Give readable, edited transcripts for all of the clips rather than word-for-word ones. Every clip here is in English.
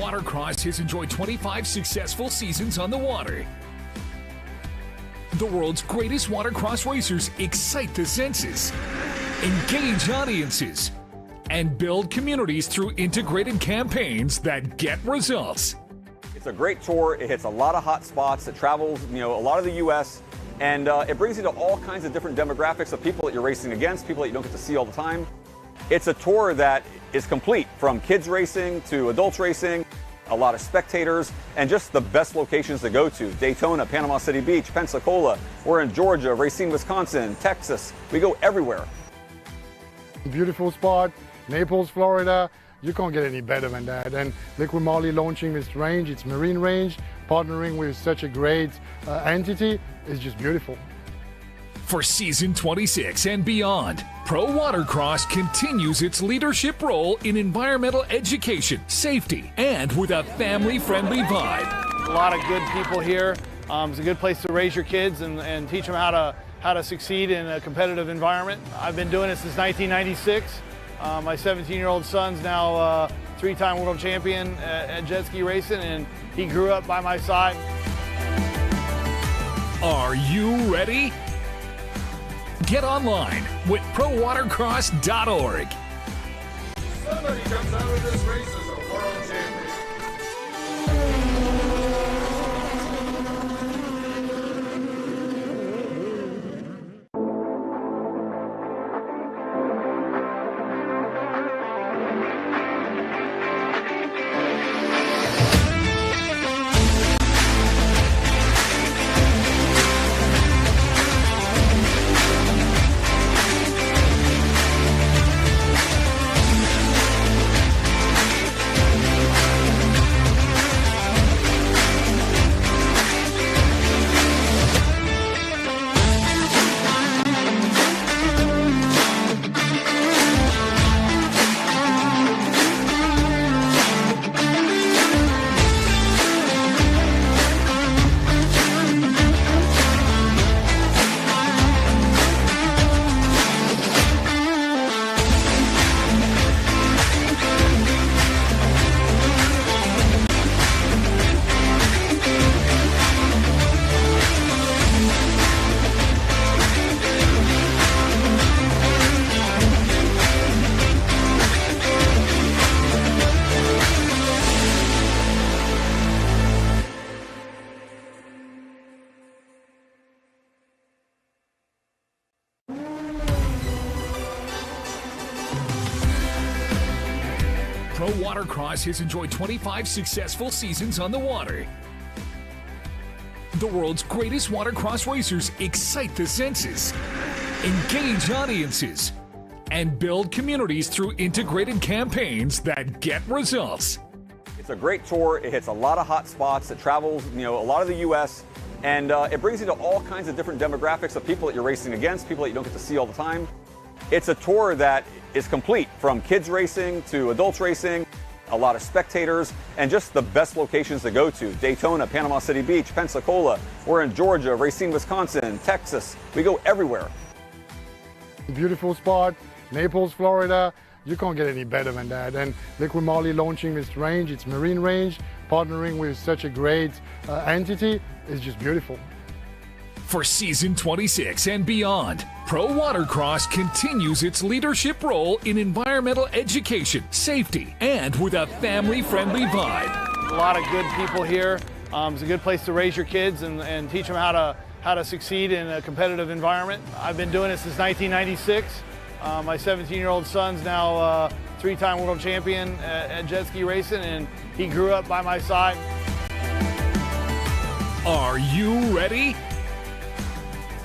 Watercross has enjoyed 25 successful seasons on the water. The world's greatest watercross racers excite the senses, engage audiences, and build communities through integrated campaigns that get results. It's a great tour. It hits a lot of hot spots. It travels, a lot of the U.S., and it brings you to all kinds of different demographics of people that you're racing against, people that you don't get to see all the time. It's a tour that is complete, from kids racing to adults racing, a lot of spectators, and just the best locations to go to. Daytona, Panama City Beach, Pensacola. We're in Georgia, Racine, Wisconsin, Texas. We go everywhere. Beautiful spot, Naples, Florida. You can't get any better than that. And LIQUI-MOLY launching this range, it's marine range, partnering with such a great entity is just beautiful. For season 26 and beyond, Pro Watercross continues its leadership role in environmental education, safety, and with a family-friendly vibe. A lot of good people here. It's a good place to raise your kids and teach them how to succeed in a competitive environment. I've been doing it since 1996. My 17-year-old son's now three-time world champion at jet ski racing, and he grew up by my side. Are you ready? Get online with prowatercross.org. Somebody comes out of this race as a world champion. Pro Watercross has enjoyed 25 successful seasons on the water. The world's greatest watercross racers excite the senses, engage audiences, and build communities through integrated campaigns that get results. It's a great tour. It hits a lot of hot spots. It travels, a lot of the U.S., and it brings you to all kinds of different demographics of people that you're racing against, people that you don't get to see all the time. It's a tour that is complete, from kids racing to adults racing, a lot of spectators, and just the best locations to go to. Daytona, Panama City Beach, Pensacola. We're in Georgia, Racine, Wisconsin, Texas. We go everywhere. Beautiful spot, Naples, Florida. You can't get any better than that. And LIQUI-MOLY launching this range, it's marine range, partnering with such a great entity is just beautiful. For season 26 and beyond, Pro Watercross continues its leadership role in environmental education, safety, and with a family-friendly vibe. A lot of good people here. It's a good place to raise your kids and teach them how to succeed in a competitive environment. I've been doing it since 1996. My 17-year-old son's now three-time world champion at jet ski racing, and he grew up by my side. Are you ready?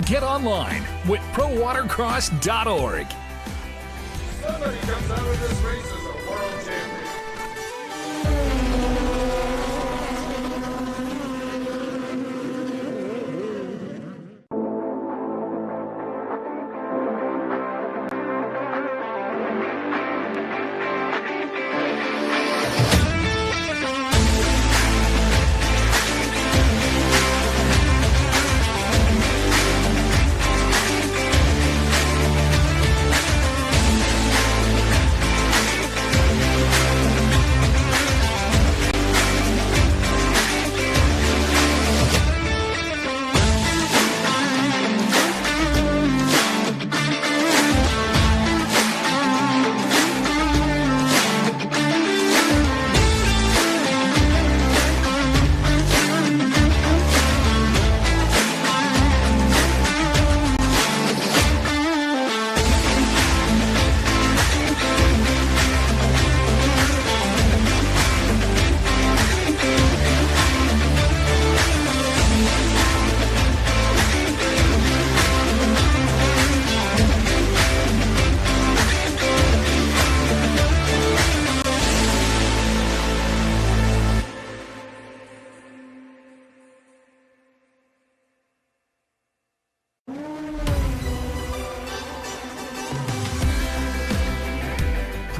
Get online with prowatercross.org. Somebody comes out of this race as a world champion.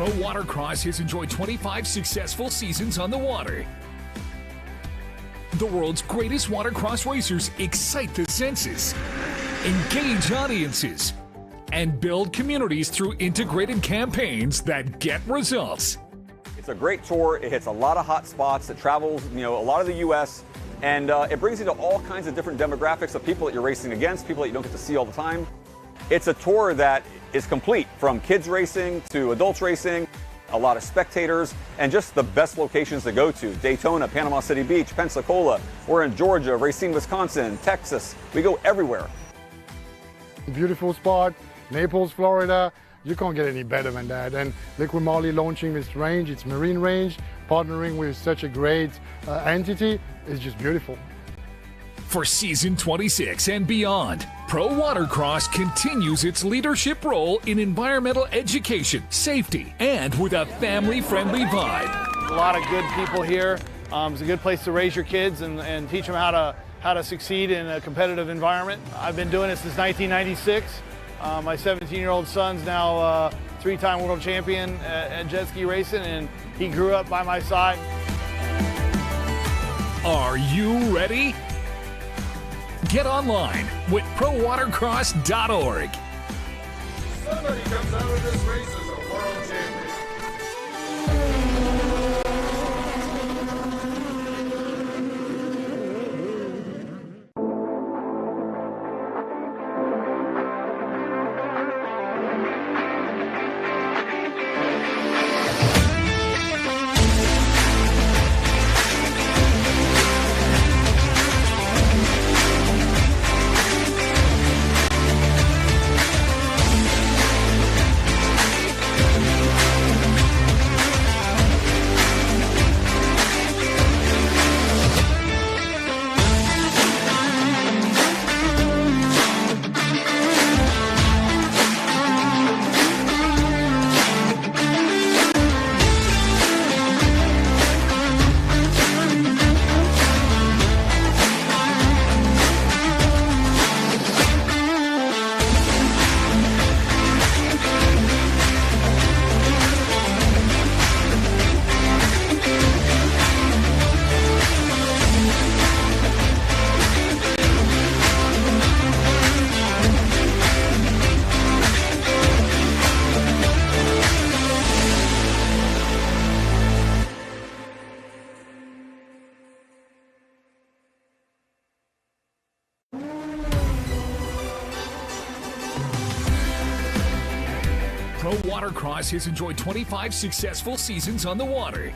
Pro Watercross has enjoyed 25 successful seasons on the water. The world's greatest watercross racers excite the senses, engage audiences, and build communities through integrated campaigns that get results. It's a great tour. It hits a lot of hot spots. It travels, a lot of the U.S. and it brings you to all kinds of different demographics of people that you're racing against, people that you don't get to see all the time. It's a tour that is complete, from kids racing to adults racing, a lot of spectators, and just the best locations to go to. Daytona, Panama City Beach, Pensacola. We're in Georgia, Racine, Wisconsin, Texas. We go everywhere. Beautiful spot, Naples, Florida. You can't get any better than that. And LIQUI-MOLY launching this range, it's marine range, partnering with such a great entity is just beautiful. For season 26 and beyond, Pro Watercross continues its leadership role in environmental education, safety, and with a family-friendly vibe. A lot of good people here. It's a good place to raise your kids and teach them how to succeed in a competitive environment. I've been doing it since 1996. My 17-year-old son's now a three-time world champion at jet ski racing, and he grew up by my side. Are you ready? Get online with prowatercross.org. Somebody comes out of this race as a world champion. Pro Watercross has enjoyed 25 successful seasons on the water.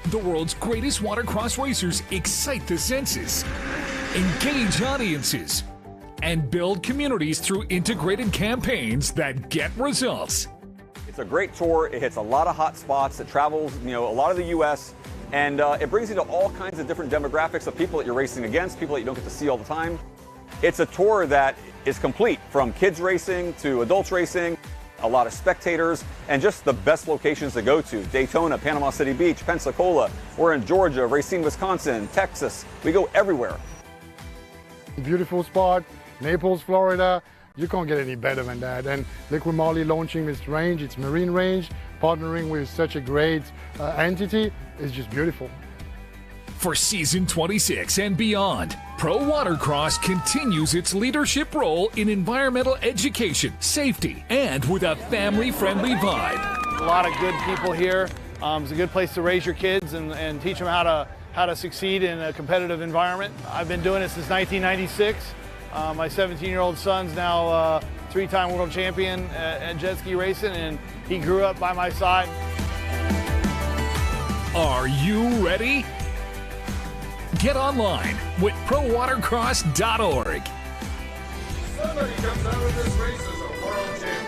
The world's greatest watercross racers excite the senses, engage audiences, and build communities through integrated campaigns that get results. It's a great tour. It hits a lot of hot spots. It travels, a lot of the U.S. and it brings you to all kinds of different demographics of people that you're racing against, people that you don't get to see all the time. It's a tour that is complete, from kids racing to adults racing, a lot of spectators, and just the best locations to go to. Daytona, Panama City Beach, Pensacola. We're in Georgia, Racine, Wisconsin, Texas. We go everywhere. Beautiful spot, Naples, Florida. You can't get any better than that. And LIQUI-MOLY launching this range, it's marine range, partnering with such a great entity is just beautiful. For season 26 and beyond, Pro Watercross continues its leadership role in environmental education, safety, and with a family-friendly vibe. A lot of good people here. It's a good place to raise your kids and teach them how to succeed in a competitive environment. I've been doing it since 1996. My 17-year-old son's now a three-time world champion at jet ski racing, and he grew up by my side. Are you ready? Get online with prowatercross.org. Somebody comes out of this race as a world champion.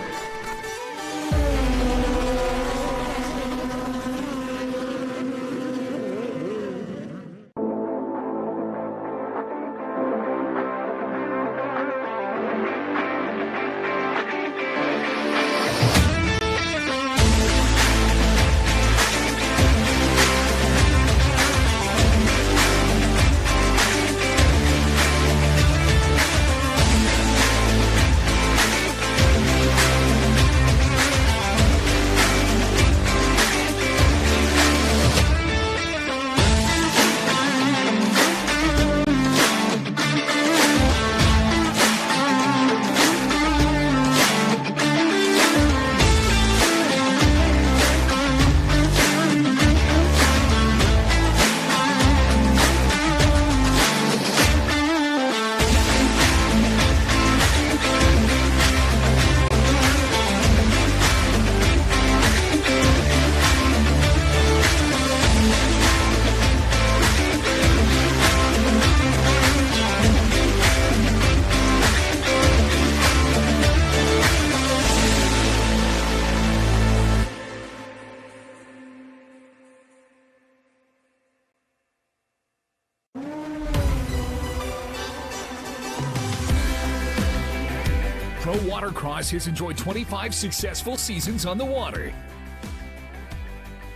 Pro Watercross has enjoyed 25 successful seasons on the water.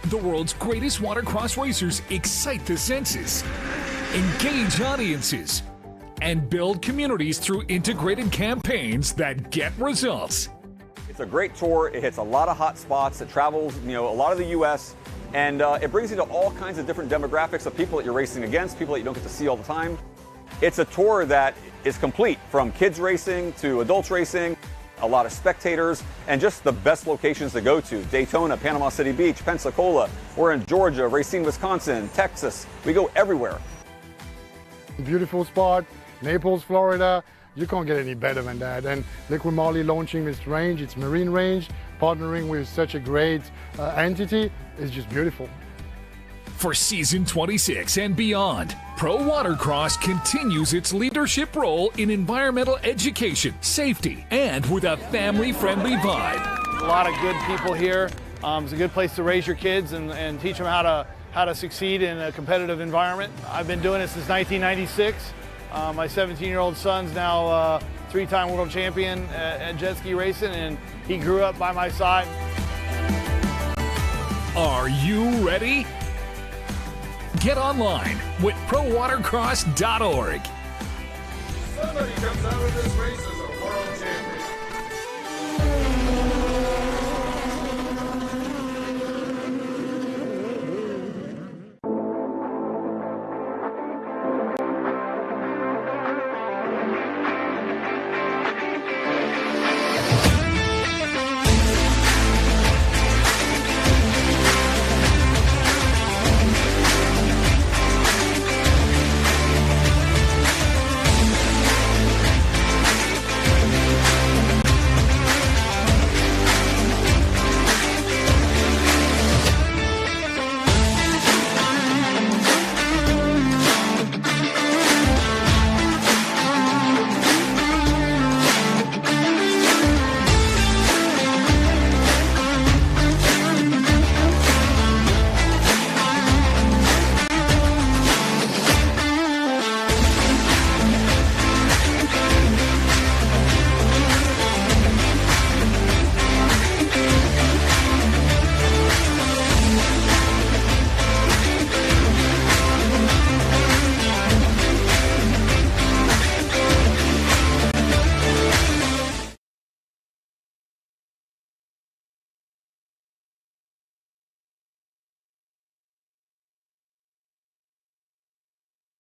The world's greatest watercross racers excite the senses, engage audiences, and build communities through integrated campaigns that get results. It's a great tour. It hits a lot of hot spots. It travels, a lot of the U.S. And it brings you to all kinds of different demographics of people that you're racing against, people that you don't get to see all the time. It's a tour that is complete, from kids racing to adults racing, a lot of spectators, and just the best locations to go to. Daytona, Panama City Beach, Pensacola. We're in Georgia, Racine, Wisconsin, Texas. We go everywhere. Beautiful spot, Naples, Florida. You can't get any better than that. And LIQUI-MOLY launching this range, it's marine range, partnering with such a great entity is just beautiful. For season 26 and beyond, Pro Watercross continues its leadership role in environmental education, safety, and with a family-friendly vibe. A lot of good people here. It's a good place to raise your kids and teach them how to succeed in a competitive environment. I've been doing it since 1996. My 17-year-old son's now three-time world champion at jet ski racing, and he grew up by my side. Are you ready? Get online with prowatercross.org. Somebody comes out of this race as a world champion.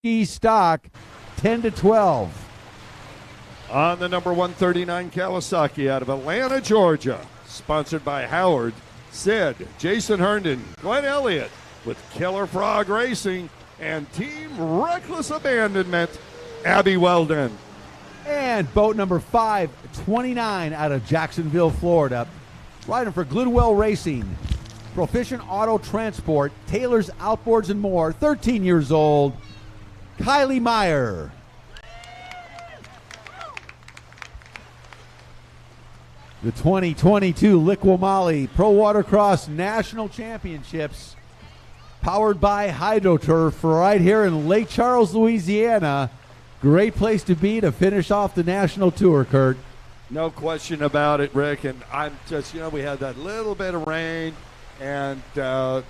Ski Stock 10-12. On the number 139 Kawasaki out of Atlanta, Georgia. Sponsored by Howard, Sid, Jason Herndon, Glenn Elliott with Killer Frog Racing and Team Reckless Abandonment, Abby Weldon. And boat number 529 out of Jacksonville, Florida. Riding for Glidwell Racing, Proficient Auto Transport, Taylor's Outboards and more. 13 years old, Kylie Meyer. The 2022 LIQUI-MOLY Pro Watercross National Championships, powered by HydroTurf, right here in Lake Charles, Louisiana. Great place to be to finish off the national tour, Kurt. No question about it, Rick. And I'm just, we had that little bit of rain. And I'll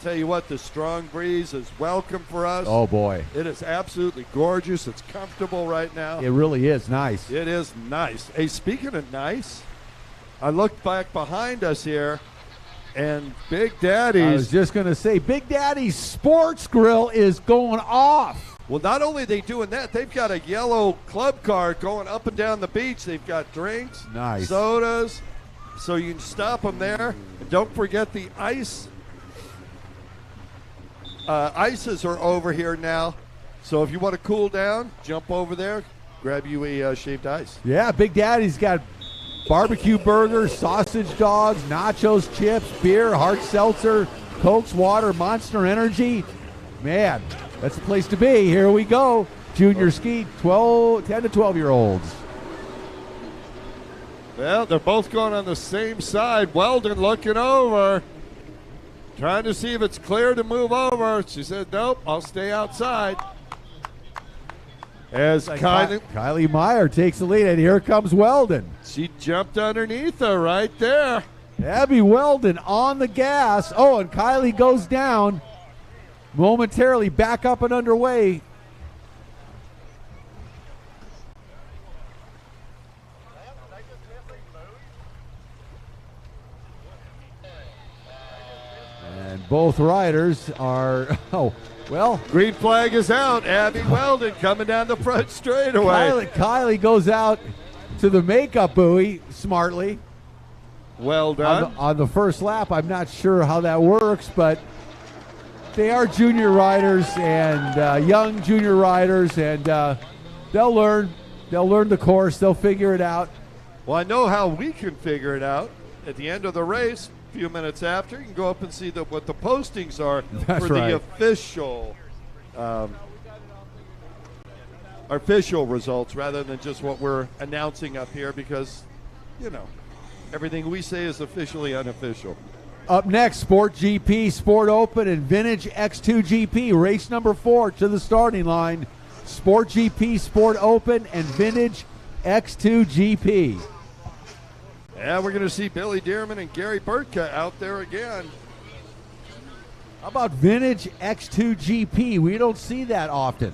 tell you what, the strong breeze is welcome for us. Oh, boy. It is absolutely gorgeous. It's comfortable right now. It really is nice. It is nice. Hey, speaking of nice, I looked back behind us here, and Big Daddy's. I was just going to say, Big Daddy's Sports Grill is going off. Well, not only are they doing that, they've got a yellow club car going up and down the beach. They've got drinks, nice, sodas, so you can stop them there. And don't forget the ice. Ices are over here now, so if you want to cool down, jump over there, grab you a shaved ice. Yeah, Big Daddy's got barbecue burgers, sausage dogs, nachos, chips, beer, hard seltzer, Cokes, water, Monster Energy. Man, that's the place to be. Here we go. Junior ski, 10 to 12-year-olds. Well, they're both going on the same side. Weldon looking over, trying to see if it's clear to move over. She said, nope, I'll stay outside. As Kylie Meyer takes the lead, and here comes Weldon. She jumped underneath her right there. Abby Weldon on the gas. Oh, and Kylie goes down. Momentarily back up and underway. And both riders are, green flag is out. Abby Weldon coming down the front straightaway. Kylie goes out to the makeup buoy smartly. Well done. On the first lap. I'm not sure how that works, but they are junior riders and young junior riders, and they'll learn. They'll learn the course. They'll figure it out. Well, I know how we can figure it out. At the end of the race, a few minutes after, you can go up and see what the postings are for the official results, rather than just what we're announcing up here, because, everything we say is officially unofficial. Up next, Sport GP, Sport Open, and Vintage X2 GP. Race number 4 to the starting line. Sport GP, Sport Open, and Vintage X2 GP. Yeah, we're going to see Billy Dearman and Gary Burtka out there again. How about Vintage X2 GP? We don't see that often.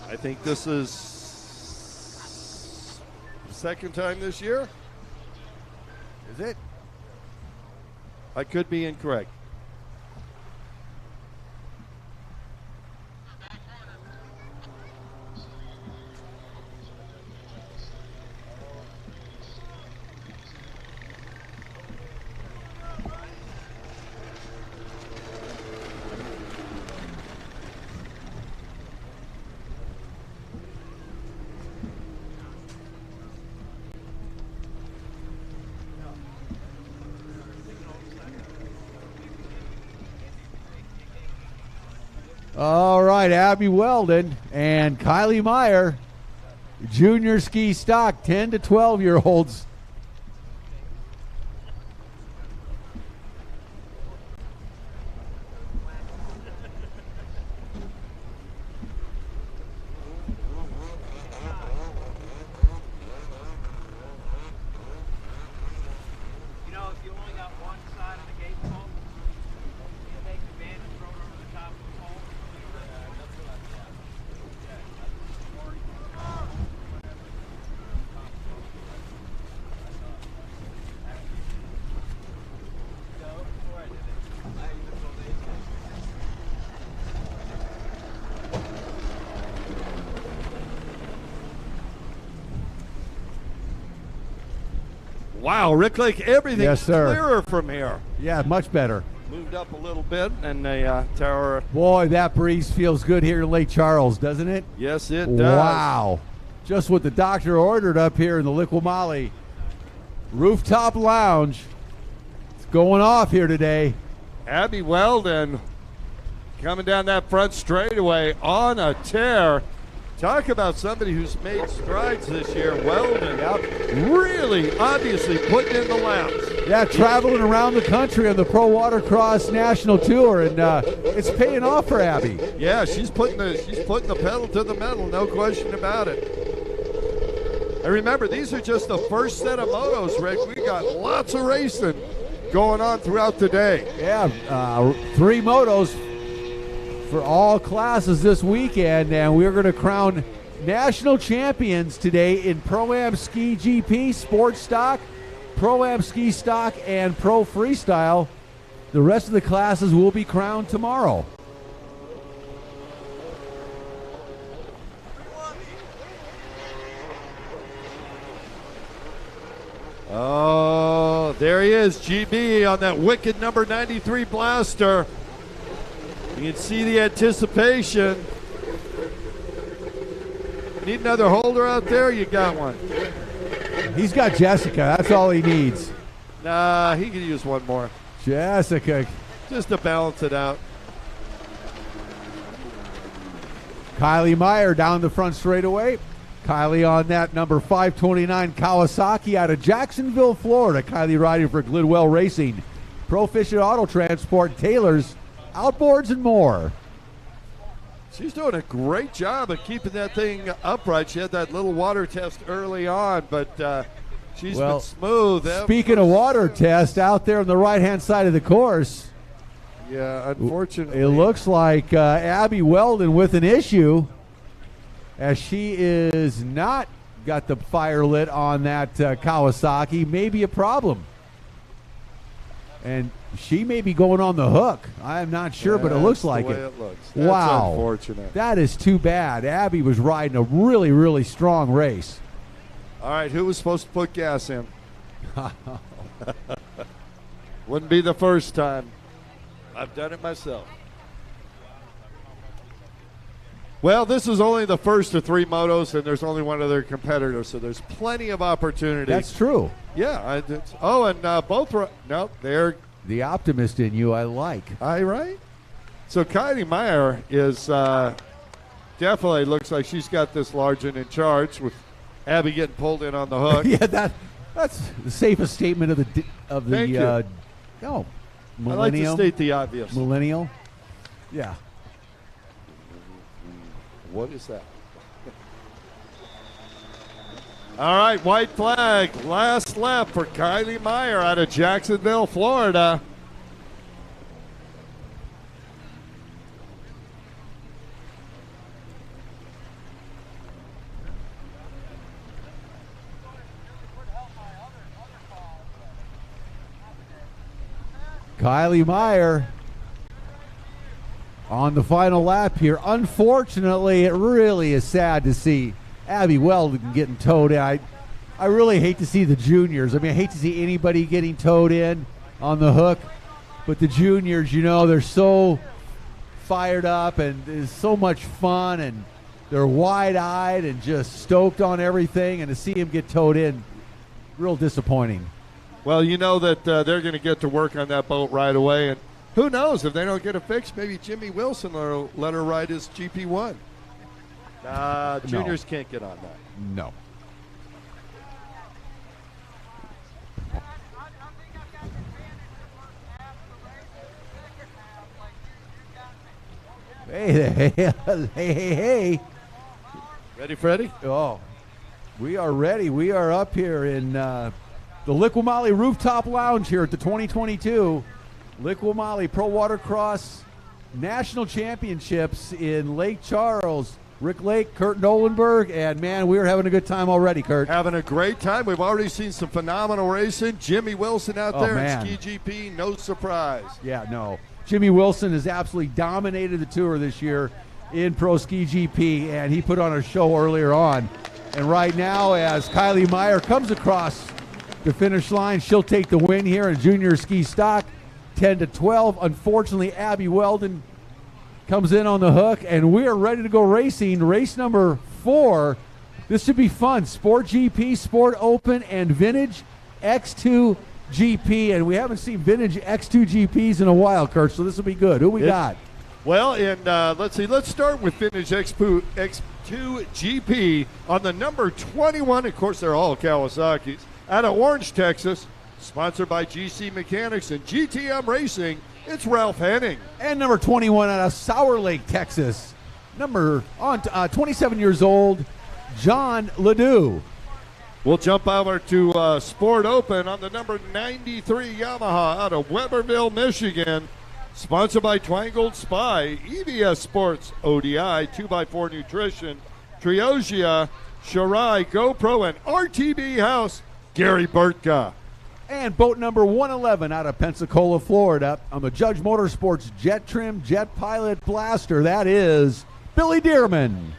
I think this is second time this year. Is it? I could be incorrect. All right, Abby Weldon and Kylie Meyer, junior ski stock, 10 to 12-year-olds. Wow, Rick Lake, everything's clearer from here. Yeah, much better. Moved up a little bit, and the tower. Boy, that breeze feels good here in Lake Charles, doesn't it? Yes, it does. Wow. Just what the doctor ordered up here in the LIQUI-MOLY rooftop lounge. It's going off here today. Abby Weldon coming down that front straightaway on a tear. Talk about somebody who's made strides this year. Weldon really obviously putting in the laps. Yeah, traveling around the country on the Pro Watercross National Tour, and it's paying off for Abby. Yeah, she's putting the pedal to the metal, no question about it. And remember, these are just the first set of motos, Rick. We got lots of racing going on throughout the day. Yeah, 3 motos for all classes this weekend, and we're going to crown national champions today in Pro-Am Ski GP, Sport Stock, Pro-Am Ski Stock, and Pro Freestyle. The rest of the classes will be crowned tomorrow. Oh, there he is, GB on that wicked number 93 blaster. You can see the anticipation. Need another holder out there? You got one. He's got Jessica. That's all he needs. Nah, he could use one more. Jessica. Just to balance it out. Kylie Meyer down the front straightaway. Kylie on that number 529 Kawasaki out of Jacksonville, Florida. Kylie riding for Glidwell Racing, Proficient Auto Transport, Taylor's Outboards, and more. She's doing a great job of keeping that thing upright. She had that little water test early on, but she's been smooth. Speaking of water test, out there on the right-hand side of the course, yeah, unfortunately, it looks like Abby Weldon with an issue, as she is not got the fire lit on that Kawasaki. Maybe a problem. And she may be going on the hook. I'm not sure, but it looks like it. It looks. That's wow. Unfortunate. That is too bad. Abby was riding a really, really strong race. All right, who was supposed to put gas in? Wouldn't be the first time. I've done it myself. Well, this is only the first of 3 motos, and there's only one other competitor, so there's plenty of opportunity. That's true. Yeah. Both were. No, they're. The optimist in you, I like. Right? So Kylie Meyer is definitely looks like she's got this large and in charge, with Abby getting pulled in on the hook. Yeah, that's the safest statement of the Thank you. No, I like to state the obvious. Millennial. Yeah. What is that? All right, white flag. Last lap for Kylie Meyer out of Jacksonville, Florida. Kylie Meyer on the final lap here. Unfortunately, it really is sad to see Abby Weldon getting towed in. I really hate to see the juniors. I mean, I hate to see anybody getting towed in on the hook, but the juniors, you know, they're so fired up and it's so much fun, and they're wide-eyed and just stoked on everything, and to see him get towed in, real disappointing. Well, you know that they're going to get to work on that boat right away, and who knows, if they don't get it fixed, maybe Jimmy Wilson will let her ride his GP1. Juniors can't get on that. No. Hey. Ready, Freddie? Oh, we are ready. We are up here in the LIQUI-MOLY Rooftop Lounge here at the 2022 LIQUI-MOLY Pro Watercross National Championships in Lake Charles. Rick Lake, Kurt Nolenberg, and man, we're having a good time already, Kurt. Having a great time. We've already seen some phenomenal racing. Jimmy Wilson out there in Ski GP, no surprise. Yeah, no. Jimmy Wilson has absolutely dominated the tour this year in Pro Ski GP, and he put on a show earlier on. And right now, as Kylie Meyer comes across the finish line, she'll take the win here in junior ski stock, 10-12. Unfortunately, Abby Weldon comes in on the hook, and we are ready to go racing. Race number 4. This should be fun. Sport GP, Sport Open, and Vintage X2 GP. And we haven't seen Vintage X2 GPs in a while, Kurt, so this will be good. Who we got? Well, and let's see. Let's start with Vintage X2 GP on the number 21. Of course, they're all Kawasaki's. Out of Orange, Texas. Sponsored by GC Mechanics and GTM Racing. It's Ralph Henning. And number 21 out of Sour Lake, Texas. 27 years old, John Ledoux. We'll jump over to Sport Open on the number 93 Yamaha out of Weberville, Michigan. Sponsored by Twangled Spy, EVS Sports, ODI, 2x4 Nutrition, Triosia, Shirai, GoPro, and RTB House, Gary Burtka. And boat number 111 out of Pensacola, Florida, on the Judge Motorsports Jet Trim Jet Pilot Blaster. That is Billy Dearman.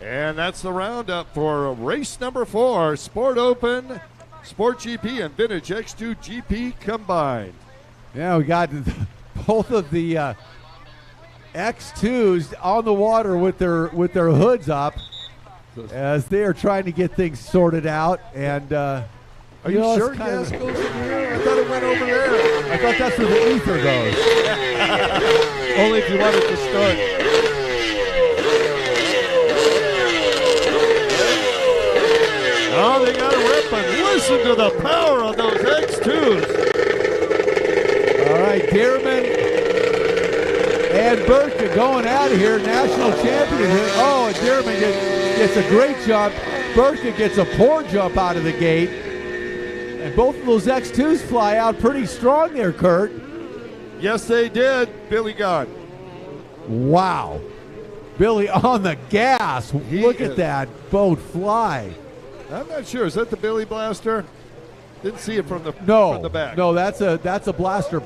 And that's the roundup for race number 4, Sport Open, Sport GP, and Vintage X2 GP combined. Yeah, we got both of the X2s on the water with their hoods up as they are trying to get things sorted out. And are you sure gas goes in here? I thought it went over there. I thought that's where the ether goes. Only if you want it to start. Oh, they got to rip and listen to the power of those X2s. All right, Dearman And Burka going out of here, national champion. Oh, and Dearman gets a great jump. Burka gets a poor jump out of the gate. And both of those X2s fly out pretty strong there, Kurt. Yes, they did. Billy gone. Wow. Billy on the gas. Look at that boat fly. I'm not sure. Is that the Billy Blaster? Didn't see it from the back. No, that's a blaster.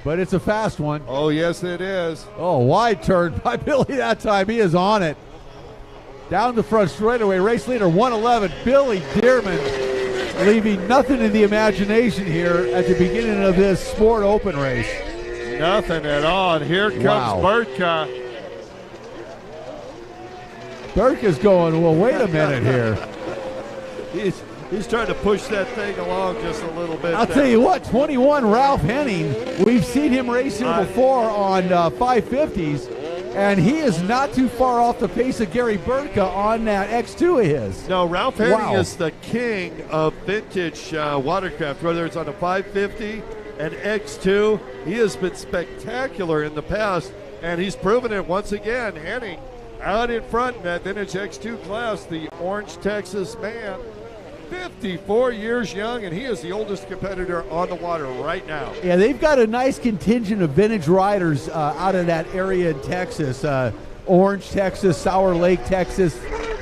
But it's a fast one. Oh, yes, it is. Oh, wide turn by Billy that time. He is on it. Down the front straightaway, race leader 111, Billy Dearman, leaving nothing in the imagination here at the beginning of this Sport Open race. Nothing at all. And here comes Burka. Burka's going, well, wait a minute here. He's trying to push that thing along just a little bit. I'll tell you what, 21 Ralph Henning, we've seen him race here before on 550s, and he is not too far off the pace of Gary Burka on that X2 of his. No, Ralph Henning is the king of vintage watercraft, whether it's on a 550 and X2. He has been spectacular in the past, and he's proven it once again. Henning out in front in that vintage X2 class, the Orange, Texas man. 54 years young, and he is the oldest competitor on the water right now. Yeah, they've got a nice contingent of vintage riders out of that area in Texas. Orange, Texas, Sour Lake, Texas,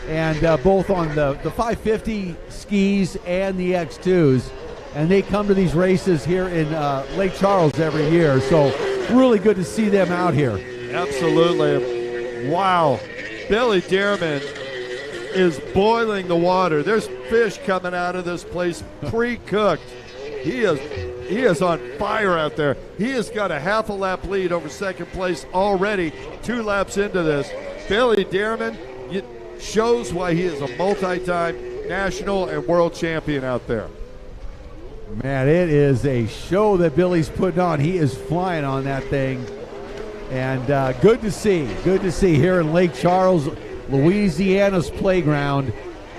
and both on the 550 skis and the X2s. And they come to these races here in Lake Charles every year. So really good to see them out here. Absolutely. Wow. Billy Dearman is boiling the water. There's fish coming out of this place pre-cooked. He is on fire out there. He has got a half a lap lead over second place already, 2 laps into this. Billy Dearman shows why he is a multi-time national and world champion out there. Man, it is a show that Billy's putting on. He is flying on that thing. And good to see here in Lake Charles, Louisiana's playground,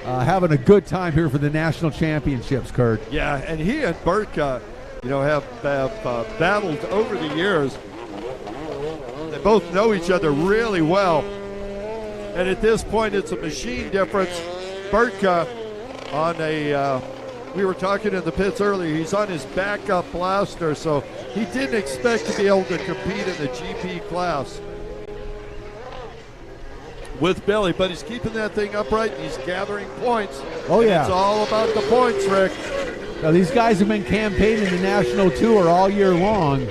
having a good time here for the national championships, Kurt. Yeah, and he and Burka, have battled over the years. They both know each other really well. And at this point, it's a machine difference. Burka on a, we were talking in the pits earlier, he's on his backup blaster, so he didn't expect to be able to compete in the GP class with Billy, but he's keeping that thing upright and he's gathering points. Oh, yeah. It's all about the points, Rick. Now, these guys have been campaigning the national tour all year long,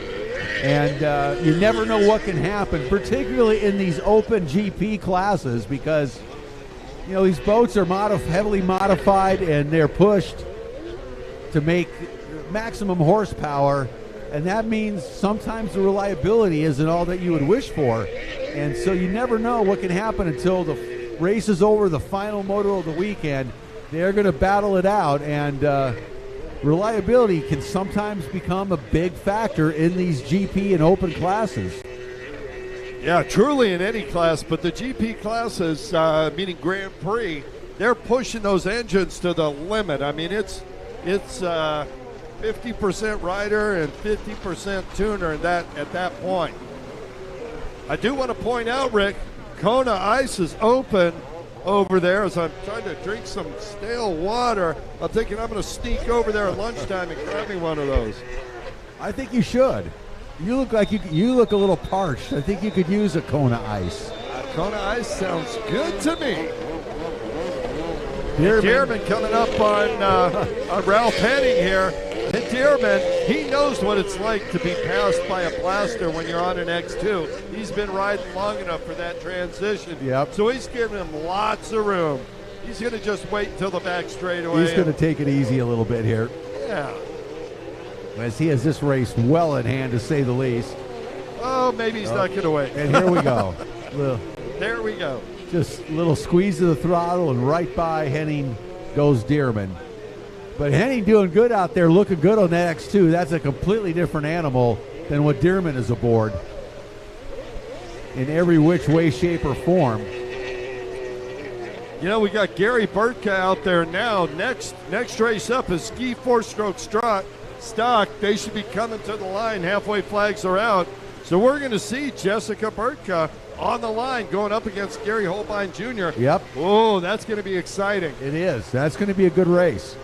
and you never know what can happen, particularly in these open GP classes, because, these boats are heavily modified and they're pushed to make maximum horsepower, and that means sometimes the reliability isn't all that you would wish for. And so you never know what can happen until the race is over, the final moto of the weekend. They're going to battle it out, and reliability can sometimes become a big factor in these GP and open classes. Yeah, truly in any class, but the GP classes, meaning Grand Prix, they're pushing those engines to the limit. I mean, it's 50% rider and 50% tuner at that point. I do want to point out, Rick, Kona Ice is open over there as I'm trying to drink some stale water. I'm thinking I'm going to sneak over there at lunchtime and grab me one of those. I think you should. You look like you look a little parched. I think you could use a Kona Ice. Kona Ice sounds good to me. Dearman coming up on Ralph Henning here. And Dearman, he knows what it's like to be passed by a blaster when you're on an X2. He's been riding long enough for that transition. Yep. So he's giving him lots of room. He's going to just wait until the back straightaway. He's going to take it easy a little bit here. Yeah. As he has this race well in hand, to say the least. Oh, maybe he's not going to wait. And here we go. There we go. Just a little squeeze of the throttle, and right by Henning goes Dearman. But Henning doing good out there, looking good on that X2. That's a completely different animal than what Dearman is aboard in every which way, shape, or form. We got Gary Burka out there now. Next race up is Ski 4-Stroke Stock, they should be coming to the line. Halfway flags are out. So we're going to see Jessica Burtka on the line going up against Gary Holbein Jr. Yep. Oh, that's going to be exciting. It is. That's going to be a good race.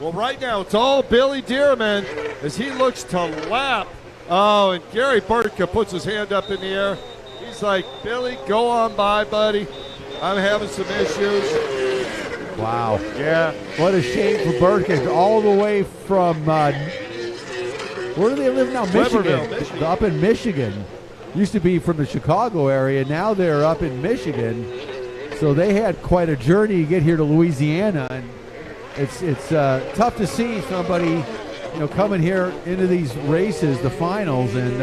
Well, right now it's all Billy Dearman as he looks to lap. Oh, and Gary Burtka puts his hand up in the air. He's like, Billy, go on by, buddy. I'm having some issues. Wow. Yeah. What a shame for Burtka. All the way from, where do they live now? Michigan. Michigan. Up in Michigan. Used to be from the Chicago area. Now they're up in Michigan. So they had quite a journey to get here to Louisiana. And it's tough to see somebody, coming here into these races, the finals, and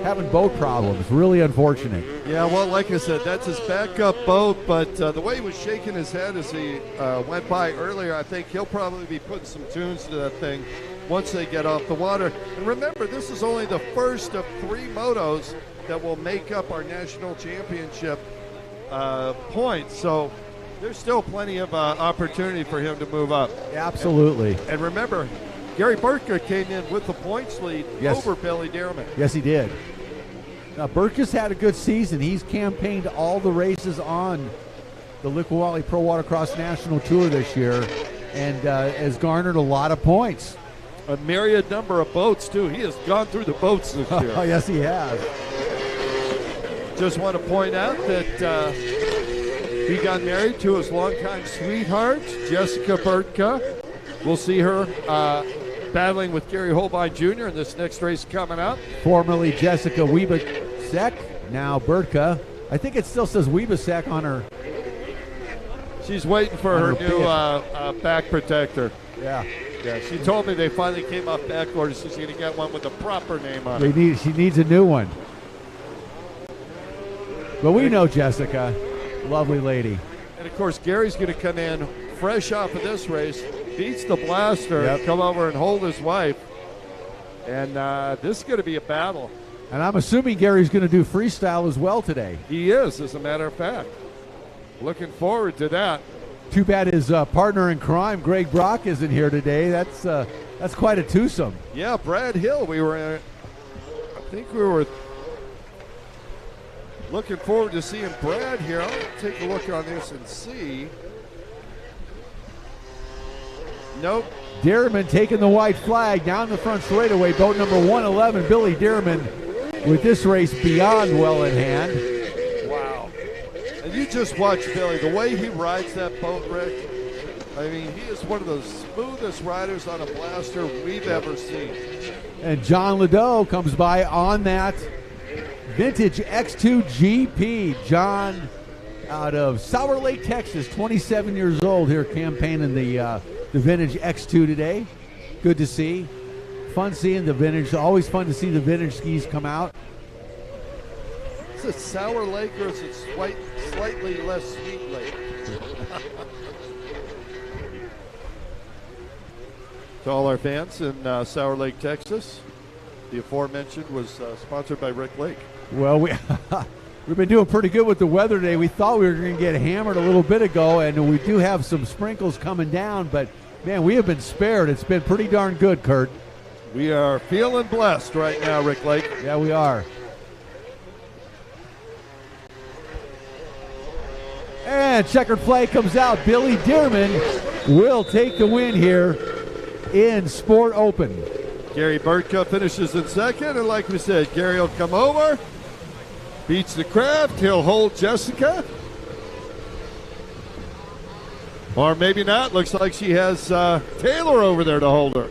having boat problems. Really unfortunate. Yeah, well, like I said, that's his backup boat, but the way he was shaking his head as he went by earlier, I think he'll probably be putting some tunes to that thing once they get off the water. And remember, this is only the first of 3 motos that will make up our national championship points. So there's still plenty of opportunity for him to move up. Absolutely. And remember, Gary Burtka came in with the points lead over Billy Dearman. Yes, he did. Now, Burtka's had a good season. He's campaigned all the races on the LIQUI-MOLY Pro Watercross National Tour this year and has garnered a lot of points. A myriad number of boats, too. He has gone through the boats this year. Oh, yes, he has. Just want to point out that he got married to his longtime sweetheart, Jessica Burtka. We'll see her battling with Gary Holbein Jr. in this next race coming up. Formerly Jessica Wiebesek, now Burtka. I think it still says Wiebesek on her. She's waiting for her new back protector. Yeah. Yeah, she told me they finally came off back orders. She's going to get one with a proper name on it. She needs a new one. But we know Jessica, lovely lady. And of course, Gary's going to come in fresh off of this race, beats the blaster, come over and hold his wife. And this is going to be a battle. And I'm assuming Gary's going to do freestyle as well today. He is, as a matter of fact. Looking forward to that. Too bad his partner in crime, Greg Brock, isn't here today. That's quite a twosome. Yeah, Brad Hill. I think we were looking forward to seeing Brad here. I'll take a look on this and see. Nope. Dearman taking the white flag down the front straightaway. Boat number 111, Billy Dearman, with this race beyond well in hand. Wow. And you just watch Billy, the way he rides that boat, Rick. I mean, he is one of the smoothest riders on a blaster we've ever seen. And John Ladeau comes by on that vintage X2 GP. John out of Sour Lake, Texas, 27 years old here campaigning the vintage X2 today. Good to see. Fun seeing the vintage. Always fun to see the vintage skis come out. Is it Sour Lake or is it slightly less Sweet Lake? To all our fans in Sour Lake, Texas, the aforementioned was sponsored by Rick Lake. Well, we've been doing pretty good with the weather today. We thought we were going to get hammered a little bit ago, and we do have some sprinkles coming down, but man, we have been spared. It's been pretty darn good, Kurt. We are feeling blessed right now, Rick Lake. Yeah, we are. And checkered flag comes out. Billy Dearman will take the win here in Sport Open. Gary Burtka finishes in second, and like we said, Gary will come over, beats the craft, he'll hold Jessica. Or maybe not, looks like she has Taylor over there to hold her.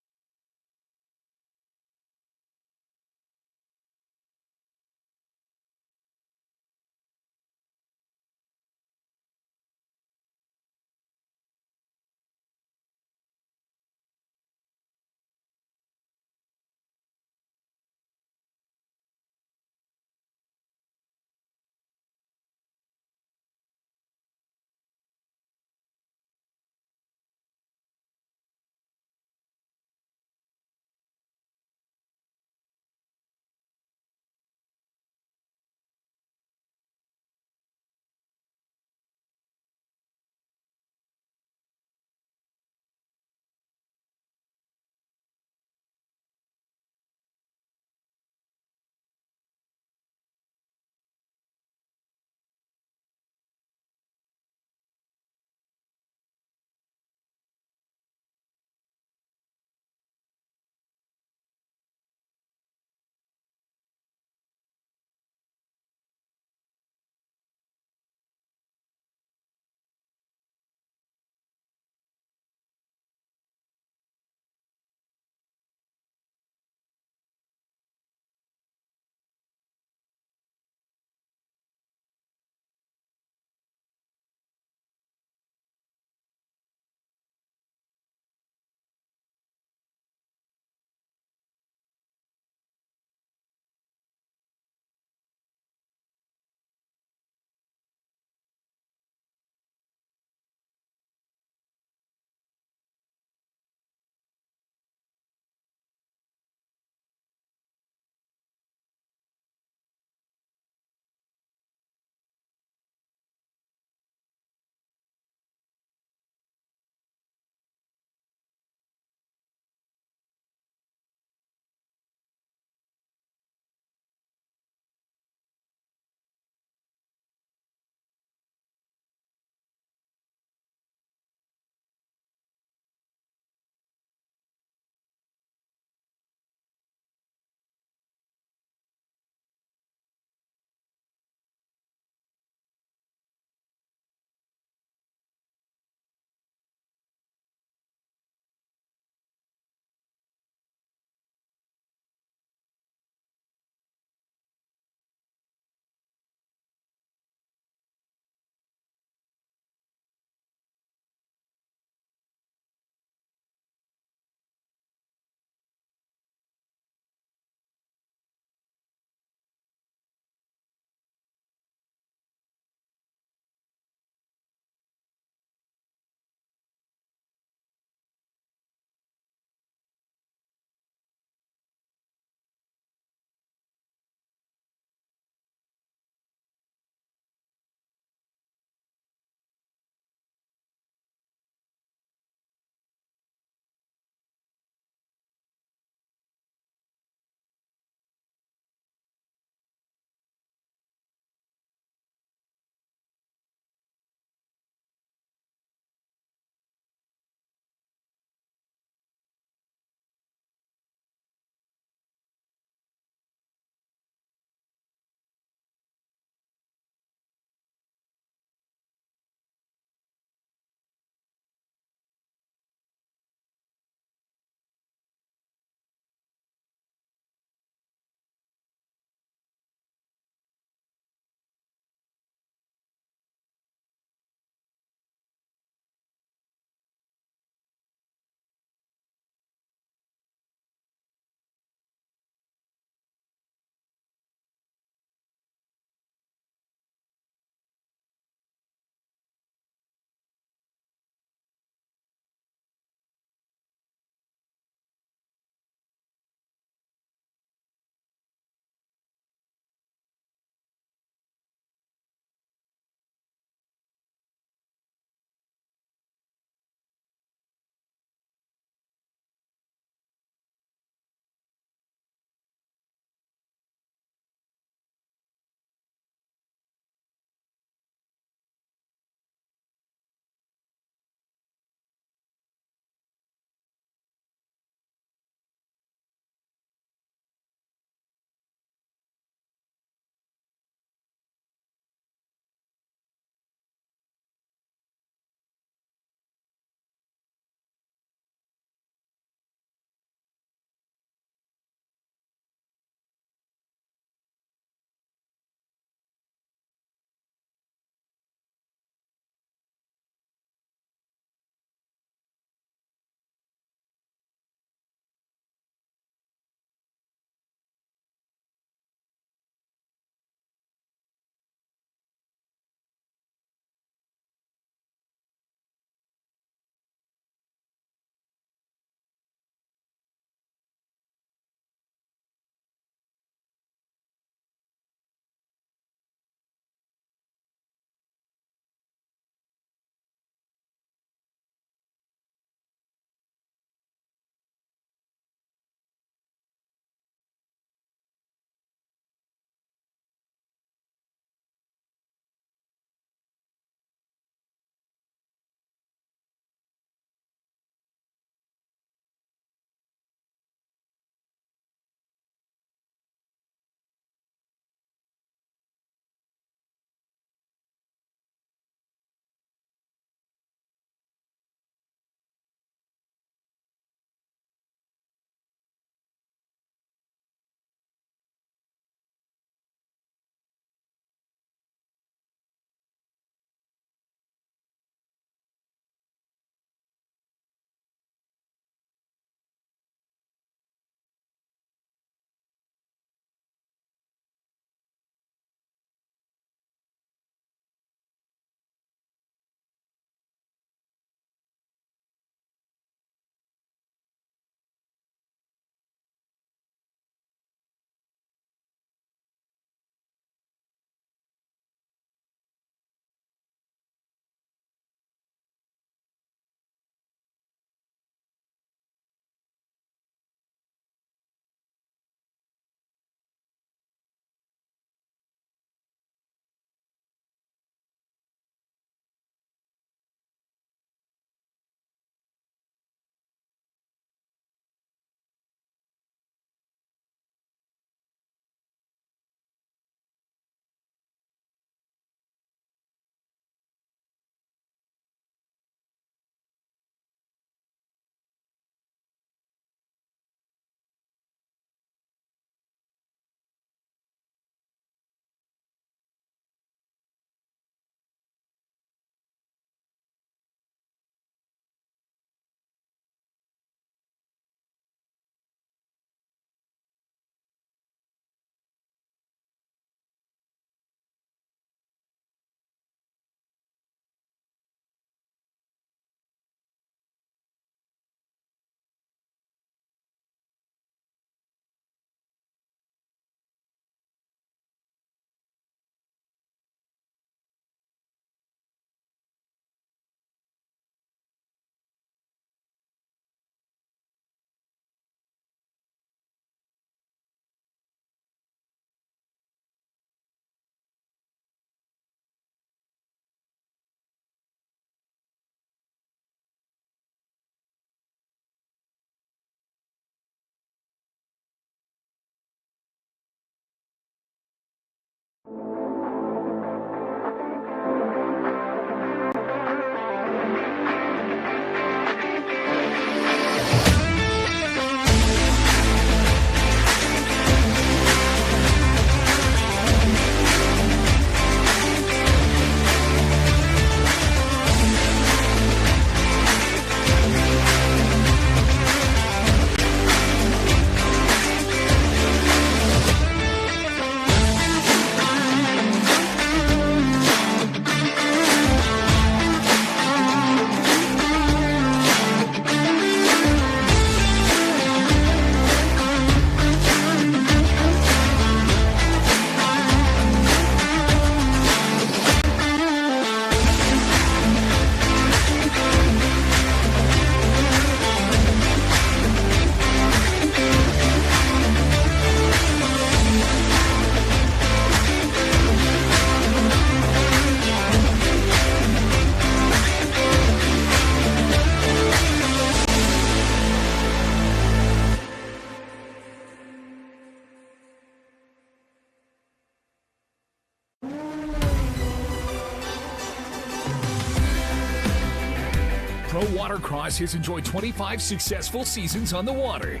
Pro Watercross has enjoyed 25 successful seasons on the water.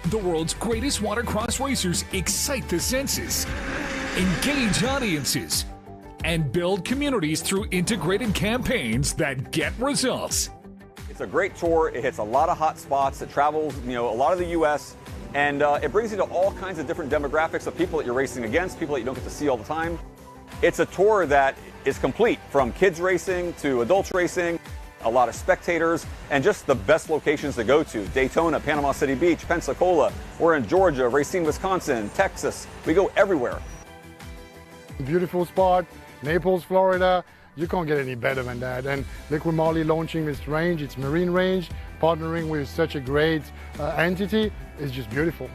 The world's greatest watercross racers excite the senses, engage audiences, and build communities through integrated campaigns that get results. It's a great tour. It hits a lot of hot spots. It travels, a lot of the U.S. and it brings you to all kinds of different demographics of people that you're racing against, people that you don't get to see all the time. It's a tour that is complete, from kids racing to adults racing, a lot of spectators, and just the best locations to go to. Daytona, Panama City Beach, Pensacola. We're in Georgia, Racine, Wisconsin, Texas. We go everywhere. Beautiful spot, Naples, Florida. You can't get any better than that. And LIQUI-MOLY launching this range, it's marine range, partnering with such a great entity is just beautiful.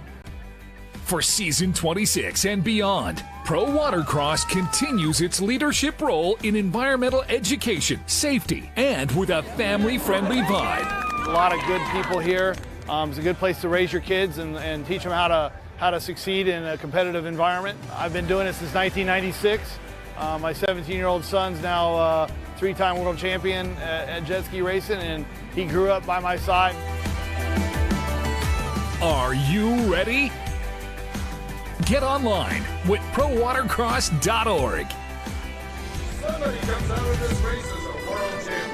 For season 26 and beyond, Pro Watercross continues its leadership role in environmental education, safety, and with a family-friendly vibe. A lot of good people here. It's a good place to raise your kids and teach them how to succeed in a competitive environment. I've been doing it since 1996. My 17-year-old son's now three-time world champion at jet ski racing, and he grew up by my side. Are you ready? Get online with prowatercross.org. Somebody comes out of this race as a world champion.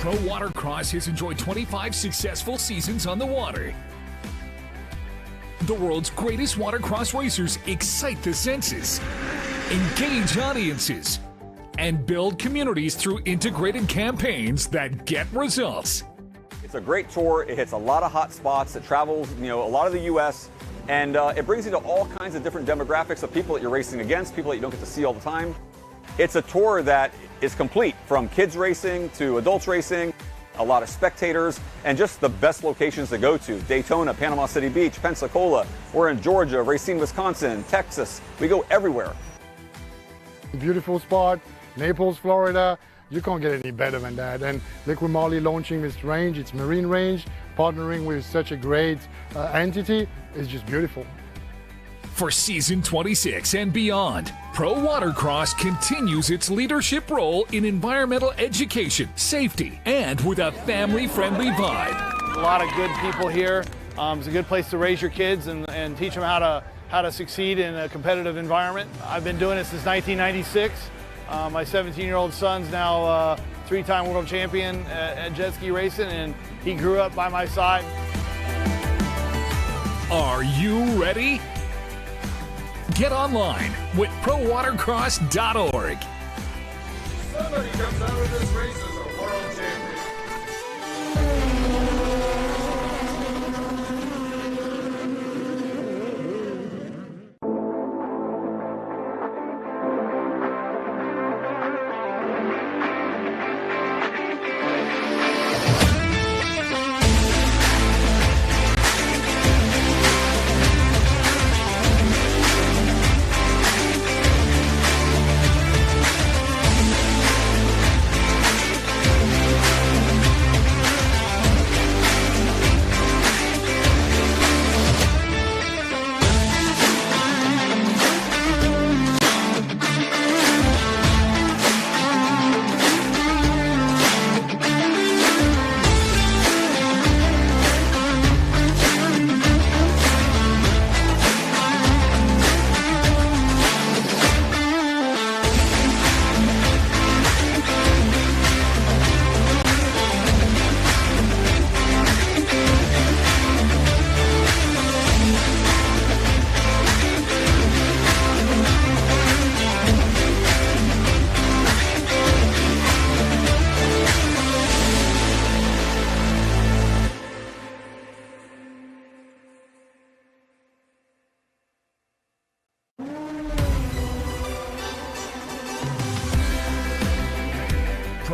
Pro Watercross has enjoyed 25 successful seasons on the water. The world's greatest watercross racers excite the senses, engage audiences, and build communities through integrated campaigns that get results. It's a great tour. It hits a lot of hot spots. It travels, a lot of the U.S. and it brings you to all kinds of different demographics of people that you're racing against, people that you don't get to see all the time. It's a tour that is complete, from kids racing to adults racing, a lot of spectators, and just the best locations to go to. Daytona, Panama City Beach, Pensacola. We're in Georgia, Racine, Wisconsin, Texas. We go everywhere. Beautiful spot, Naples, Florida. You can't get any better than that. And LIQUI-MOLY launching this range, it's marine range, partnering with such a great entity is just beautiful. For season 26 and beyond, Pro Watercross continues its leadership role in environmental education, safety, and with a family-friendly vibe. A lot of good people here. It's a good place to raise your kids and teach them how to succeed in a competitive environment. I've been doing it since 1996. My 17-year-old son's now three-time world champion at jet ski racing, and he grew up by my side. Are you ready? Get online with prowatercross.org. Somebody comes out of this race as a world champion.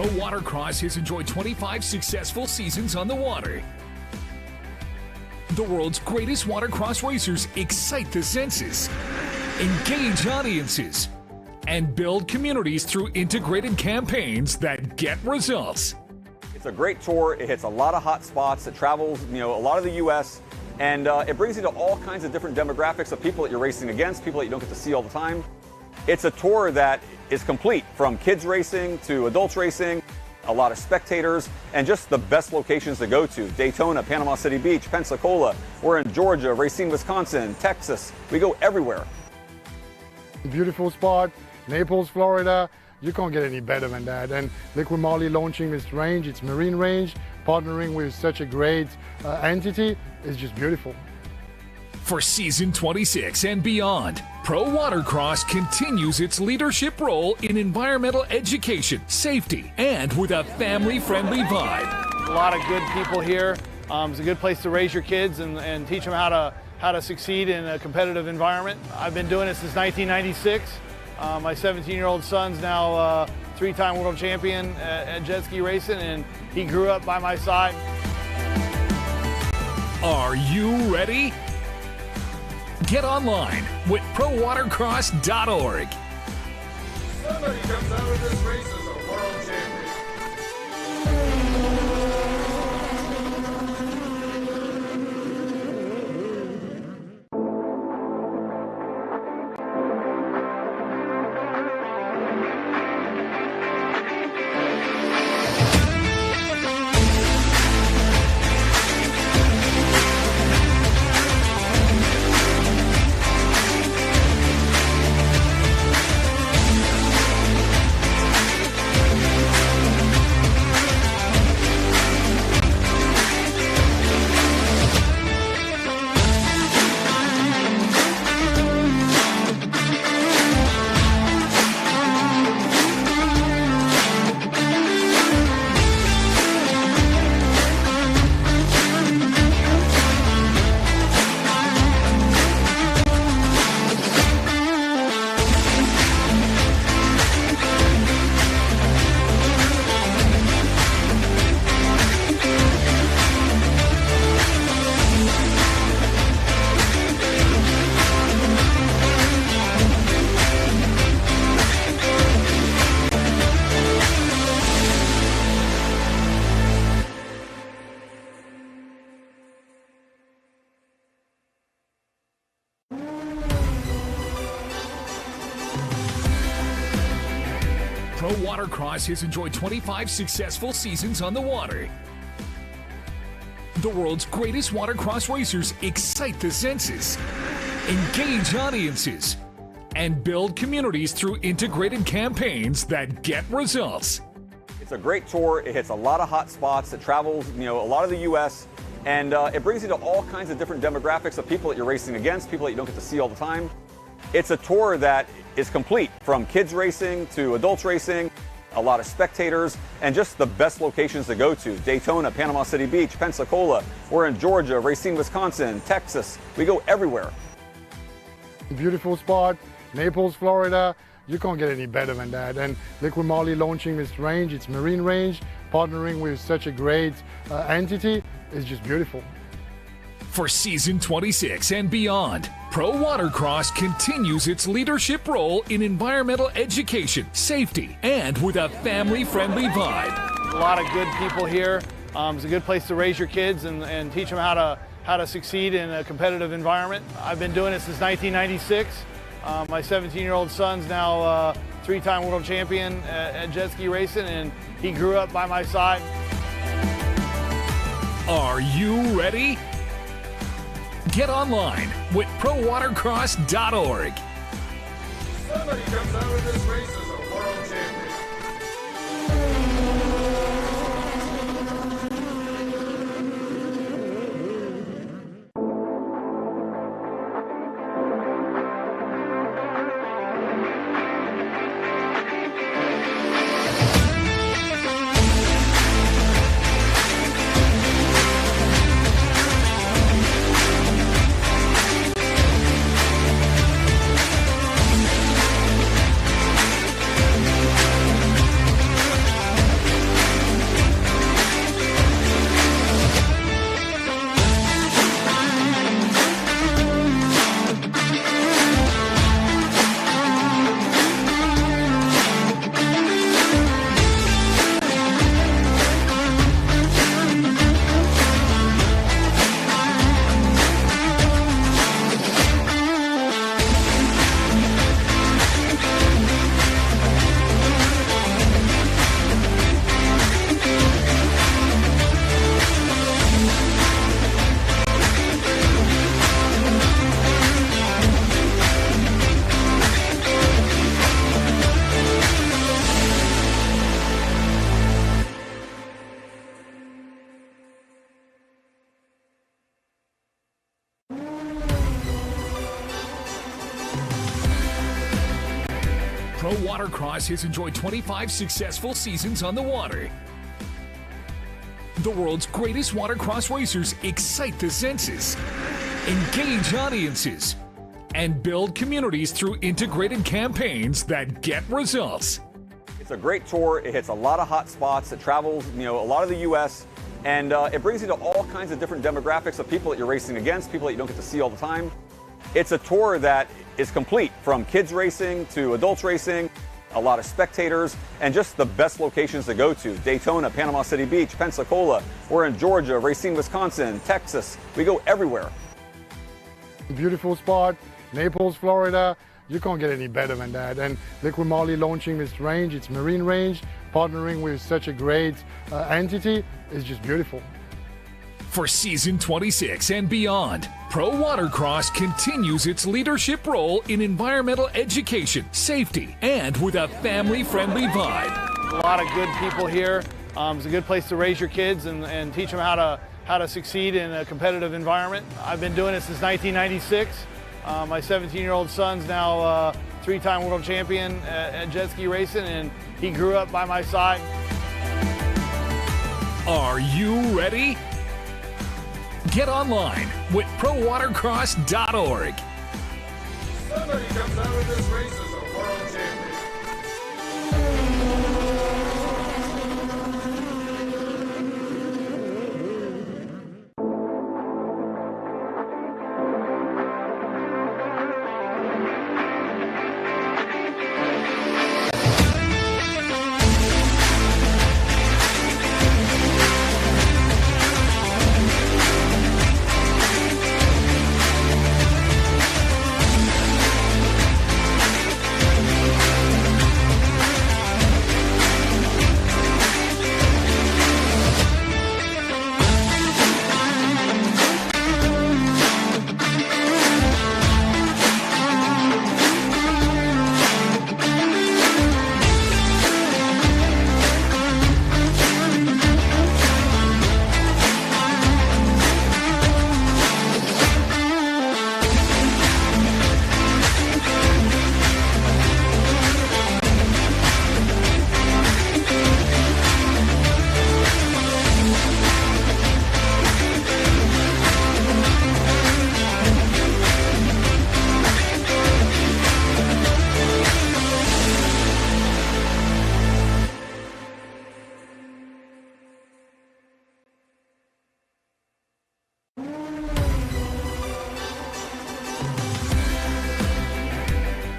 Pro Watercross has enjoyed 25 successful seasons on the water. The world's greatest watercross racers excite the senses, engage audiences, and build communities through integrated campaigns that get results. It's a great tour. It hits a lot of hot spots. It travels, a lot of the U.S. and it brings you to all kinds of different demographics of people that you're racing against, people that you don't get to see all the time. It's a tour that is complete, from kids racing to adults racing, a lot of spectators, and just the best locations to go to. Daytona, Panama City Beach, Pensacola. We're in Georgia, Racine, Wisconsin, Texas. We go everywhere. Beautiful spot, Naples, Florida. You can't get any better than that. And LIQUI-MOLY launching this range, it's marine range, partnering with such a great entity is just beautiful. For season 26 and beyond, Pro Watercross continues its leadership role in environmental education, safety, and with a family-friendly vibe. A lot of good people here. It's a good place to raise your kids and teach them how to succeed in a competitive environment. I've been doing it since 1996. My 17-year-old son's now a three-time world champion at jet ski racing, and he grew up by my side. Are you ready? Get online with prowatercross.org. Somebody comes out of this race as a world champion. Pro Watercross has enjoyed 25 successful seasons on the water. The world's greatest watercross racers excite the senses, engage audiences, and build communities through integrated campaigns that get results. It's a great tour. It hits a lot of hot spots. It travels, a lot of the U.S. and it brings you to all kinds of different demographics of people that you're racing against, people that you don't get to see all the time. It's a tour that is complete, from kids racing to adults racing, a lot of spectators, and just the best locations to go to. Daytona, Panama City Beach, Pensacola. We're in Georgia, Racine, Wisconsin, Texas. We go everywhere. Beautiful spot, Naples, Florida. You can't get any better than that. And LIQUI-MOLY launching this range, it's marine range, partnering with such a great entity is just beautiful. For season 26 and beyond, Pro Watercross continues its leadership role in environmental education, safety, and with a family-friendly vibe. A lot of good people here. It's a good place to raise your kids and teach them how to succeed in a competitive environment. I've been doing it since 1996. My 17-year-old son's now a three-time world champion at jet ski racing, and he grew up by my side. Are you ready? Get online with prowatercross.org. Somebody comes out of this race as a world champion. Pro Watercross has enjoyed 25 successful seasons on the water. The world's greatest watercross racers excite the senses, engage audiences, and build communities through integrated campaigns that get results. It's a great tour. It hits a lot of hot spots. It travels, a lot of the U.S. And it brings you to all kinds of different demographics of people that you're racing against, people that you don't get to see all the time. It's a tour that is complete, from kids racing to adults racing, a lot of spectators, and just the best locations to go to. Daytona, Panama City Beach, Pensacola. We're in Georgia, Racine, Wisconsin, Texas. We go everywhere. Beautiful spot, Naples, Florida. You can't get any better than that. And LIQUI-MOLY launching this range, it's marine range, partnering with such a great entity is just beautiful. For season 26 and beyond, Pro Watercross continues its leadership role in environmental education, safety, and with a family-friendly vibe. A lot of good people here. It's a good place to raise your kids and teach them how to succeed in a competitive environment. I've been doing it since 1996. My 17-year-old son's now a three-time world champion at jet ski racing, and he grew up by my side. Are you ready? Get online with prowatercross.org. Somebody comes out of this race as a world champion.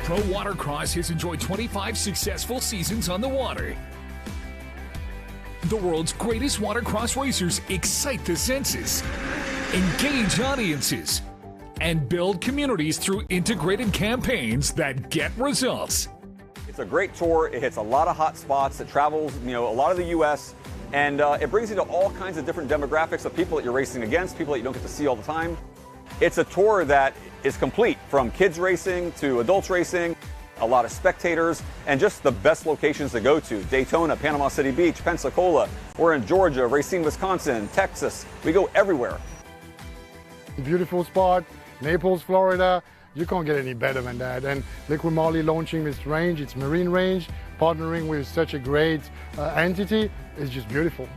Pro Watercross has enjoyed 25 successful seasons on the water. The world's greatest watercross racers excite the senses, engage audiences, and build communities through integrated campaigns that get results. It's a great tour. It hits a lot of hot spots. It travels, a lot of the U.S. And it brings you to all kinds of different demographics of people that you're racing against, people that you don't get to see all the time. It's a tour that is complete, from kids racing to adults racing, a lot of spectators, and just the best locations to go to. Daytona, Panama City Beach, Pensacola. We're in Georgia, Racine, Wisconsin, Texas. We go everywhere. Beautiful spot, Naples, Florida. You can't get any better than that. And LIQUI-MOLY launching this range, it's marine range, partnering with such a great entity is just beautiful.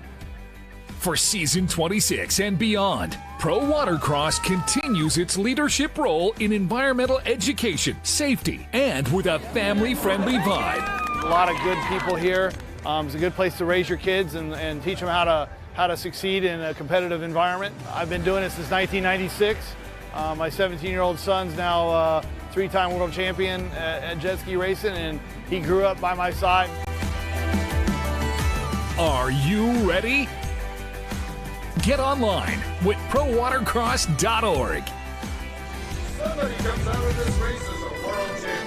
For season 26 and beyond, Pro Watercross continues its leadership role in environmental education, safety, and with a family-friendly vibe. A lot of good people here. It's a good place to raise your kids and teach them how to succeed in a competitive environment. I've been doing it since 1996. My 17-year-old son's now a three-time world champion at jet ski racing, and he grew up by my side. Are you ready? Get online with prowatercross.org. Somebody comes out of this race as a world champion.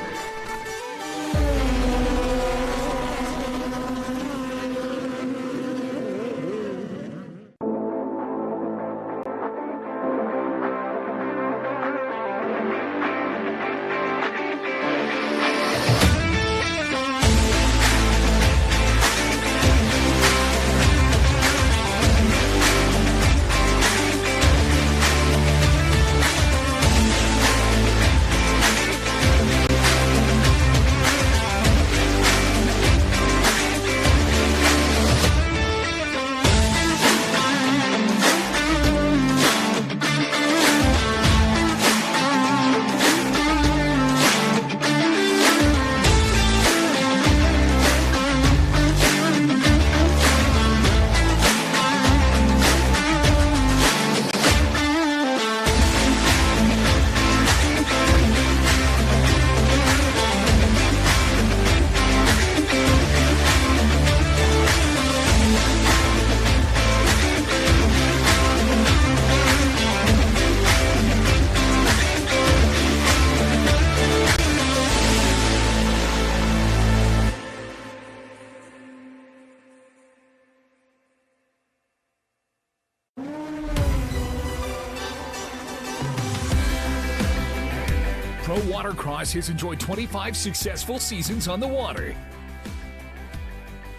Pro Watercross has enjoyed 25 successful seasons on the water.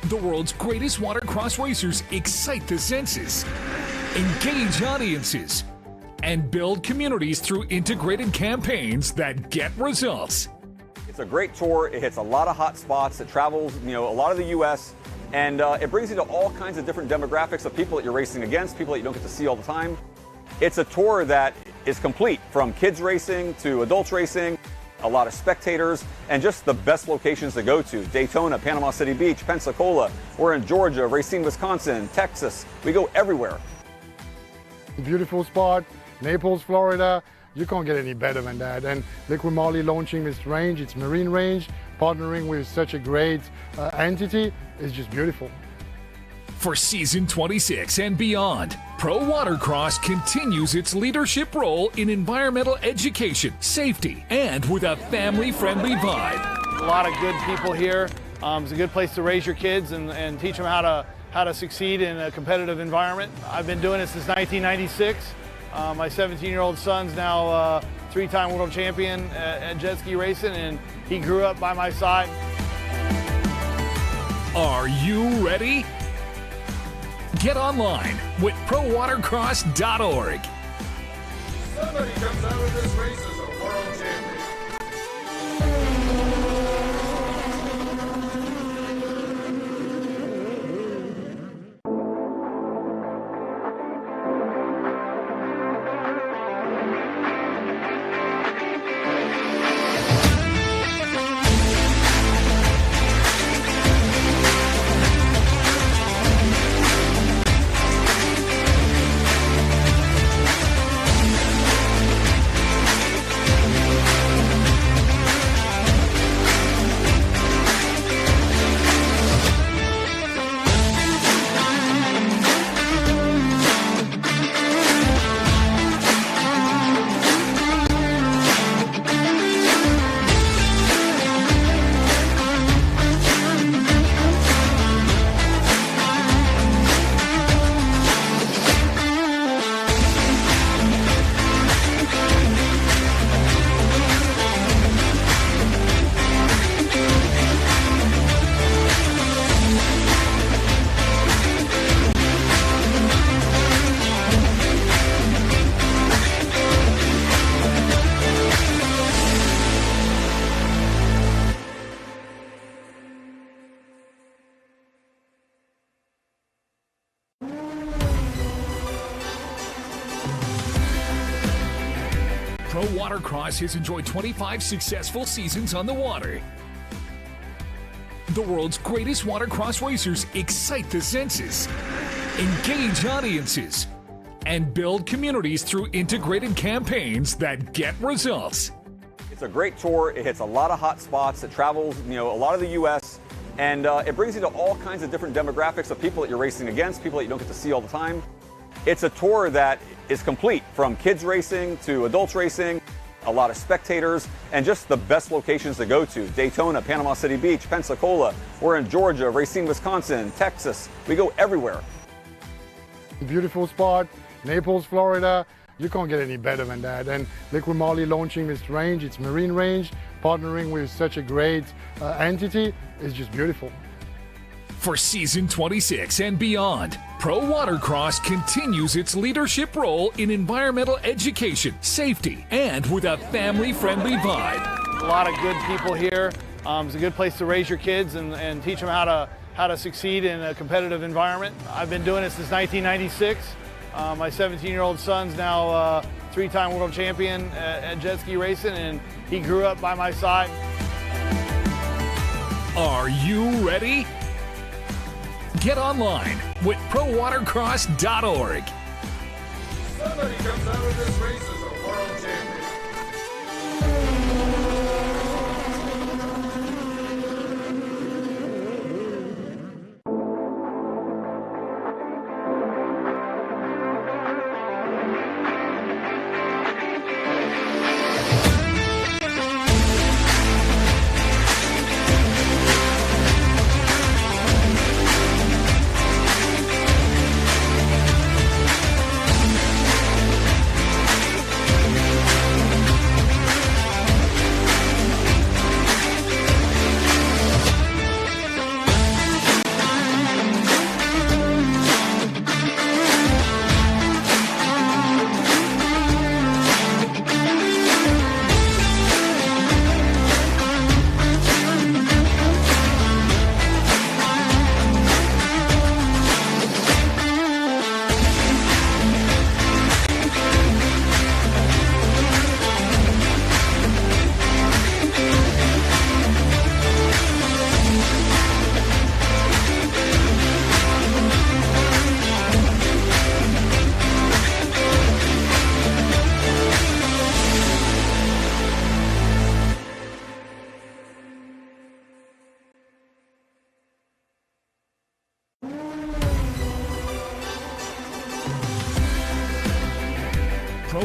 The world's greatest watercross racers excite the senses, engage audiences, and build communities through integrated campaigns that get results. It's a great tour. It hits a lot of hot spots. It travels, a lot of the U.S. And it brings you to all kinds of different demographics of people that you're racing against, people that you don't get to see all the time. It's a tour that is complete, from kids racing to adults racing, a lot of spectators, and just the best locations to go to. Daytona, Panama City Beach, Pensacola. We're in Georgia, Racine, Wisconsin, Texas. We go everywhere. Beautiful spot, Naples, Florida. You can't get any better than that. And LIQUI-MOLY launching this range, it's marine range, partnering with such a great entity is just beautiful. For season 26 and beyond, Pro Watercross continues its leadership role in environmental education, safety, and with a family-friendly vibe. A lot of good people here. It's a good place to raise your kids and teach them how to succeed in a competitive environment. I've been doing it since 1996. My 17-year-old son's now a three-time world champion at jet ski racing, and he grew up by my side. Are you ready? Get online with prowatercross.org. Somebody comes out of this race as a world champion. Pro Watercross has enjoyed 25 successful seasons on the water. The world's greatest watercross racers excite the senses, engage audiences, and build communities through integrated campaigns that get results. It's a great tour. It hits a lot of hot spots. It travels, a lot of the U.S. And it brings you to all kinds of different demographics of people that you're racing against, people that you don't get to see all the time. It's a tour that is complete, from kids racing to adults racing, a lot of spectators, and just the best locations to go to. Daytona, Panama City Beach, Pensacola. We're in Georgia, Racine, Wisconsin, Texas. We go everywhere. Beautiful spot, Naples, Florida. You can't get any better than that. And LIQUI-MOLY launching this range, it's marine range, partnering with such a great entity is just beautiful. For season 26 and beyond, Pro Watercross continues its leadership role in environmental education, safety, and with a family-friendly vibe. A lot of good people here. It's a good place to raise your kids and teach them how to succeed in a competitive environment. I've been doing it since 1996. My 17-year-old son's now a three-time world champion at jet ski racing, and he grew up by my side. Are you ready? Get online with prowatercross.org. Somebody comes out of this race as a world champion.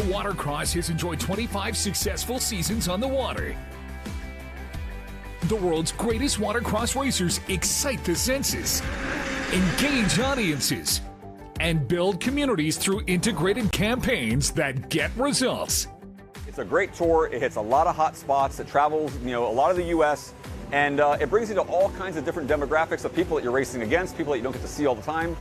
Watercross has enjoyed 25 successful seasons on the water. The world's greatest watercross racers excite the senses, engage audiences, and build communities through integrated campaigns that get results. It's a great tour. It hits a lot of hot spots. It travels, a lot of the U.S. and it brings you to all kinds of different demographics of people that you're racing against, people that you don't get to see all the time.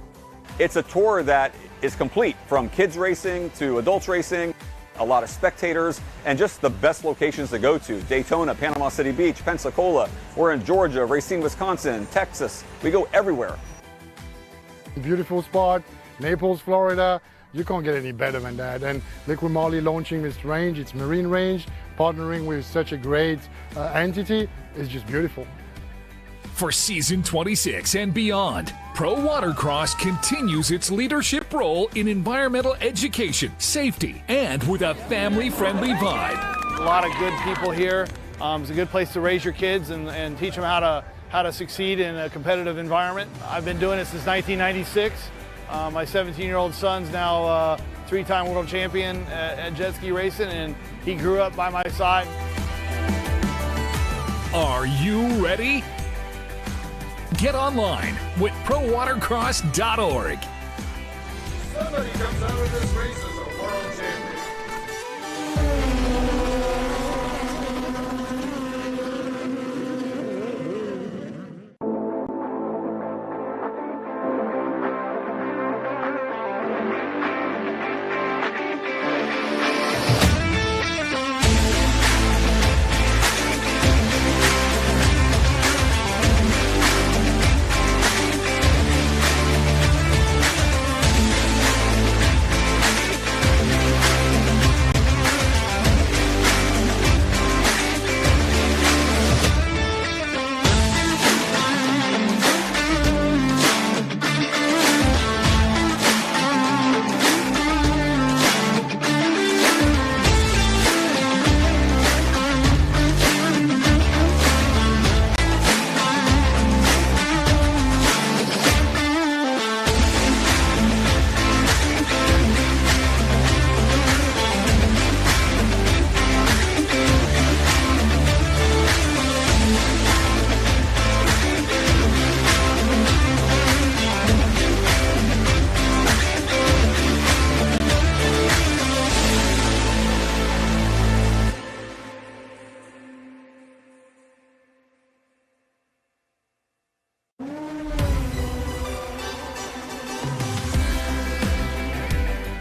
It's a tour that is complete, from kids racing to adults racing, a lot of spectators, and just the best locations to go to. Daytona, Panama City Beach, Pensacola. We're in Georgia, Racine, Wisconsin, Texas. We go everywhere. Beautiful spot, Naples, Florida. You can't get any better than that. And LIQUI-MOLY launching this range, it's marine range, partnering with such a great entity is just beautiful. For season 26 and beyond, Pro Watercross continues its leadership role in environmental education, safety, and with a family-friendly vibe. A lot of good people here. It's a good place to raise your kids and teach them how to succeed in a competitive environment. I've been doing it since 1996. My 17-year-old son's now a three-time world champion at jet ski racing, and he grew up by my side. Are you ready? Get online with prowatercross.org. Somebody comes out of this race as a world champion.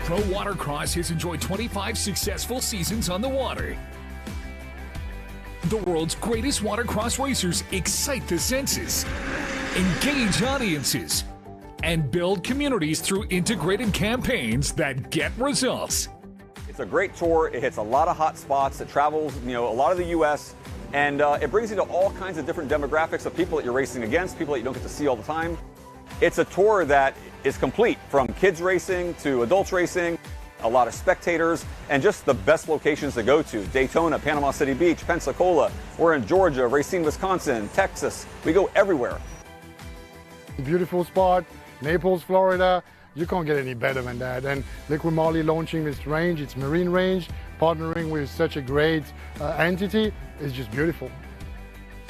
Pro Watercross has enjoyed 25 successful seasons on the water. The world's greatest watercross racers excite the senses, engage audiences, and build communities through integrated campaigns that get results. It's a great tour. It hits a lot of hot spots. It travels, a lot of the U.S. and it brings you to all kinds of different demographics of people that you're racing against, people that you don't get to see all the time. It's a tour that is complete, from kids racing to adults racing, a lot of spectators, and just the best locations to go to. Daytona, Panama City Beach, Pensacola. We're in Georgia, Racine, Wisconsin, Texas. We go everywhere. Beautiful spot, Naples, Florida. You can't get any better than that. And LIQUI-MOLY launching this range, it's marine range, partnering with such a great entity is just beautiful.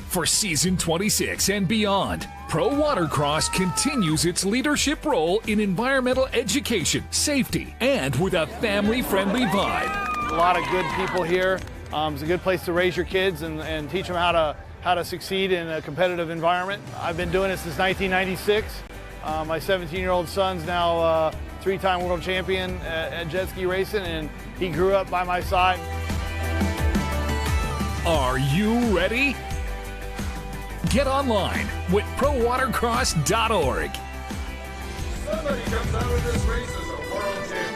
For season 26 and beyond, Pro Watercross continues its leadership role in environmental education, safety, and with a family-friendly vibe. A lot of good people here. It's a good place to raise your kids and teach them how to succeed in a competitive environment. I've been doing it since 1996. My 17-year-old son's now a three-time world champion at jet ski racing, and he grew up by my side. Are you ready? Get online with prowatercross.org. Somebody comes out of this race as a world champion.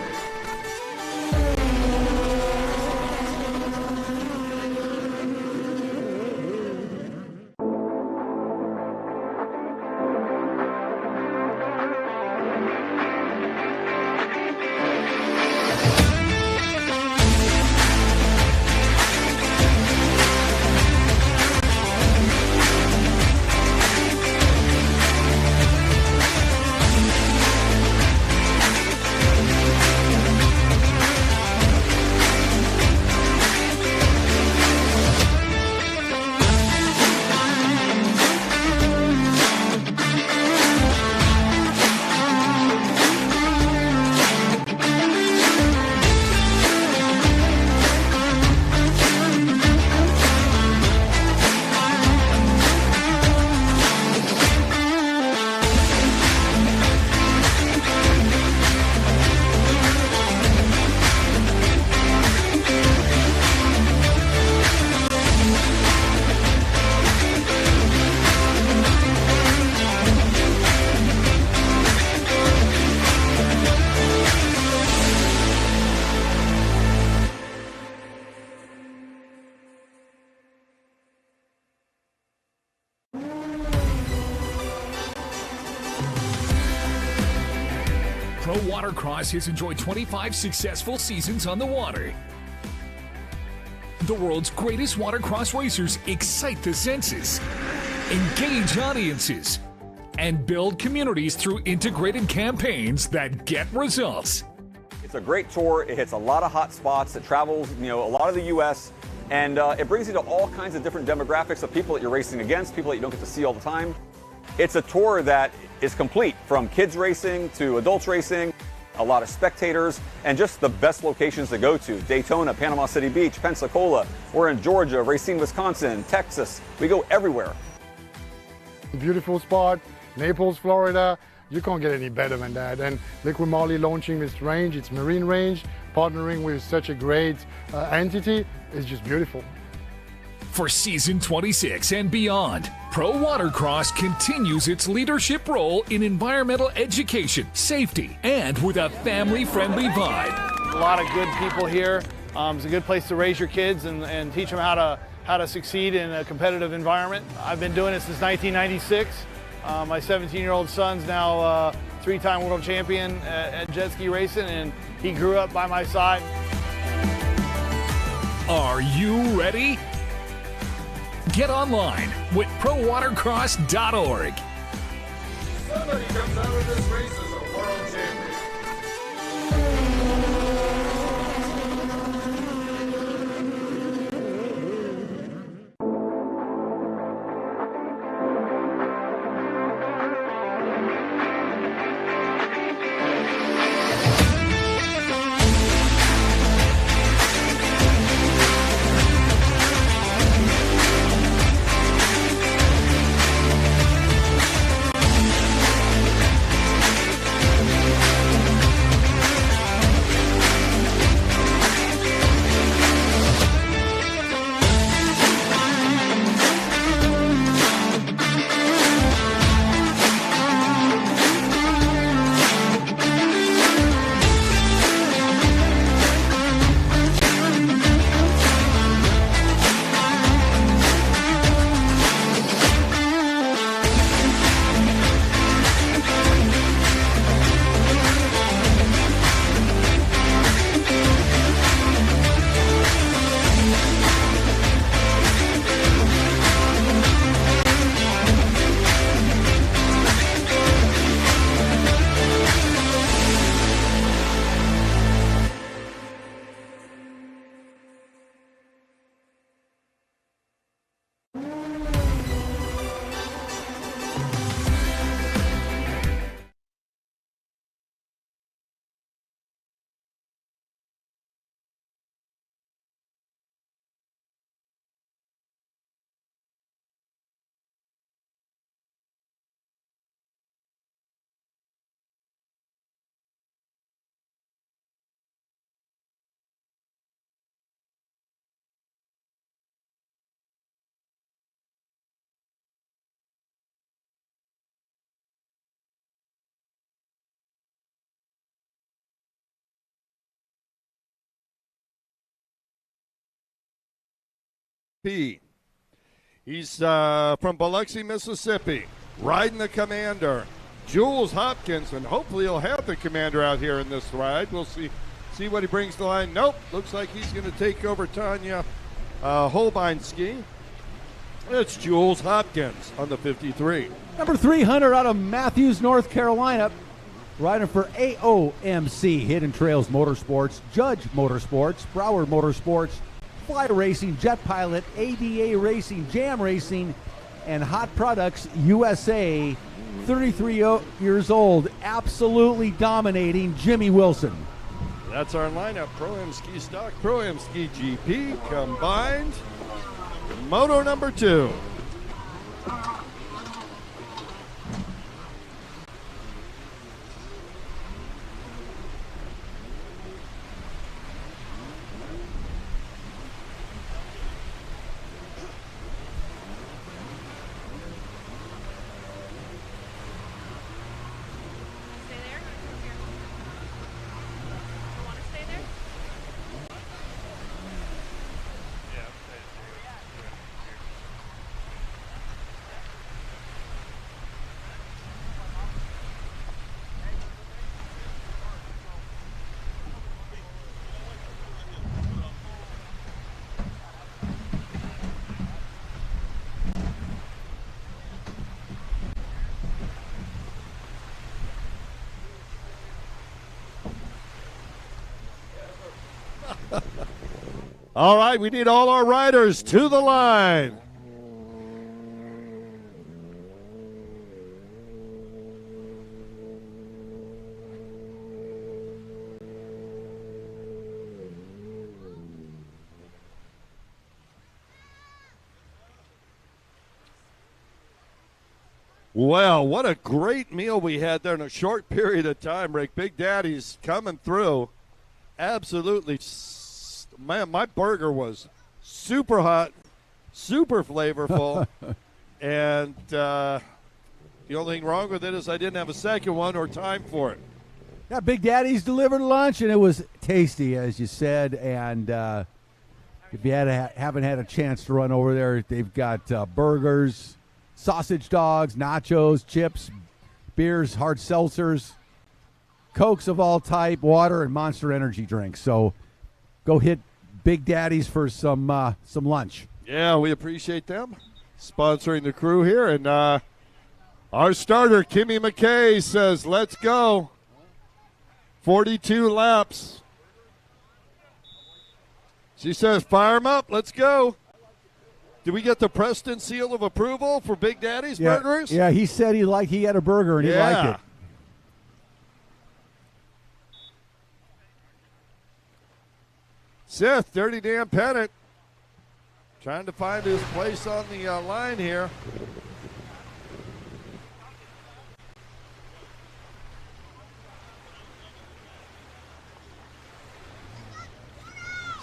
Watercross has enjoyed 25 successful seasons on the water. The world's greatest watercross racers excite the senses, engage audiences, and build communities through integrated campaigns that get results. It's a great tour. It hits a lot of hot spots. It travels, a lot of the U.S. and it brings you to all kinds of different demographics of people that you're racing against, people that you don't get to see all the time. It's a tour that is complete, from kids racing to adults racing, a lot of spectators, and just the best locations to go to. Daytona, Panama City Beach, Pensacola. We're in Georgia, Racine, Wisconsin, Texas. We go everywhere. Beautiful spot, Naples, Florida. You can't get any better than that. And LIQUI-MOLY launching this range, it's marine range, partnering with such a great entity is just beautiful. For season 26 and beyond, Pro Watercross continues its leadership role in environmental education, safety, and with a family-friendly vibe. A lot of good people here. It's a good place to raise your kids and teach them how to succeed in a competitive environment. I've been doing it since 1996. My 17-year-old son's now three-time world champion at jet ski racing, and he grew up by my side. Are you ready? Get online with prowatercross.org. Somebody comes out of this race as a world champion. He's from Biloxi, Mississippi, riding the Commander, Jules Hopkins, and hopefully he'll have the Commander out here in this ride. We'll see what he brings to the line. Nope, looks like he's going to take over Tanya Holbeinski. It's Jules Hopkins on the 53. Number 300 out of Matthews, North Carolina, riding for AOMC, Hidden Trails Motorsports, Judge Motorsports, Broward Motorsports, Fly Racing, Jet Pilot, ADA Racing, Jam Racing, and Hot Products USA. 33 years old, absolutely dominating Jimmy Wilson. That's our lineup. Pro-Am Ski Stock, Pro-Am Ski GP combined. Moto number 2. All right, we need all our riders to the line. Well, what a great meal we had there in a short period of time, Rick. Big Daddy's coming through. Absolutely. Man, my burger was super hot, super flavorful. And the only thing wrong with it is I didn't have a second one or time for it. Yeah, Big Daddy's delivered lunch, and it was tasty, as you said. And if you haven't had a chance to run over there, they've got burgers, sausage dogs, nachos, chips, beers, hard seltzers, Cokes of all type, water, and Monster energy drinks. So go hit Big Daddy's for some lunch. Yeah, we appreciate them sponsoring the crew here. And our starter, Kimmy McKay, says, let's go. 42 laps. She says, fire them up. Let's go. Did we get the Preston seal of approval for Big Daddy's burgers? Yeah, he said he had a burger and he liked it. Sith, Dirty Dan Pennant, trying to find his place on the line here.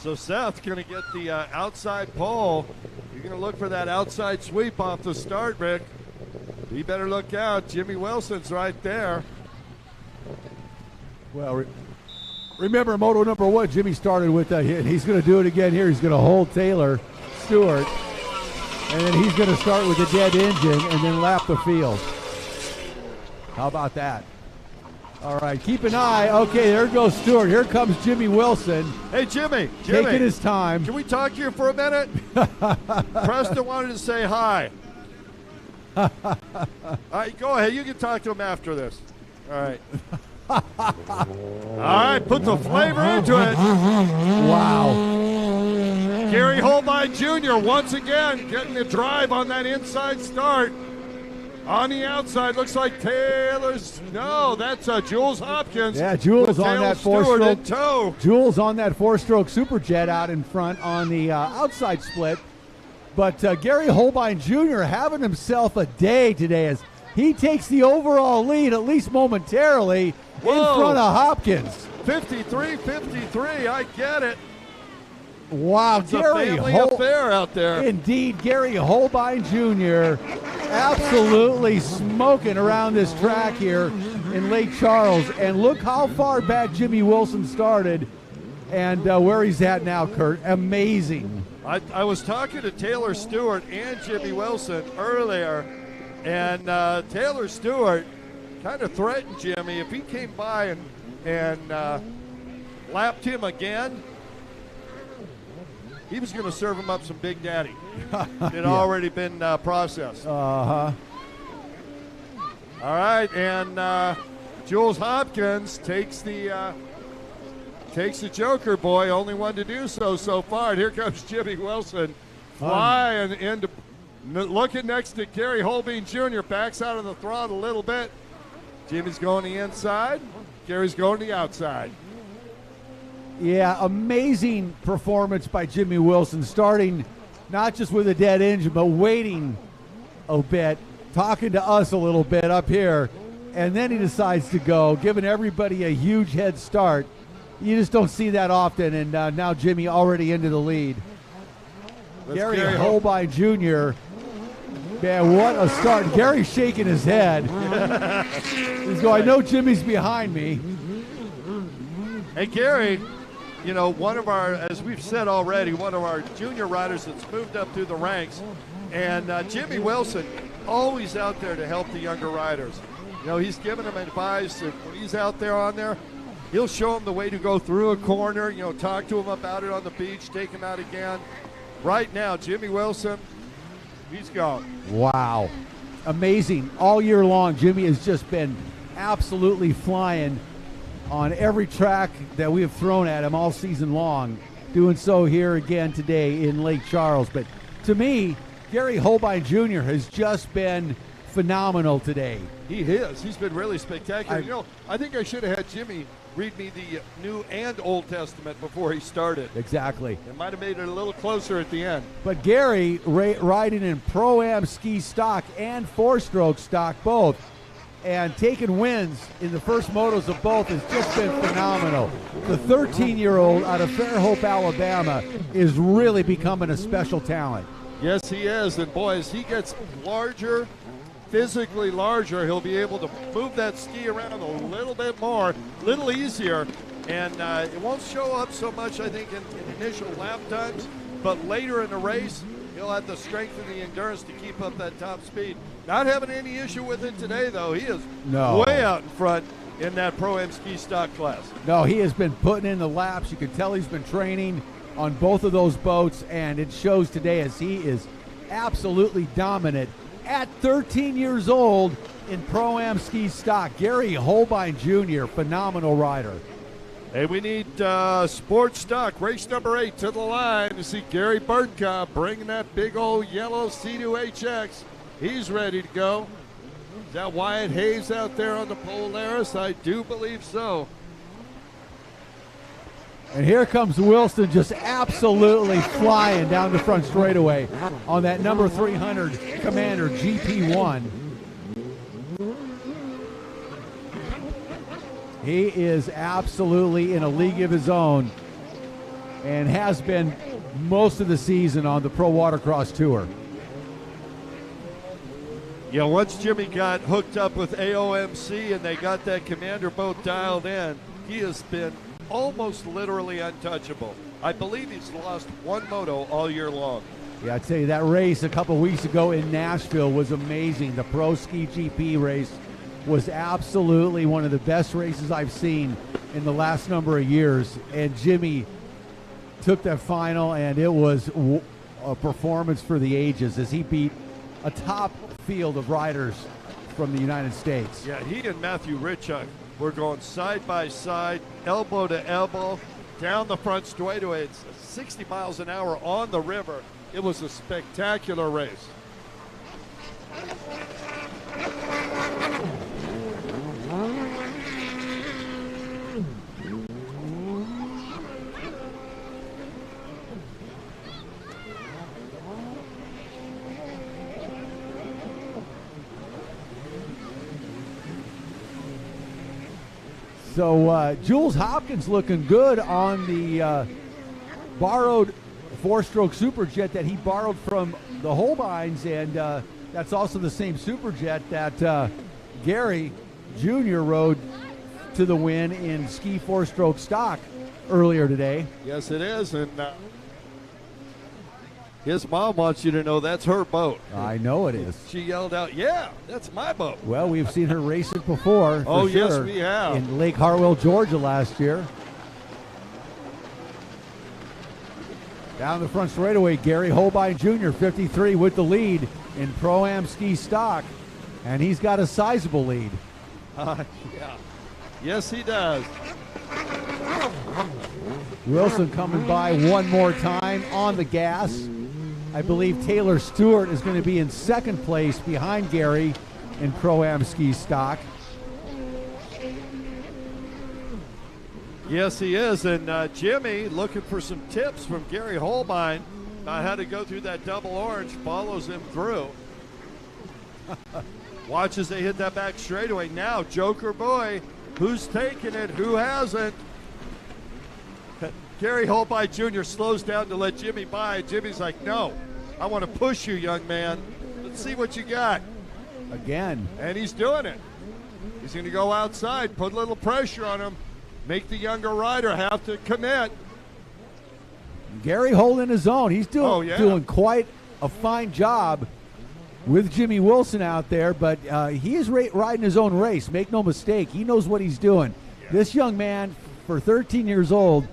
So Seth going to get the outside pole. You're going to look for that outside sweep off the start, Rick. You better look out. Jimmy Wilson's right there. Well, remember Moto number 1, Jimmy started with a hit. He's going to do it again here. He's going to hold Taylor Stewart, and then he's going to start with a dead engine and then lap the field. How about that? All right, keep an eye. Okay, there goes Stewart. Here comes Jimmy Wilson. Hey, Jimmy. Taking his time. Can we talk here for a minute? Preston wanted to say hi. All right, go ahead. You can talk to him after this. All right. All right, put the flavor into it. Wow. Gary Holbein Jr. once again getting the drive on that inside start. On the outside, looks like Taylor's. No, that's Jules Hopkins. Yeah, Jules on that four-stroke. Jules on that four-stroke Superjet out in front on the outside split. But Gary Holbein Jr. having himself a day today as he takes the overall lead, at least momentarily, in front of Hopkins. 53-53, I get it. Wow, it's Gary a family affair out there. Indeed, Gary Holbein Jr. absolutely smoking around this track here in Lake Charles. And look how far back Jimmy Wilson started and where he's at now, Kurt. Amazing. I was talking to Taylor Stewart and Jimmy Wilson earlier, and Taylor Stewart kind of threatened Jimmy if he came by and lapped him again. He was going to serve him up some Big Daddy. It had already been processed. Uh-huh. All right, and Jules Hopkins takes the Joker boy, only one to do so far. And here comes Jimmy Wilson flying into, looking next to Gary Holbein Jr. Backs out of the throttle a little bit. Jimmy's going the inside. Gary's going the outside. Yeah, amazing performance by Jimmy Wilson, starting not just with a dead engine, but waiting a bit, talking to us a little bit up here, and then he decides to go, giving everybody a huge head start. You just don't see that often, and now Jimmy already into the lead. Gary Holbein Jr., man, what a start. Gary's shaking his head. He's going, I know Jimmy's behind me. Hey, Gary, you know, one of our, as we've said already, one of our junior riders that's moved up through the ranks. And Jimmy Wilson, always out there to help the younger riders. You know, he's giving them advice. And when he's out there on there, he'll show them the way to go through a corner, you know, talk to them about it on the beach, take them out again. Right now, Jimmy Wilson, he's gone. Wow. Amazing. All year long, Jimmy has just been absolutely flying on every track that we have thrown at him all season long. doing so here again today in Lake Charles. But to me, Gary Holbein Jr. has just been phenomenal today. He is. He's been really spectacular. I think I should have had Jimmy read me the New and Old Testament before he started. Exactly. It might have made it a little closer at the end. But Gary, riding in Pro-Am ski stock and four-stroke stock both, and taking wins in the first motos of both has just been phenomenal. The 13-year-old out of Fairhope, Alabama is really becoming a special talent. Yes, he is. And boy, as he gets larger, physically larger, he'll be able to move that ski around a little bit more, a little easier, and it won't show up so much, I think, in initial lap times, but later in the race, he'll have the strength and the endurance to keep up that top speed. Not having any issue with it today, though. He is way out in front in that Pro-Am ski stock class. No, he has been putting in the laps. You can tell he's been training on both of those boats, and it shows today as he is absolutely dominant at 13 years old in Pro-Am ski stock. Gary Holbein Jr., phenomenal rider. Hey, we need Sport Stock, race number 8 to the line to see Gary Burtka bringing that big old yellow C2HX. He's ready to go. Is that Wyatt Hayes out there on the Polaris? I do believe so. And here comes Wilson just absolutely flying down the front straightaway on that number 300 Commander GP1. He is absolutely in a league of his own and has been most of the season on the Pro Watercross Tour. Yeah, once Jimmy got hooked up with AOMC and they got that Commander boat dialed in, he has been almost literally untouchable. I believe he's lost one moto all year long. Yeah, I'd say that race a couple weeks ago in Nashville was amazing. The Pro Ski GP race was absolutely one of the best races I've seen in the last number of years. And Jimmy took that final, and it was a performance for the ages as he beat a top field of riders from the United States. Yeah, he and Matthew Richuk were going side by side, elbow to elbow, down the front straightaway. It's 60 miles an hour on the river. It was a spectacular race. So Jules Hopkins looking good on the borrowed four-stroke Superjet that he borrowed from the Holbeins, and that's also the same Superjet that Gary Jr. rode to the win in ski four-stroke stock earlier today. Yes, it is, and his mom wants you to know that's her boat. I know it is. She yelled out, "Yeah, that's my boat." Well, we've seen her race it before. Oh, for sure, yes, we have. in Lake Hartwell, Georgia last year. Down the front straightaway, Gary Holbein Jr., 53, with the lead in Pro-Am ski stock, and he's got a sizable lead. Yeah. Yes, he does. Wilson coming by one more time on the gas. I believe Taylor Stewart is going to be in second place behind Gary in Pro-Am ski stock. Yes, he is. And Jimmy, looking for some tips from Gary Holbein on how to go through that double orange, follows him through. Watch as they hit that back straightaway. Now, Joker Boy, who's taking it, who hasn't? Gary Holbein Jr. slows down to let Jimmy by. Jimmy's like, "No, I want to push you, young man. Let's see what you got." Again. And he's doing it. He's going to go outside, put a little pressure on him, make the younger rider have to commit. Gary holding his own. He's doing quite a fine job with Jimmy Wilson out there, but he is riding his own race. Make no mistake. He knows what he's doing. Yeah. This young man, for 13 years old,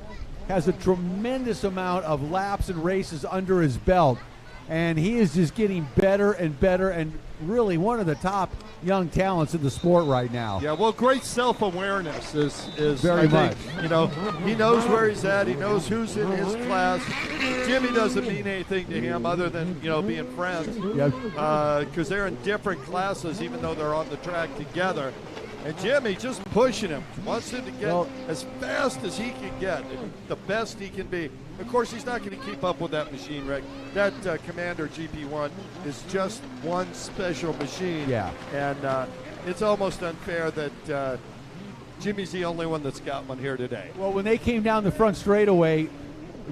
has a tremendous amount of laps and races under his belt. and he is just getting better and better, and really one of the top young talents in the sport right now. Yeah, well, great self-awareness is Very much. You know, he knows where he's at. He knows who's in his class. Jimmy doesn't mean anything to him other than, you know, being friends. Because they're in different classes, even though they're on the track together. And Jimmy just pushing him, wants him to get as fast as he can get, the best he can be. Of course, he's not going to keep up with that machine, Rick. That Commander GP1 is just one special machine. Yeah. And it's almost unfair that Jimmy's the only one that's got one here today. Well, when they came down the front straightaway,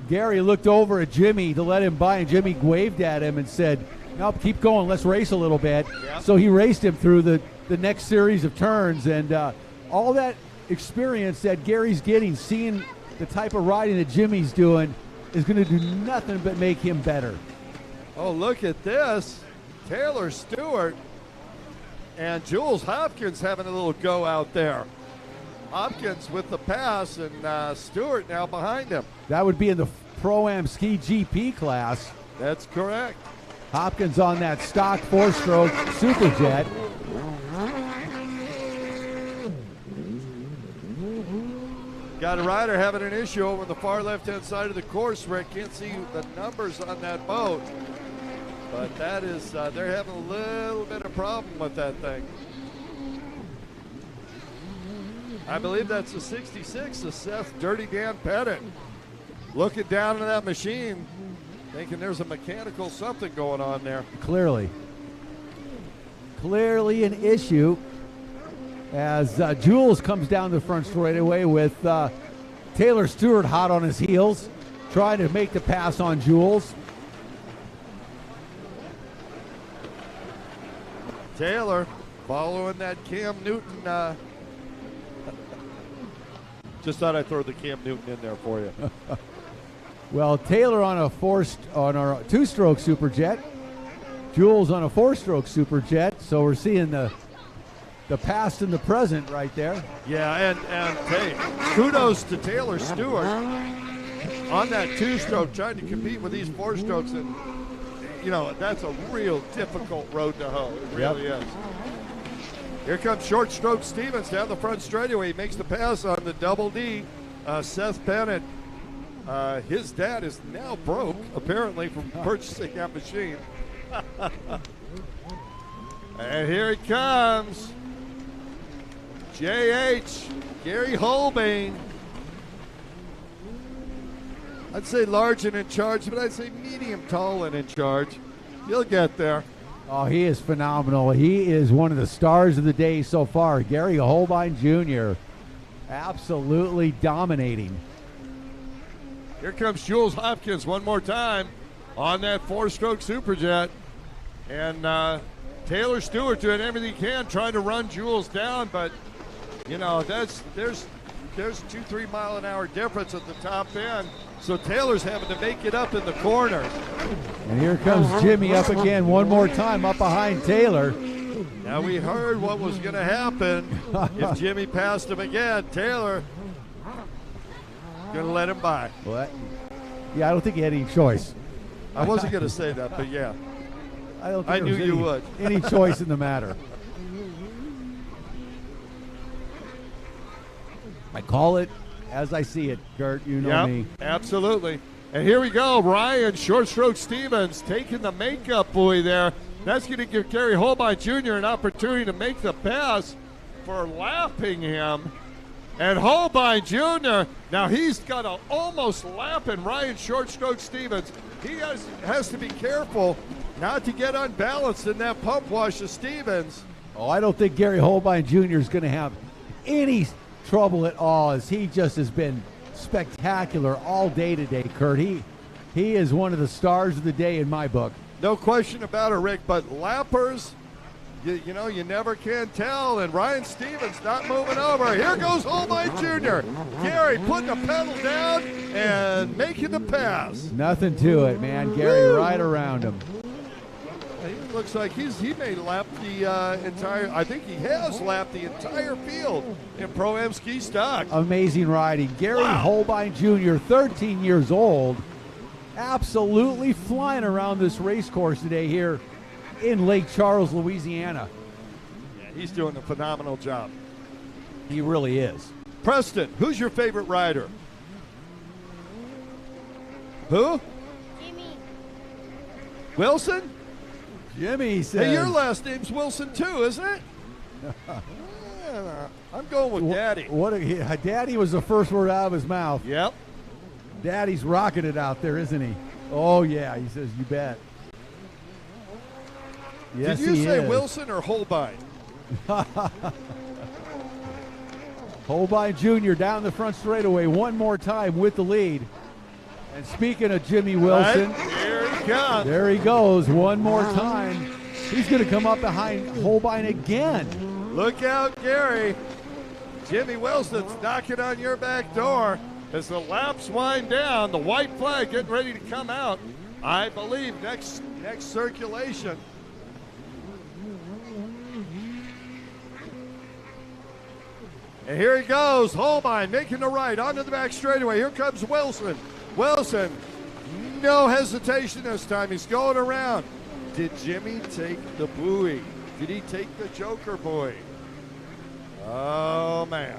Gary looked over at Jimmy to let him by, and Jimmy waved at him and said, "No, keep going. Let's race a little bit." Yeah. So he raced him through the next series of turns, and all that experience that Gary's getting, seeing the type of riding that Jimmy's doing, is going to do nothing but make him better. Oh, look at this. Taylor Stewart and Jules Hopkins having a little go out there. Hopkins with the pass, and Stewart now behind him. That would be in the Pro-Am Ski GP class. That's correct. Hopkins on that stock 4-stroke Superjet. Got a rider having an issue over on the far left-hand side of the course, Rick. Can't see the numbers on that boat. But that is, they're having a little bit of problem with that thing. I believe that's a 66, the Seth Dirty Dan Pettit. Looking down at that machine, thinking there's a mechanical something going on there. Clearly an issue as Jules comes down the front straightaway with Taylor Stewart hot on his heels, trying to make the pass on Jules. Taylor following that Cam Newton. Just thought I'd throw the Cam Newton in there for you. Well, Taylor on a two-stroke Superjet, Jules on a 4-stroke Superjet. So we're seeing the past and the present right there. Yeah, and hey, kudos to Taylor Stewart on that 2-stroke, trying to compete with these 4-strokes, and you know that's a real difficult road to hoe. It really is. Here comes short stroke Stevens down the front straightaway. He makes the pass on the double D. Seth Bennett, his dad is now broke, apparently, from purchasing that machine. And here it comes. JH, Gary Holbein. I'd say large and in charge, but I'd say medium tall and in charge. He'll get there. Oh, he is phenomenal. He is one of the stars of the day so far. Gary Holbein Jr. absolutely dominating. Here comes Jules Hopkins one more time on that 4-stroke Superjet. And Taylor Stewart doing everything he can, trying to run Jules down, but you know, there's 2-3 mile an hour difference at the top end. So Taylor's having to make it up in the corners. And here comes Jimmy up again one more time up behind Taylor. Now we heard what was going to happen if Jimmy passed him again. Taylor going to let him by. Well, yeah, I don't think he had any choice. I wasn't going to say that, but yeah. I knew you would. Any choice in the matter. I call it as I see it, Gert. You know me. Absolutely. And here we go. Ryan Short Stroke Stevens taking the makeup buoy there. That's going to give Gary Holbein Jr. an opportunity to make the pass for lapping him. And Holbein Jr., now he's got to almost lap in Ryan Short Stroke Stevens. He has to be careful not to get unbalanced in that pump wash of Stevens. Oh, I don't think Gary Holbein Jr. is going to have any trouble at all, as he just has been spectacular all day today, Kurt. He is one of the stars of the day in my book. No question about it, Rick, but lappers, you know, you never can tell, and Ryan Stevens not moving over. Here goes Holbein Jr. Gary putting the pedal down and making the pass. Nothing to it, man. Gary right around him. He looks like he may lap the entire, I think he has lapped the entire field in Pro-Am Ski Stock. Amazing riding. Gary Holbein Jr., 13 years old, absolutely flying around this race course today here in Lake Charles, Louisiana. Yeah, he's doing a phenomenal job. He really is. Preston, who's your favorite rider? Who? Jimmy. Wilson? Jimmy says. Hey, your last name's Wilson too, isn't it? Yeah, I'm going with Daddy. Daddy was the first word out of his mouth. Yep. Daddy's rocking it out there, isn't he? Oh, yeah, he says, you bet. Yes, Did you he say is. Wilson or Holbein? Holbein Jr. down the front straightaway one more time with the lead. And speaking of Jimmy Wilson, Right, here he comes. there he goes one more time. He's going to come up behind Holbein again. Look out, Gary. Jimmy Wilson's knocking on your back door as the laps wind down. The white flag getting ready to come out. I believe next circulation. And here he goes, Holbein making the right onto the back straightaway. Here comes Wilson. Wilson, no hesitation this time. He's going around. Did Jimmy take the buoy? Did he take the Joker buoy? Oh, man.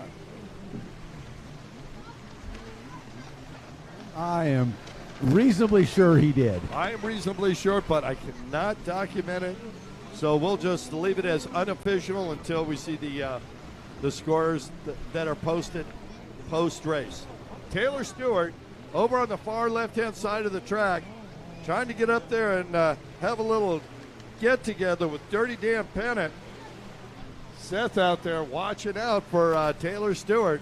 I am reasonably sure he did. I am reasonably sure, but I cannot document it. So we'll just leave it as unofficial until we see the scores that are posted post-race. Taylor Stewart over on the far left-hand side of the track, trying to get up there and have a little get-together with Dirty Dan Pennant. Seth out there watching out for Taylor Stewart,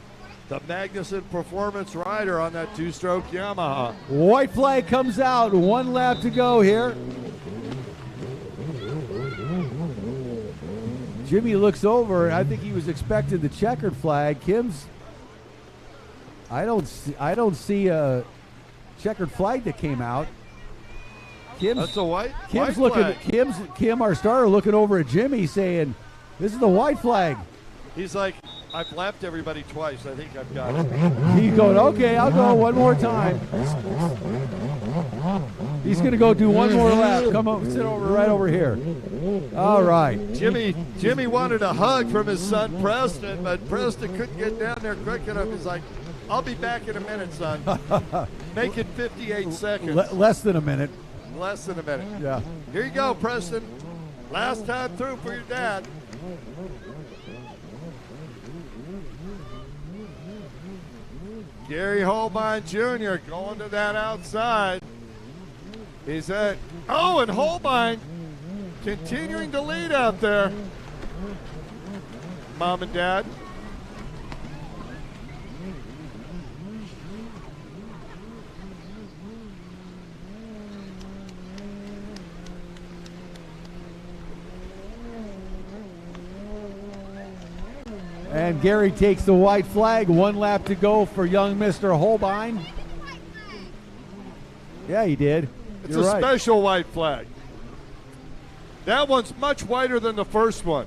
the Magnuson Performance rider on that two-stroke Yamaha. White flag comes out. One lap to go here. Jimmy looks over. I think he was expecting the checkered flag. Kim's. I don't see a checkered flag that came out. That's a white Kim's white looking. flag. Kim, our starter, looking over at Jimmy, saying, "This is the white flag." He's like, I've lapped everybody twice. I think I've got it. He's going, okay, I'll go one more time. He's going to go do one more lap. Come up, sit over right over here. All right. Jimmy wanted a hug from his son Preston, but Preston couldn't get down there quick enough. He's like, I'll be back in a minute, son. Make it 58 seconds. Less than a minute. Less than a minute. Yeah. Here you go, Preston. Last time through for your dad. Gary Holbein Jr. going to that outside. He's at, and Holbein continuing to lead out there. Mom and Dad. And Gary takes the white flag. One lap to go for young Mr. Holbein. Yeah, he did. It's You're a right. special white flag. That one's much whiter than the first one.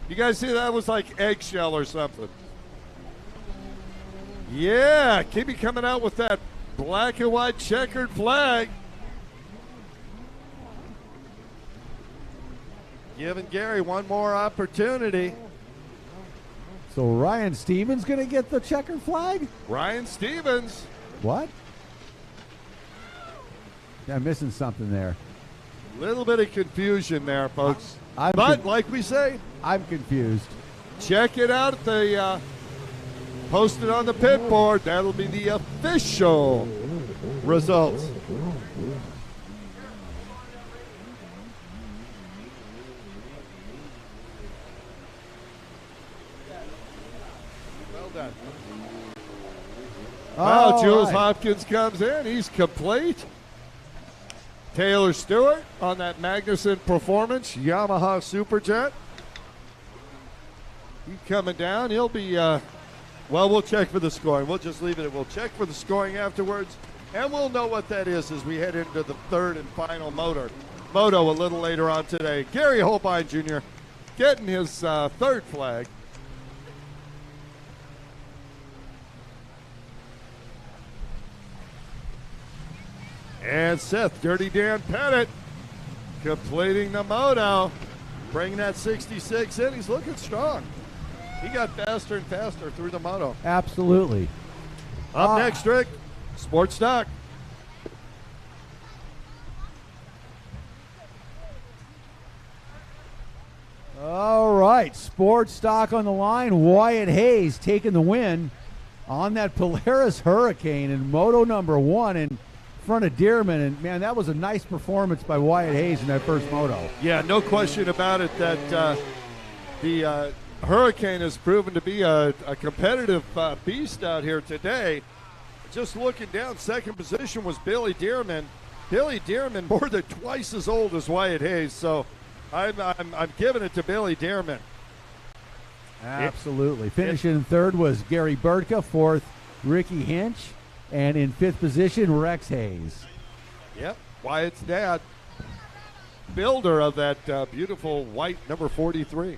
You guys see that was like eggshell or something. Yeah, Kimmy coming out with that black and white checkered flag. Giving Gary one more opportunity. So Ryan Stevens going to get the checkered flag? Ryan Stevens. What? I'm missing something there. Little bit of confusion there, folks. But like we say, I'm confused. check it out at the posted on the pit board. That'll be the official results. Well done. Wow, Jules Hopkins comes in. He's complete. Taylor Stewart on that Magnuson Performance Yamaha Superjet. He coming down. He'll be, well, we'll check for the scoring. We'll just leave it. We'll check for the scoring afterwards, and we'll know what that is as we head into the third and final moto a little later on today. Gary Holbein Jr. getting his third flag. And Seth Dirty Dan Pettit completing the moto, bringing that 66 in. He's looking strong. He got faster and faster through the moto. Absolutely. Up next, Rick, Sport Stock. All right, Sport Stock on the line. Wyatt Hayes taking the win on that Polaris Hurricane in moto number 1 in front of Dearman. And, man, that was a nice performance by Wyatt Hayes in that first moto. Yeah, no question about it that the Hurricane has proven to be a competitive beast out here today. Just looking down, second position was Billy Dearman. Billy Dearman more than twice as old as Wyatt Hayes, so I'm giving it to Billy Dearman. Absolutely. Finishing in third was Gary Burtka, fourth Ricky Hinch, and in fifth position Rex Hayes. Yep, Wyatt's dad, builder of that beautiful white number 43.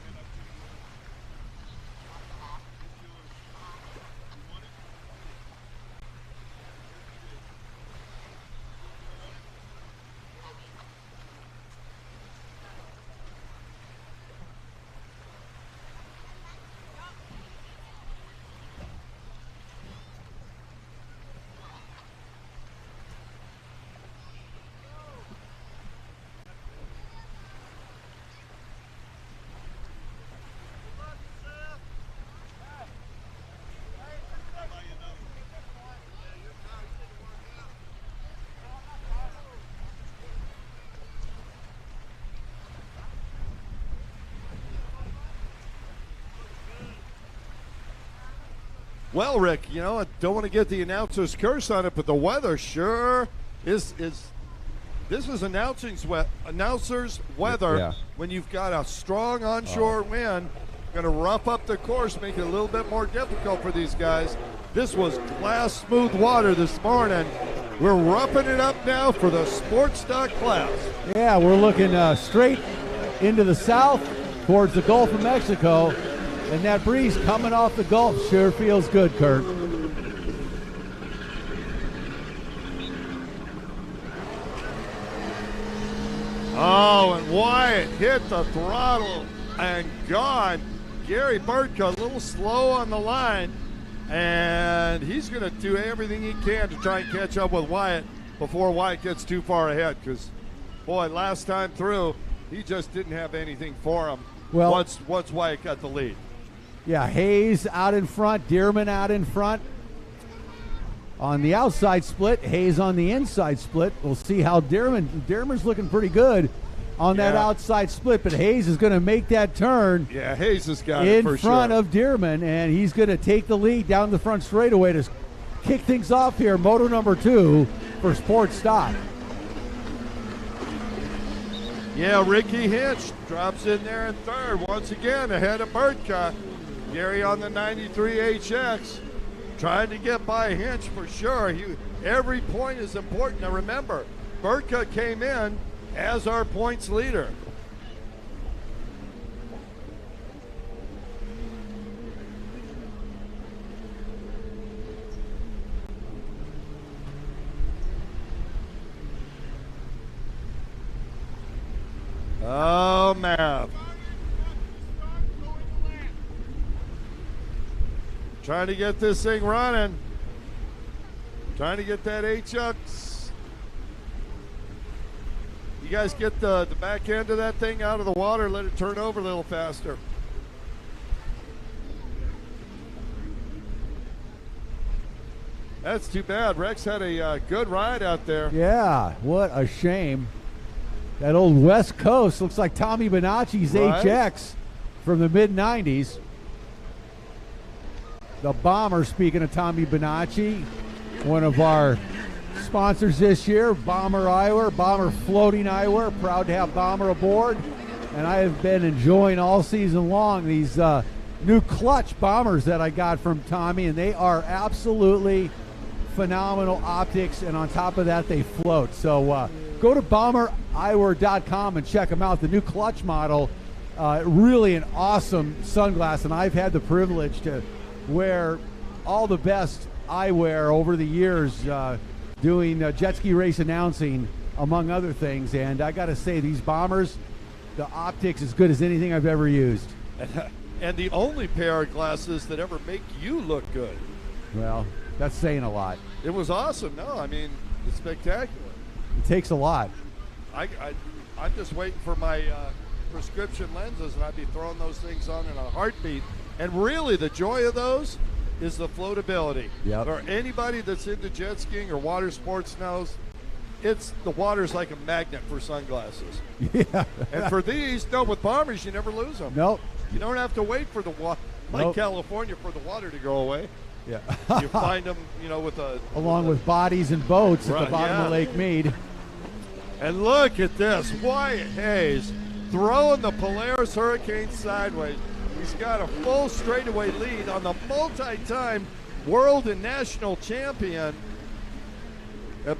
Well, Rick, you know, I don't want to get the announcer's curse on it, but the weather sure is this is announcer's weather when you've got a strong onshore wind, going to rough up the course, make it a little bit more difficult for these guys. This was glass smooth water this morning. We're roughing it up now for the Sport Stock class. Yeah, we're looking straight into the south towards the Gulf of Mexico. And that breeze coming off the Gulf sure feels good, Kurt. Oh, and Wyatt hit the throttle and gone. Gary Burtka a little slow on the line, and he's going to do everything he can to try and catch up with Wyatt before Wyatt gets too far ahead, because, boy, last time through, he just didn't have anything for him once Wyatt got the lead. Yeah, Hayes out in front, Dearman out in front. On the outside split, Hayes on the inside split. We'll see how Dearman's looking pretty good on that outside split, but Hayes is going to make that turn. Yeah, Hayes has got it for in front sure. of Dearman, and he's going to take the lead down the front straightaway to kick things off here, moto number 2 for Sport Stock. Yeah, Ricky Hinch drops in there in third once again ahead of Burtka. Gary on the 93 HX, trying to get by Hinch for sure. Every point is important. Now remember, Burtka came in as our points leader. Oh, man. Trying to get this thing running. Trying to get that HX. You guys get the back end of that thing out of the water, let it turn over a little faster. That's too bad. Rex had a good ride out there. Yeah, what a shame. That old West Coast looks like Tommy Bonacci's HX from the mid-90s. The Bomber, speaking of Tommy Bonacci, one of our sponsors this year, Bomber Eyewear, Bomber Floating Eyewear. Proud to have Bomber aboard. And I have been enjoying all season long these new clutch bombers that I got from Tommy, and they are absolutely phenomenal optics, and on top of that, they float. So go to bombereyewear.com and check them out. The new clutch model, really an awesome sunglass, and I've had the privilege to wear all the best eyewear over the years doing jet ski race announcing, among other things. And I got to say, these bombers, the optics as good as anything I've ever used. And the only pair of glasses that ever make you look good. Well, that's saying a lot. It was awesome. No, I mean, it's spectacular. It takes a lot. I'm just waiting for my prescription lenses, and I'd be throwing those things on in a heartbeat. And really, the joy of those is the floatability. Yep. Or anybody that's into jet skiing or water sports knows, the water's like a magnet for sunglasses. Yeah. And for these, no, with bombers, you never lose them. Nope. You don't have to wait for the water, like Nope. California, for the water to go away. Yeah. You find them, with a... Along with bodies and boats at Right, the bottom of yeah. Lake Mead. And look at this, Wyatt Hayes throwing the Polaris Hurricane sideways. He's got a full straightaway lead on the multi-time world and national champion,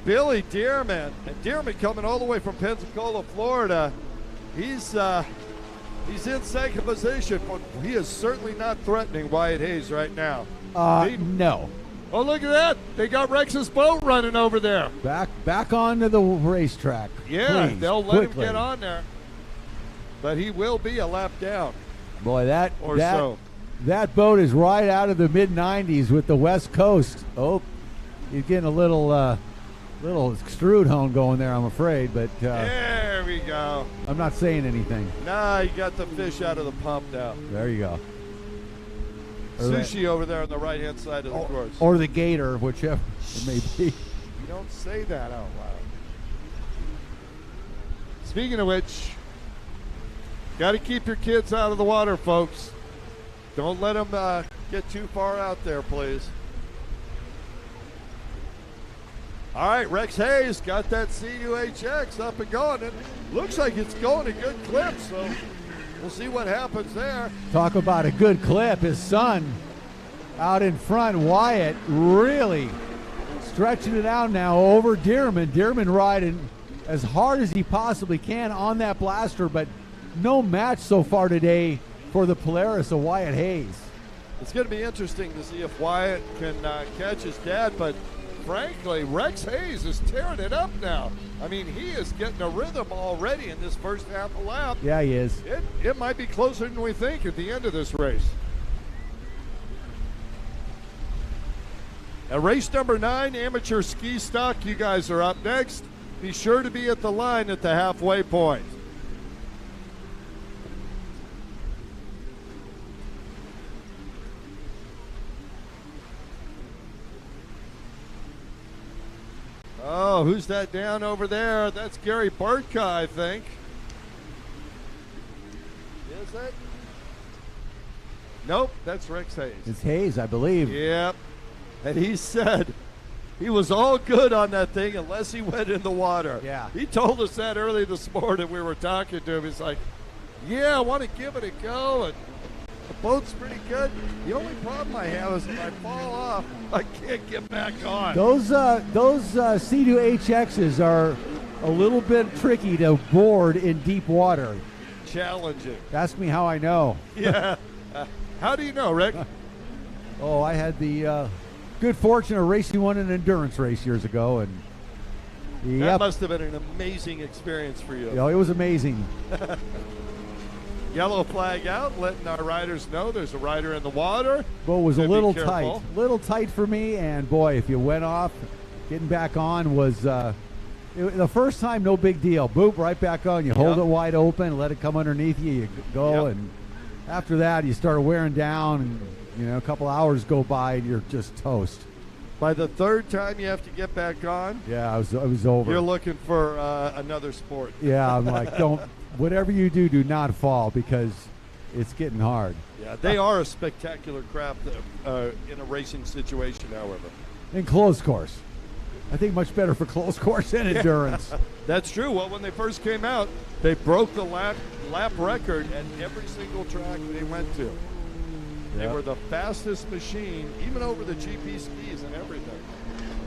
Billy Dearman. And Dearman coming all the way from Pensacola, Florida. He's in second position, but he is certainly not threatening Wyatt Hayes right now. No. Oh, look at that. They got Rex's boat running over there. Back onto the racetrack. Yeah, Please, they'll let quickly. him get on there. But he will be a lap down. Boy, that boat is right out of the mid-90s with the West Coast. Oh, he's getting a little extrude hone going there, I'm afraid. But there we go. I'm not saying anything. Nah, you got the fish out of the pump now. There you go. Sushi over there on the right-hand side of the course. Or the gator, whichever it may be. You don't say that out loud. Speaking of which, got to keep your kids out of the water, folks. Don't let them get too far out there, please. All right, Rex Hayes got that C2HX up and going. It looks like it's going a good clip, so we'll see what happens there. Talk about a good clip. His son out in front, Wyatt, really stretching it out now over Dearman. Dearman riding as hard as he possibly can on that blaster, but no match so far today for the Polaris of Wyatt Hayes. It's going to be interesting to see if Wyatt can catch his dad, but frankly, Rex Hayes is tearing it up now. I mean, he is getting a rhythm already in this first half a lap. Yeah, he is. It might be closer than we think at the end of this race. At race number 9, amateur ski stock, you guys are up next. Be sure to be at the line at the halfway point. Oh, who's that down over there? That's Gary Bartka, I think. Is it? Nope, that's Rex Hayes. It's Hayes, I believe. Yep. And he said he was all good on that thing unless he went in the water. Yeah. He told us that early this morning. We were talking to him. He's like, yeah, I want to give it a go. And the boat's pretty good. The only problem I have is if I fall off, I can't get back on. Those C2HXs are a little bit tricky to board in deep water. Challenging. Ask me how I know. Yeah. How do you know, Rick? Oh, I had the good fortune of racing one in an endurance race years ago, and That must have been an amazing experience for you. It was amazing. Yellow flag out, letting our riders know there's a rider in the water. Boat was a little Be tight. careful. Little tight for me, and boy, if you went off, getting back on was the first time, no big deal. Boop, right back on. You hold it wide open, let it come underneath you, you go, and after that, you start wearing down, and a couple hours go by, and you're just toast. By the third time you have to get back on, Yeah, I was over. you're looking for another sport. Yeah, I'm like, whatever you do, do not fall, because it's getting hard. Yeah, they are a spectacular craft in a racing situation, however. In close course. I think much better for close course and endurance. That's true. Well, when they first came out, they broke the lap record at every single track they went to. They were the fastest machine, even over the GP skis and everything.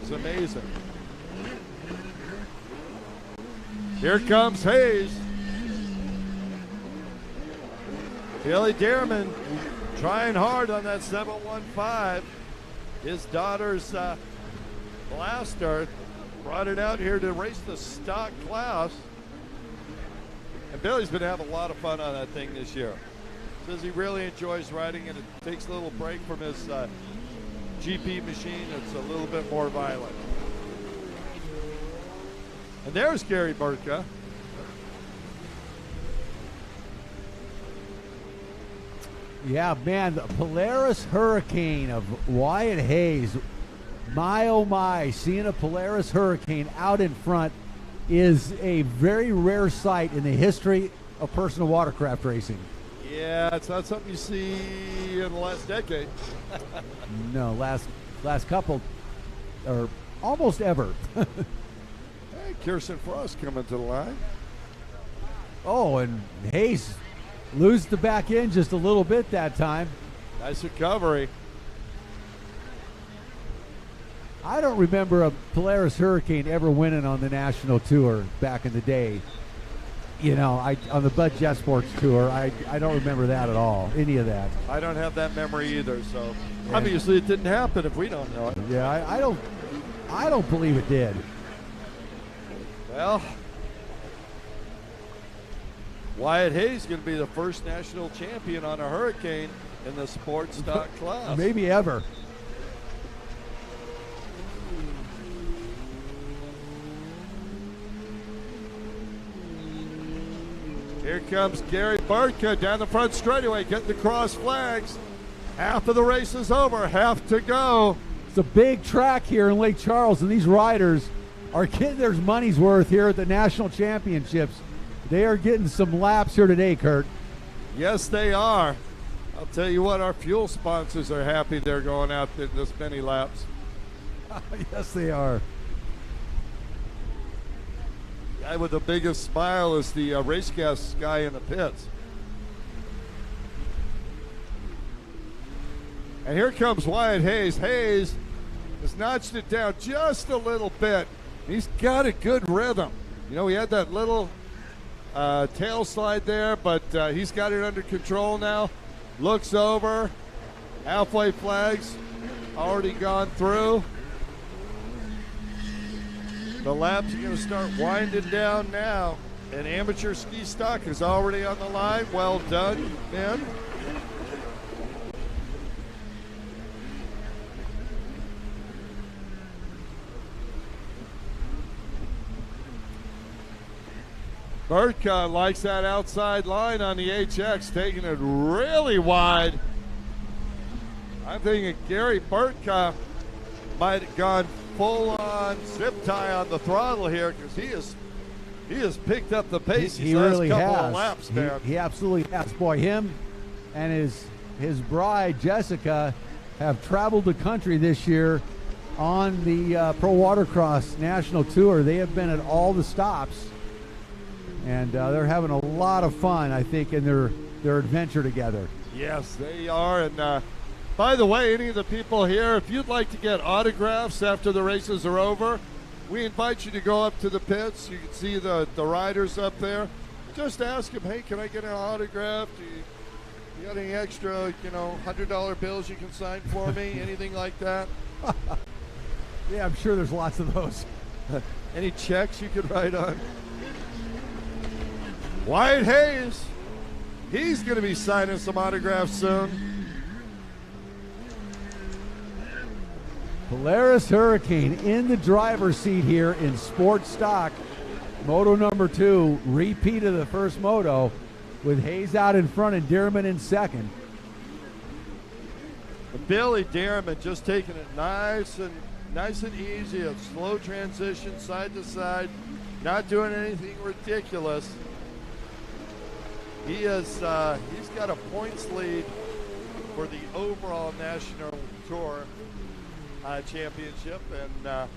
It's amazing. Here comes Hayes. Billy Dearman trying hard on that 715. His daughter's blaster. brought it out here to race the stock class. And Billy's been having a lot of fun on that thing this year. Says he really enjoys riding it. It takes a little break from his GP machine. It's a little bit more violent. And there's Gary Burtka. Yeah, man, the Polaris Hurricane of Wyatt Hayes. My, oh my, seeing a Polaris Hurricane out in front is a very rare sight in the history of personal watercraft racing. Yeah, it's not something you see in the last decade. No, last couple, or almost ever. Hey, Kirsten Frost coming to the line. Oh, and Hayes loses the back end just a little bit that time. Nice recovery. I don't remember a Polaris Hurricane ever winning on the national tour back in the day. You know, on the Bud Jet Sports Tour, I don't remember that at all, any of that. I don't have that memory either, so obviously it didn't happen if we don't know it. Yeah, I don't believe it did. Well, Wyatt Hayes going to be the first national champion on a Hurricane in the sports stock class. Maybe ever. Here comes Gary Burtka down the front straightaway, getting the cross flags. Half of the race is over, half to go. It's a big track here in Lake Charles, and these riders are getting their money's worth here at the national championships. They are getting some laps here today, Kurt. Yes, they are. I'll tell you what, our fuel sponsors are happy they're going out there this many laps. Yes, they are. Guy with the biggest smile is the race gas guy in the pits. And here comes Wyatt Hayes. Hayes has notched it down just a little bit. He's got a good rhythm. You know, he had that little tail slide there, but he's got it under control now. Looks over. Halfway flags already gone through. The laps are going to start winding down now. And amateur ski stock is already on the line. Well done, men. Burtka likes that outside line on the HX, taking it really wide. I'm thinking Gary Burtka might have gone full-on zip tie on the throttle here because he has picked up the pace He these last really couple has. of laps, man. He absolutely has. Boy, him and his bride Jessica have traveled the country this year on the Pro Watercross National Tour. They have been at all the stops, and they're having a lot of fun, I think, in their adventure together. Yes, they are. And by the way, any of the people here, if you'd like to get autographs after the races are over, we invite you to go up to the pits. You can see the riders up there. Just ask them, hey, can I get an autograph? Do you got any extra, $100 bills you can sign for me? Anything like that? Yeah, I'm sure there's lots of those. Any checks you could write on? Wyatt Hayes, he's going to be signing some autographs soon. Polaris Hurricane in the driver's seat here in Sport Stock. Moto number 2, repeat of the first moto, with Hayes out in front and Dearman in second. Billy Dearman just taking it nice and easy, a slow transition side to side, not doing anything ridiculous. He's got a points lead for the overall national tour championship, and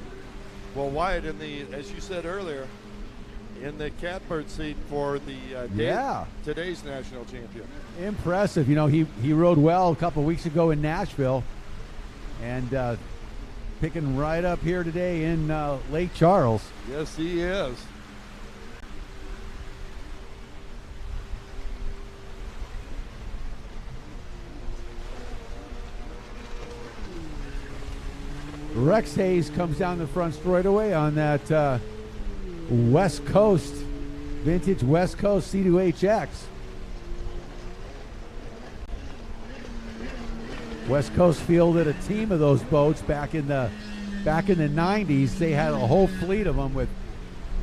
Wyatt in the, as you said earlier, in the catbird seat for the today's national champion. Impressive. He rode well a couple weeks ago in Nashville, and picking right up here today in Lake Charles. Yes, he is. Rex Hayes comes down the front straightaway on that West Coast, vintage West Coast C2HX. West Coast fielded a team of those boats back in the 90s. They had a whole fleet of them with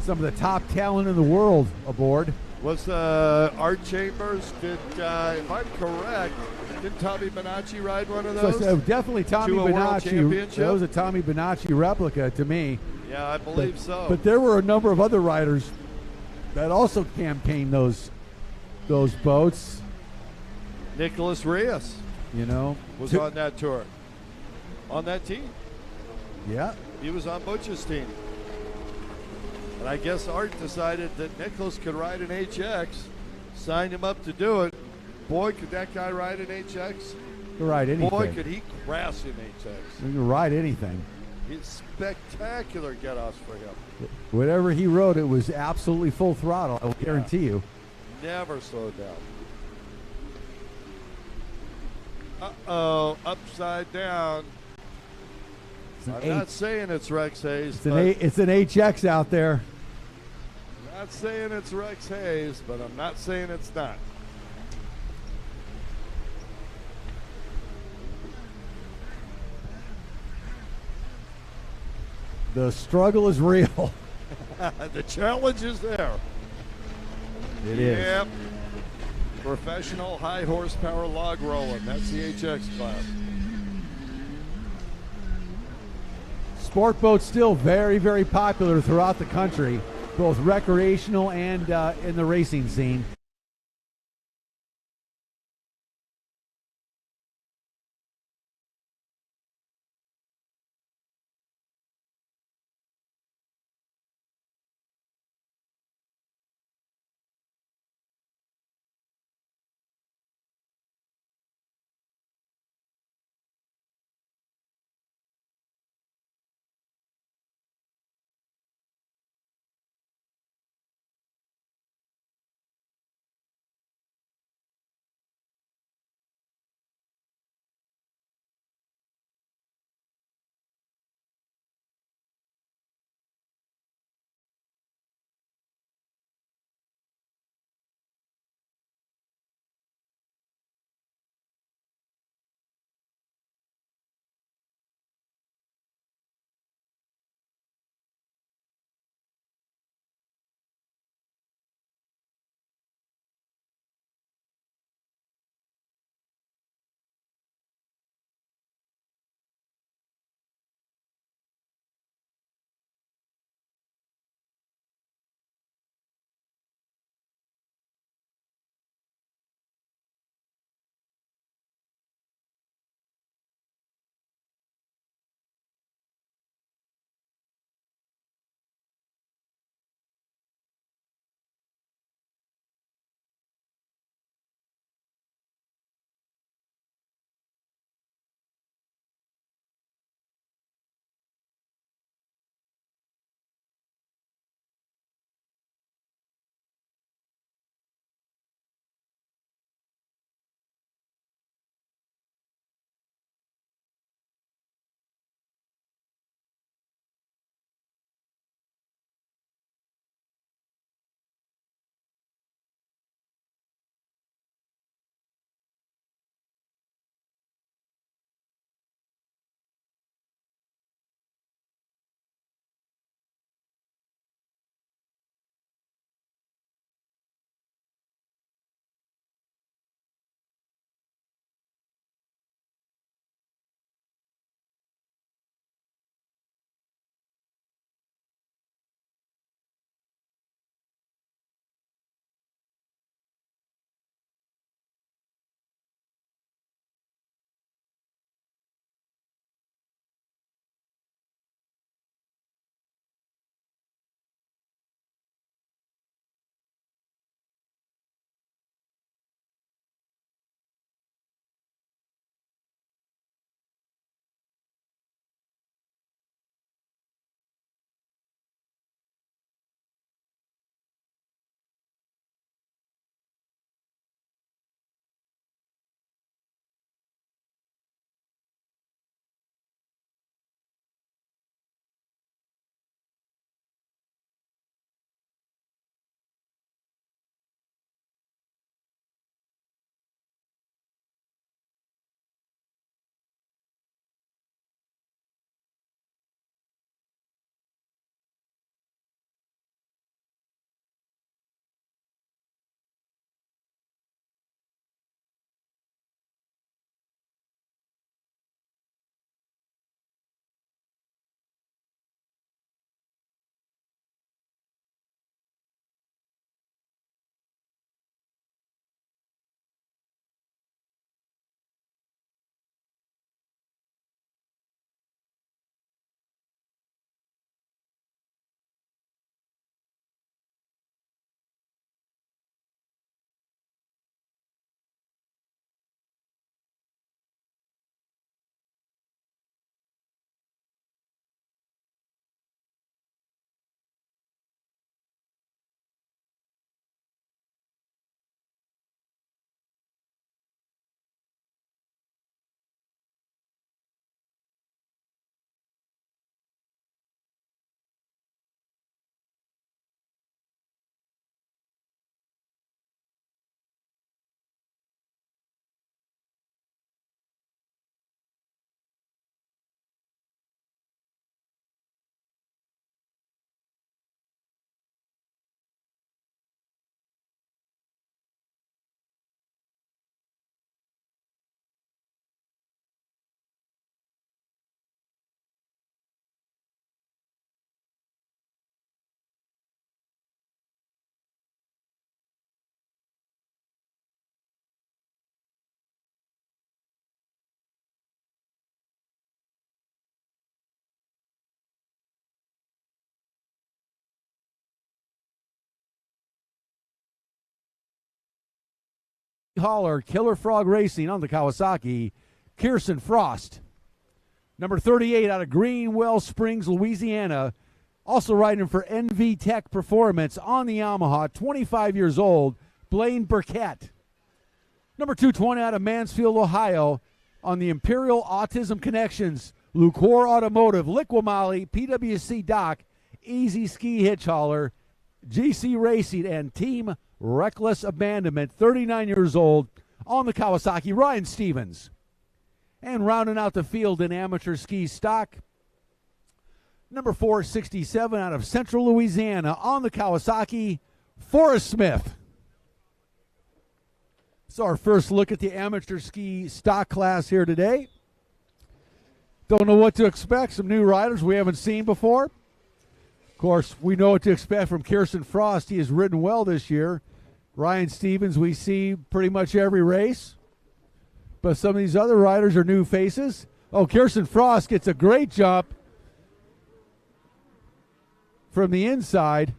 some of the top talent in the world aboard. Was Art Chambers, if I'm correct, didn't Tommy Bonacci ride one of those? So definitely Tommy To a world Bonacci. championship? That was a Tommy Bonacci replica to me. Yeah, I believe so. But there were a number of other riders that also campaigned those boats. Nicholas Reyes You know, was on that tour. On that team. Yeah. He was on Butch's team. And I guess Art decided that Nicholas could ride an HX, signed him up to do it. Boy, could that guy ride an HX. Could ride anything. Boy, could he crash an HX. He could ride anything. It's spectacular get-offs for him. Whatever he rode, it was absolutely full throttle, I will guarantee you. Never slowed down. Uh-oh, upside down. I'm not saying it's Rex Hayes. It's an HX out there. Not saying it's Rex Hayes, but I'm not saying it's not. The struggle is real. The challenge is there. It is. Yep. Professional high horsepower log rolling. That's the HX class. Sport boats still very, very popular throughout the country, both recreational and in the racing scene. hauler, Killer Frog Racing on the Kawasaki, Kirsten Frost. Number 38 out of Greenwell Springs, Louisiana, also riding for NV Tech Performance on the Yamaha, 25 years old, Blaine Burkett. Number 220 out of Mansfield, Ohio, on the Imperial Autism Connections, Lucor Automotive, LIQUI-MOLY, PWC Doc, Easy Ski Hitch Hauler, GC Racing, and Team Reckless Abandonment, 39 years old, on the Kawasaki, Ryan Stevens. And rounding out the field in amateur ski stock, number 467 out of Central Louisiana, on the Kawasaki, Forrest Smith. So our first look at the amateur ski stock class here today. Don't know what to expect. Some new riders we haven't seen before. Of course, we know what to expect from Kirsten Frost. He has ridden well this year. Ryan Stevens we see pretty much every race. But some of these other riders are new faces. Oh, Kirsten Frost gets a great jump from the inside.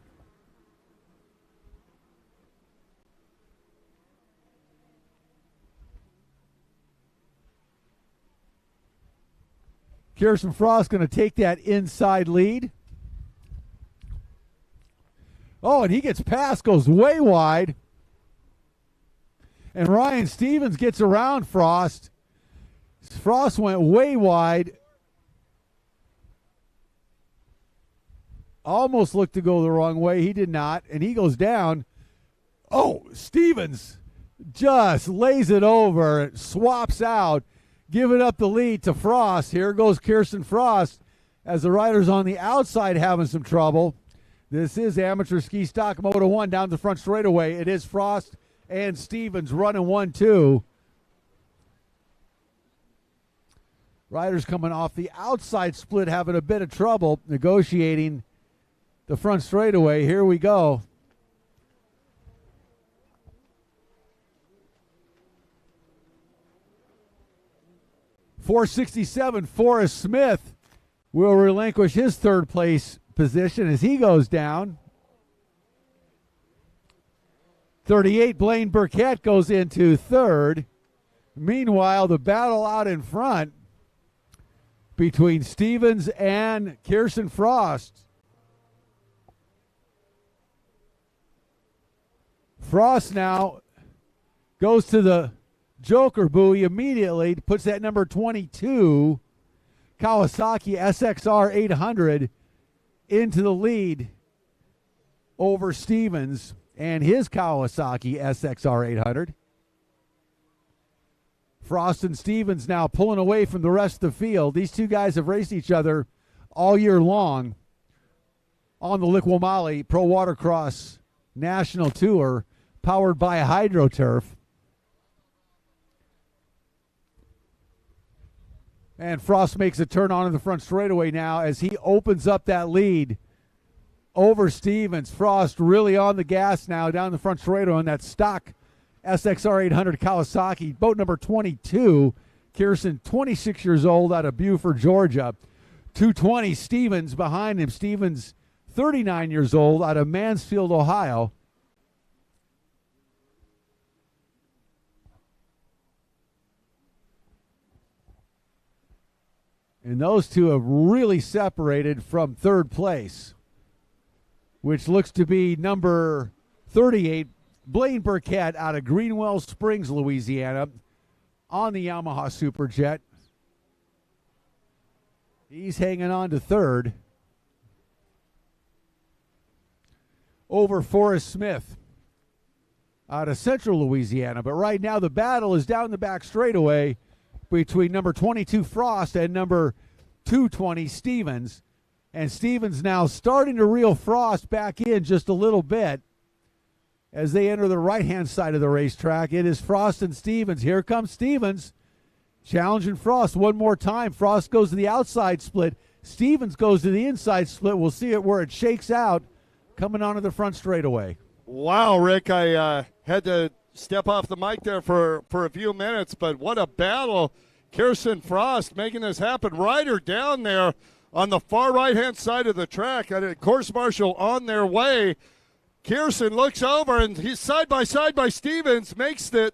Kirsten Frost going to take that inside lead. Oh, and he gets past, goes way wide. And Ryan Stevens gets around Frost. Frost went way wide. Almost looked to go the wrong way. He did not, and he goes down. Oh, Stevens just lays it over, swaps out, giving up the lead to Frost. Here goes Kirsten Frost as the riders on the outside having some trouble. This is amateur ski stock Moto 1 down the front straightaway. It is Frost and Stevens running 1-2. Riders coming off the outside split having a bit of trouble negotiating the front straightaway. Here we go. .467, Forrest Smith will relinquish his third place position as he goes down. 38, Blaine Burkett goes into third. Meanwhile, the battle out in front between Stevens and Kirsten Frost. Frost now goes to the Joker buoy immediately, puts that number 22 Kawasaki SXR 800 into the lead over Stevens and his Kawasaki SXR 800. Frost and Stevens now pulling away from the rest of the field. These two guys have raced each other all year long on the LIQUI-MOLY Pro Watercross National Tour, powered by HydroTurf. And Frost makes a turn onto the front straightaway now as he opens up that lead over Stevens. Frost really on the gas now down the front straightaway on that stock SXR 800 Kawasaki, boat number 22. Kirsten, 26 years old, out of Beaufort, Georgia. 220, Stevens behind him. Stevens, 39 years old, out of Mansfield, Ohio. And those two have really separated from third place, which looks to be number 38, Blaine Burkett out of Greenwell Springs, Louisiana, on the Yamaha Superjet. He's hanging on to third over Forrest Smith out of Central Louisiana. But right now the battle is down the back straightaway between number 22 Frost and number 220 Stevens. And Stevens now starting to reel Frost back in just a little bit as they enter the right-hand side of the racetrack. It is Frost and Stevens. Here comes Stevens challenging Frost one more time. Frost goes to the outside split. Stevens goes to the inside split. We'll see it where it shakes out coming onto the front straightaway. Wow, Rick, I had to step off the mic there for a few minutes, but what a battle. Kirsten Frost making this happen. Rider down there on the far right-hand side of the track. And a course marshal on their way. Kirsten looks over, and he's side by Stevens, makes it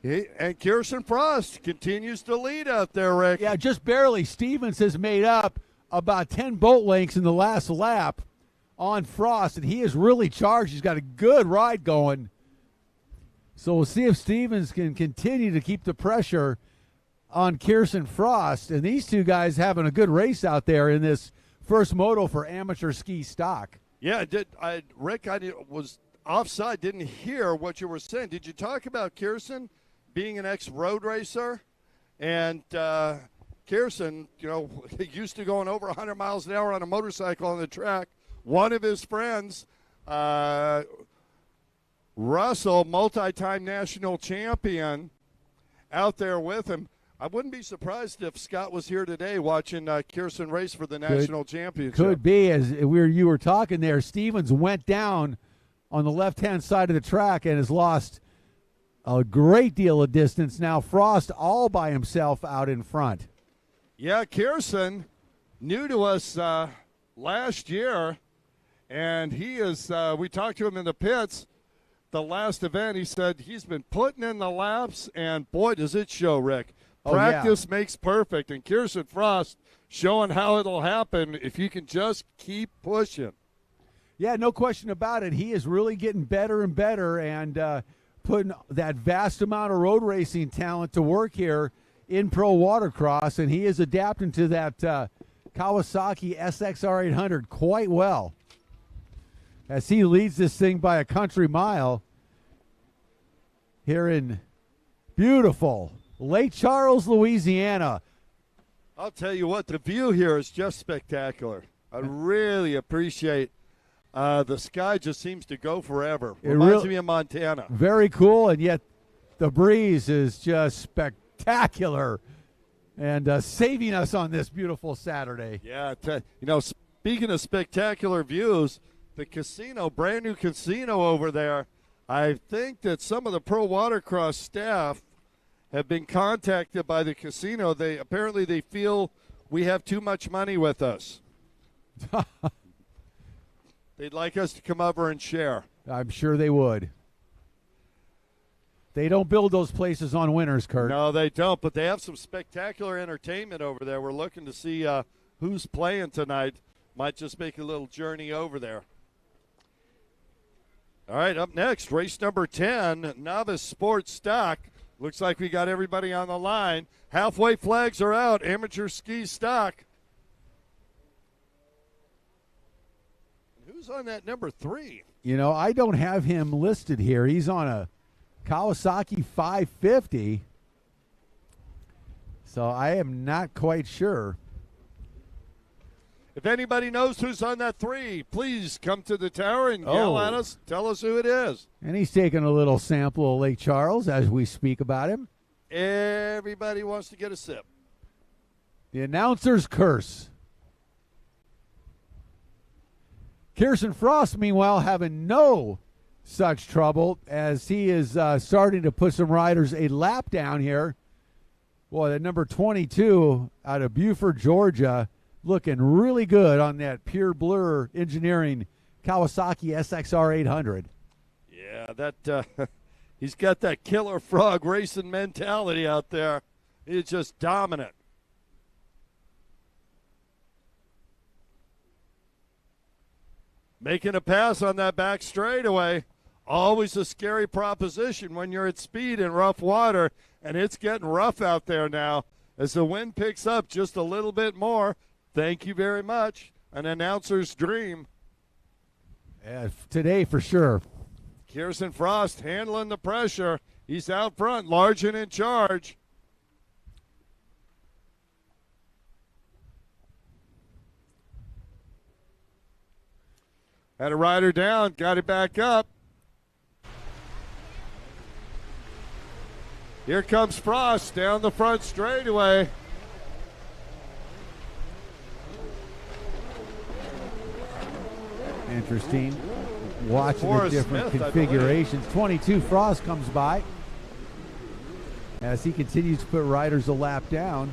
And Kirsten Frost continues to lead out there, Rick. Yeah, just barely. Stevens has made up about 10 boat lengths in the last lap on Frost, and he is really charged. He's got a good ride going. So we'll see if Stevens can continue to keep the pressure on Kirsten Frost. And these two guys having a good race out there in this first moto for amateur ski stock. Yeah, Rick, I was offside, didn't hear what you were saying. Did you talk about Kirsten being an ex-road racer? And Kirsten, used to going over 100 miles an hour on a motorcycle on the track. One of his friends, Russell, multi-time national champion, out there with him. I wouldn't be surprised if Scott was here today watching Kirsten race for the national championship. Could be. As you were talking there, Stevens went down on the left-hand side of the track and has lost a great deal of distance. Now Frost all by himself out in front. Yeah, Kirsten, new to us last year, and he is, we talked to him in the pits, the last event. He said he's been putting in the laps, and boy, does it show, Rick. Practice makes perfect, and Kirsten Frost showing how it'll happen if you can just keep pushing. Yeah, no question about it. He is really getting better and better and putting that vast amount of road racing talent to work here in Pro Watercross, and he is adapting to that Kawasaki SXR 800 quite well as he leads this thing by a country mile here in beautiful Lake Charles, Louisiana. I'll tell you what, the view here is just spectacular. I really appreciate the sky just seems to go forever. Reminds me of Montana. Very cool, and yet the breeze is just spectacular and saving us on this beautiful Saturday. Yeah, speaking of spectacular views, the casino, brand new casino over there, I think that some of the Pro Watercross staff have been contacted by the casino. They feel we have too much money with us. They'd like us to come over and share. I'm sure they would. They don't build those places on winners, Kurt. No, they don't, but they have some spectacular entertainment over there. We're looking to see who's playing tonight. Might just make a little journey over there. All right, up next, race number 10, Novice Sport Stock. Looks like we got everybody on the line. Halfway flags are out. Amateur ski stock. And who's on that number 3? I don't have him listed here. He's on a Kawasaki 550. So I am not quite sure. If anybody knows who's on that 3, please come to the tower and yell at us. Tell us who it is. And he's taking a little sample of Lake Charles as we speak about him. Everybody wants to get a sip. The announcer's curse. Kirsten Frost, meanwhile, having no such trouble as he is starting to put some riders a lap down here. Boy, that number 22 out of Beaufort, Georgia, looking really good on that Pure Blur Engineering Kawasaki SXR 800. Yeah, that he's got that killer frog racing mentality out there. He's just dominant. Making a pass on that back straightaway. Always a scary proposition when you're at speed in rough water, and it's getting rough out there now. As the wind picks up just a little bit more, thank you very much. An announcer's dream. Today for sure. Kirsten Frost handling the pressure. He's out front, large and in charge. Had a rider down, got it back up. Here comes Frost down the front straightaway. Interesting. Watching the different configurations. 22 Frost comes by as he continues to put riders a lap down.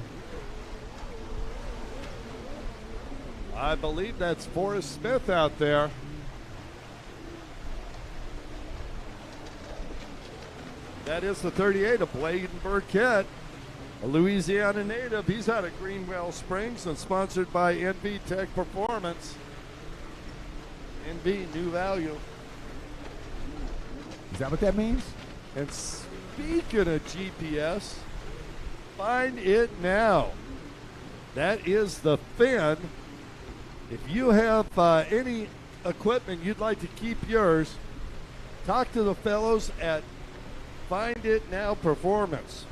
I believe that's Forrest Smith out there. That is the 38 of Bladen Burkett, a Louisiana native. He's out of Greenwell Springs and sponsored by NV Tech Performance. NV, new value. Is that what that means? And speaking of GPS, find it now. That is the Fin. If you have any equipment you'd like to keep yours, talk to the fellows at Find It Now Performance.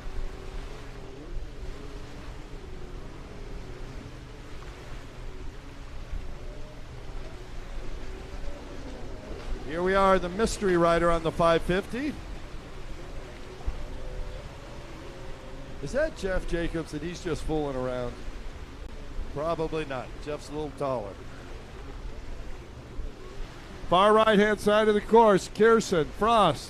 Here we are, the mystery rider on the 550. Is that Jeff Jacobs and he's just fooling around? Probably not. Jeff's a little taller. Far right-hand side of the course, Kirsten Frost.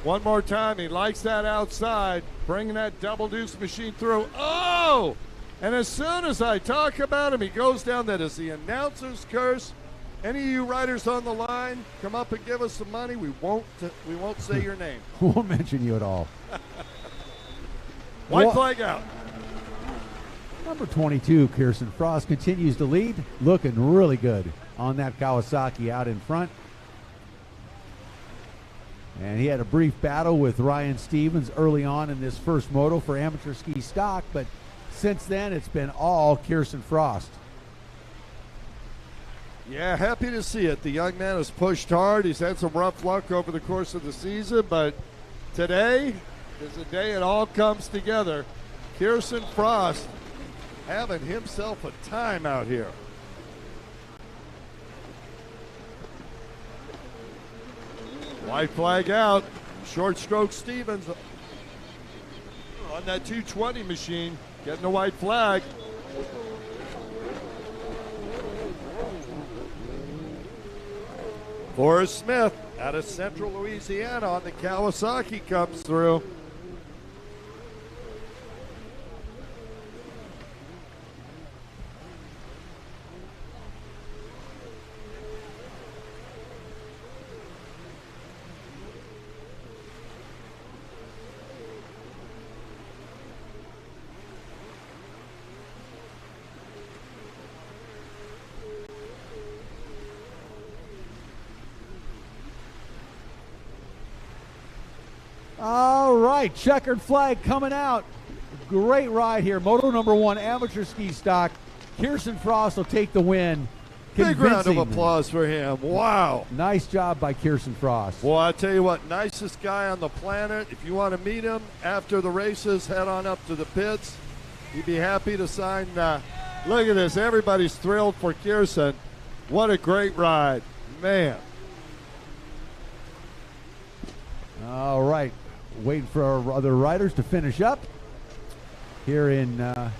One more time, he likes that outside, bringing that double deuce machine through. Oh! And as soon as I talk about him, he goes down. That is the announcer's curse. Any of you riders on the line, come up and give us some money. We won't say your name. Won't mention you at all. White flag out. Number 22, Kirsten Frost, continues to lead, looking really good on that Kawasaki out in front. And he had a brief battle with Ryan Stevens early on in this first moto for amateur ski stock, but since then it's been all Kirsten Frost. Yeah, happy to see it. The young man has pushed hard. He's had some rough luck over the course of the season, but today is the day it all comes together. Kirsten Frost having himself a time out here. White flag out. Short stroke Stevens on that 220 machine, getting the white flag. Forrest Smith out of Central Louisiana on the Kawasaki comes through. All right, checkered flag coming out. Great ride here. Moto number 1, amateur ski stock. Kirsten Frost will take the win. Big round of applause for him. Wow. Nice job by Kirsten Frost. Well, I tell you what, nicest guy on the planet. If you want to meet him after the races, head on up to the pits. He'd be happy to sign. Look at this. Everybody's thrilled for Kirsten. What a great ride. Man. All right. Waiting for our other riders to finish up here in the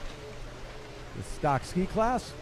stock ski class.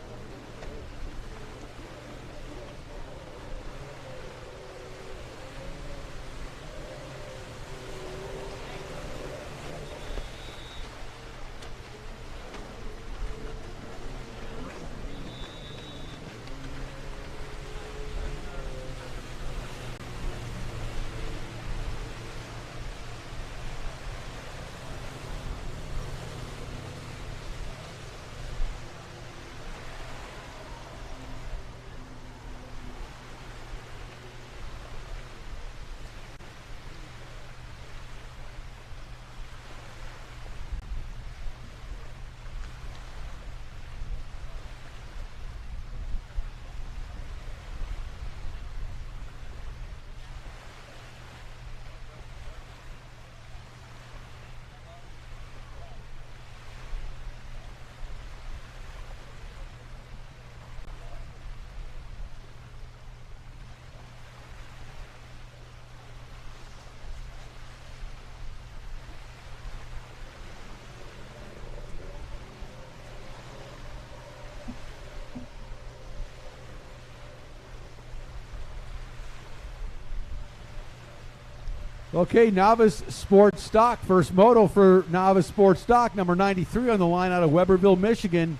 Okay, Novice Sport Stock. First moto for Novice Sport Stock. Number 93 on the line out of Weberville, Michigan,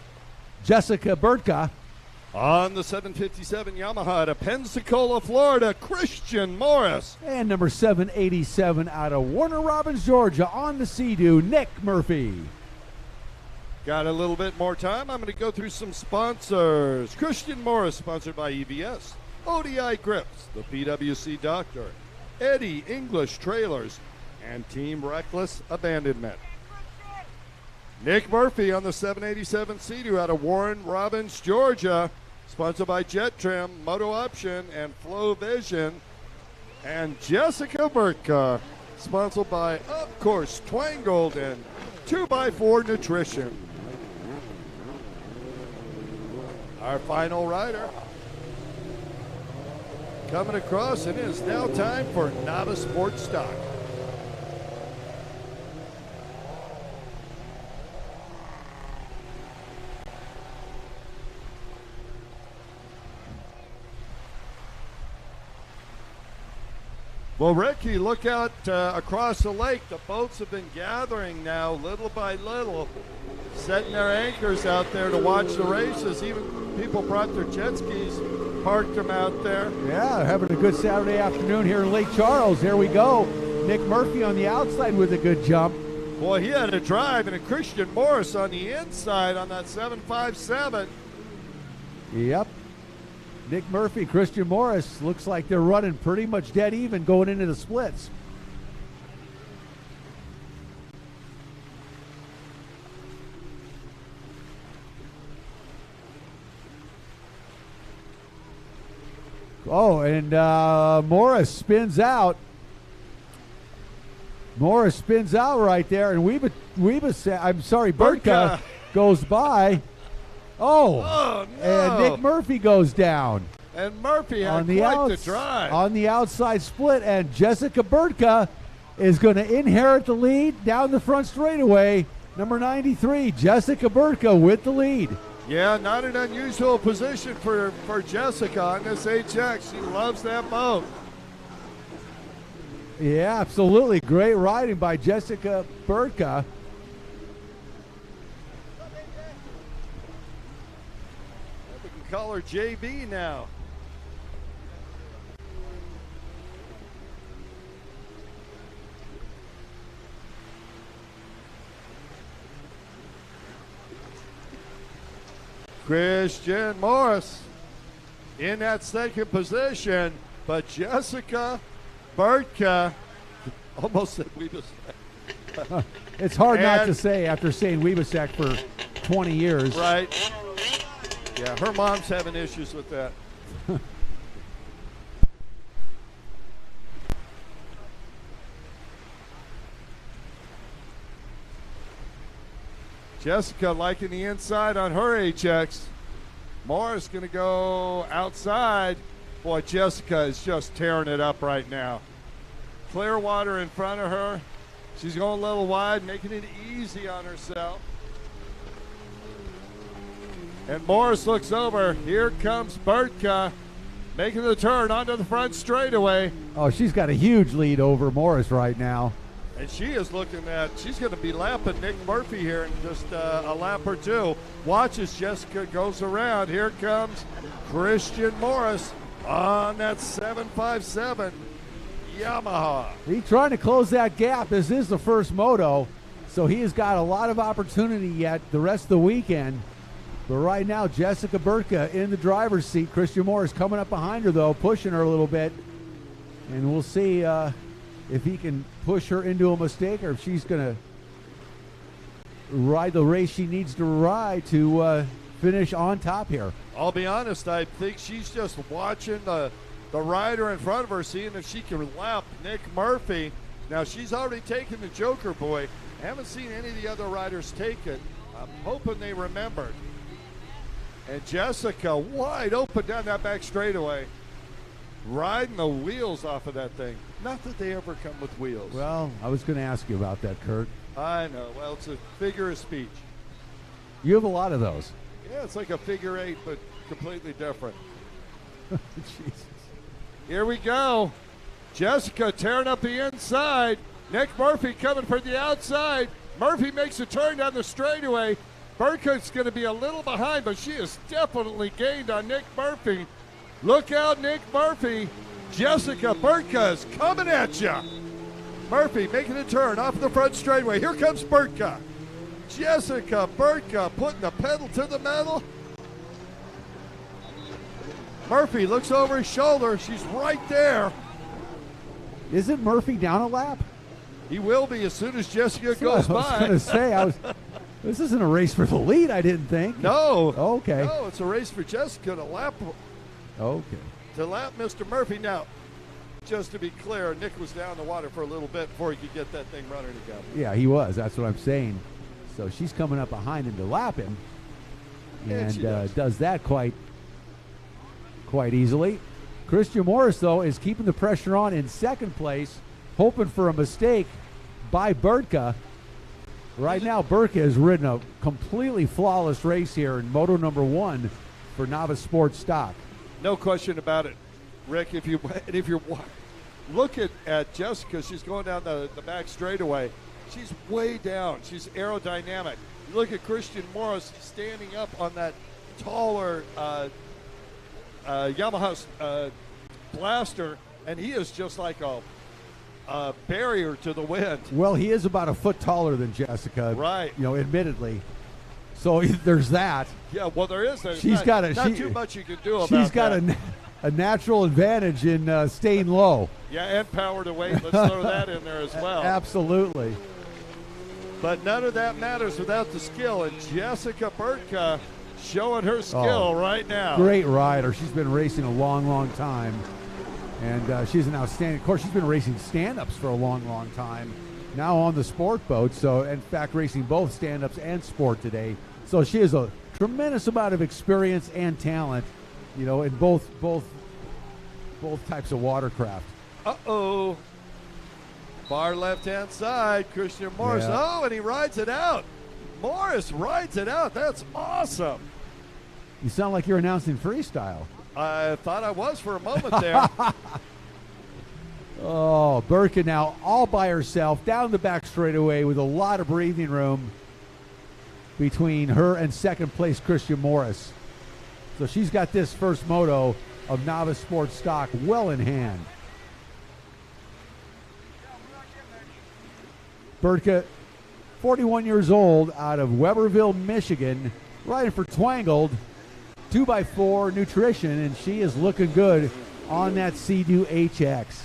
Jessica Bertka. On the 757 Yamaha out of Pensacola, Florida, Christian Morris. And number 787 out of Warner Robins, Georgia, on the Sea-Doo, Nick Murphy. Got a little bit more time. I'm going to go through some sponsors. Christian Morris, sponsored by EVS, ODI Grips, the PWC Doctor, Eddie English Trailers, and Team Reckless Abandonment. Nick Murphy on the 787 Sea-Doo out of Warren Robins, Georgia, sponsored by Jet Trim, Moto Option, and Flow Vision. And Jessica Burka, sponsored by, of course, Twangold and 2x4 Nutrition. Our final rider coming across, and it is now time for Novice Sport Stock. Well, Ricky, look out across the lake. The boats have been gathering now, little by little, setting their anchors out there to watch the races. Even people brought their jet skis, parked them out there. Yeah, having a good Saturday afternoon here in Lake Charles. There we go. Nick Murphy on the outside with a good jump. Boy, he had a drive, and a Christian Morris on the inside on that 757. Yep. Nick Murphy, Christian Morris, looks like they're running pretty much dead even going into the splits. Oh, and Morris spins out. Morris spins out right there, and Burka goes by. Oh no. And Nick Murphy goes down. And Murphy had quite the drive. On the outside split, and Jessica Burka is going to inherit the lead down the front straightaway. Number 93, Jessica Burka with the lead. Yeah, not an unusual position for Jessica on this HX. She loves that boat. Yeah, absolutely. Great riding by Jessica Burka. We can call her JB now. Christian Morris in that second position, but Jessica Burka almost said Weebasek. It's hard not to say after saying Weebasek for 20 years. Right. Yeah, her mom's having issues with that. Jessica liking the inside on her HX. Morris going to go outside. Boy, Jessica is just tearing it up right now. Clear water in front of her. She's going a little wide, making it easy on herself. And Morris looks over. Here comes Burka, making the turn onto the front straightaway. Oh, she's got a huge lead over Morris right now. And she is looking at, she's going to be lapping Nick Murphy here in just a lap or two. Watch as Jessica goes around. Here comes Christian Morris on that 757 Yamaha. He's trying to close that gap. This is the first moto, so he has got a lot of opportunity yet the rest of the weekend. But right now, Jessica Burka in the driver's seat. Christian Morris coming up behind her, though, pushing her a little bit. And we'll see if he can push her into a mistake or if she's going to ride the race she needs to ride to finish on top here. I'll be honest, I think she's just watching the rider in front of her, seeing if she can lap Nick Murphy. Now, she's already taken the Joker Boy. I haven't seen any of the other riders take it. I'm hoping they remembered. And Jessica wide open down that back straightaway, riding the wheels off of that thing. Not that they ever come with wheels. Well, I was going to ask you about that, Kurt. I know. Well, it's a figure of speech. You have a lot of those. Yeah, it's like a figure eight, but completely different. Jesus. Here we go. Jessica tearing up the inside. Nick Murphy coming from the outside. Murphy makes a turn down the straightaway. Burkhart's going to be a little behind, but she has definitely gained on Nick Murphy. Look out, Nick Murphy. Jessica Burka is coming at you. Murphy making a turn off the front straightaway. Here comes Burka. Jessica Burka putting the pedal to the metal. Murphy looks over his shoulder. She's right there. Isn't Murphy down a lap? He will be as soon as Jessica goes by. I was going to say, this isn't a race for the lead, I didn't think. No. Okay. No, it's a race for Jessica to lap. Okay. To lap Mr. Murphy. Now, just to be clear, Nick was down the water for a little bit before he could get that thing running again. Yeah, he was. That's what I'm saying. So she's coming up behind him to lap him, and does that quite easily. Christian Morris, though, is keeping the pressure on in second place, hoping for a mistake by Burka. Right now, Burka has ridden a completely flawless race here in Moto number 1 for Novice Sport Stock. No question about it, Rick. If you look at Jessica, she's going down the back straightaway. She's way down. She's aerodynamic. You look at Christian Morris standing up on that taller Yamaha blaster, and he is just like a barrier to the wind. Well, he is about a foot taller than Jessica, right? Admittedly. So there's that. Yeah, well, there is. She's got too much you can do about that. She's got a natural advantage in staying low. Yeah, and power to weight. Let's throw that in there as well. Absolutely. But none of that matters without the skill. And Jessica Burka showing her skill right now. Great rider. She's been racing a long, long time. And she's an outstanding. Of course, she's been racing stand-ups for a long, long time. Now on the sport boat. So, in fact, racing both stand-ups and sport today. So she has a tremendous amount of experience and talent, in both types of watercraft. Uh-oh. Far left-hand side, Christian Morris. Yeah. Oh, and he rides it out. Morris rides it out. That's awesome. You sound like you're announcing freestyle. I thought I was for a moment there. Oh, Burka now all by herself down the back straightaway with a lot of breathing room between her and second place Christian Morris. So she's got this first moto of Novice Sport Stock well in hand. Burka, 41 years old, out of Weberville, Michigan, riding for Twangled, 2x4 Nutrition, and she is looking good on that Sea-Doo HX.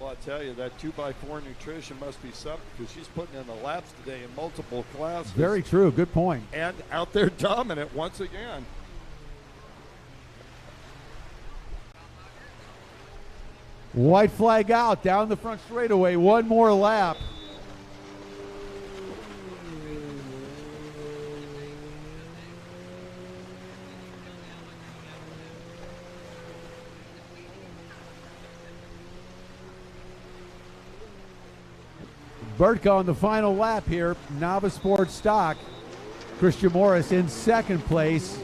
Well, I tell you, that 2x4 Nutrition must be something, because she's putting in the laps today in multiple classes. Very true. Good point. And out there dominant once again. White flag out, down the front straightaway. One more lap. Burka on the final lap here. Novice Sport Stock. Christian Morris in second place.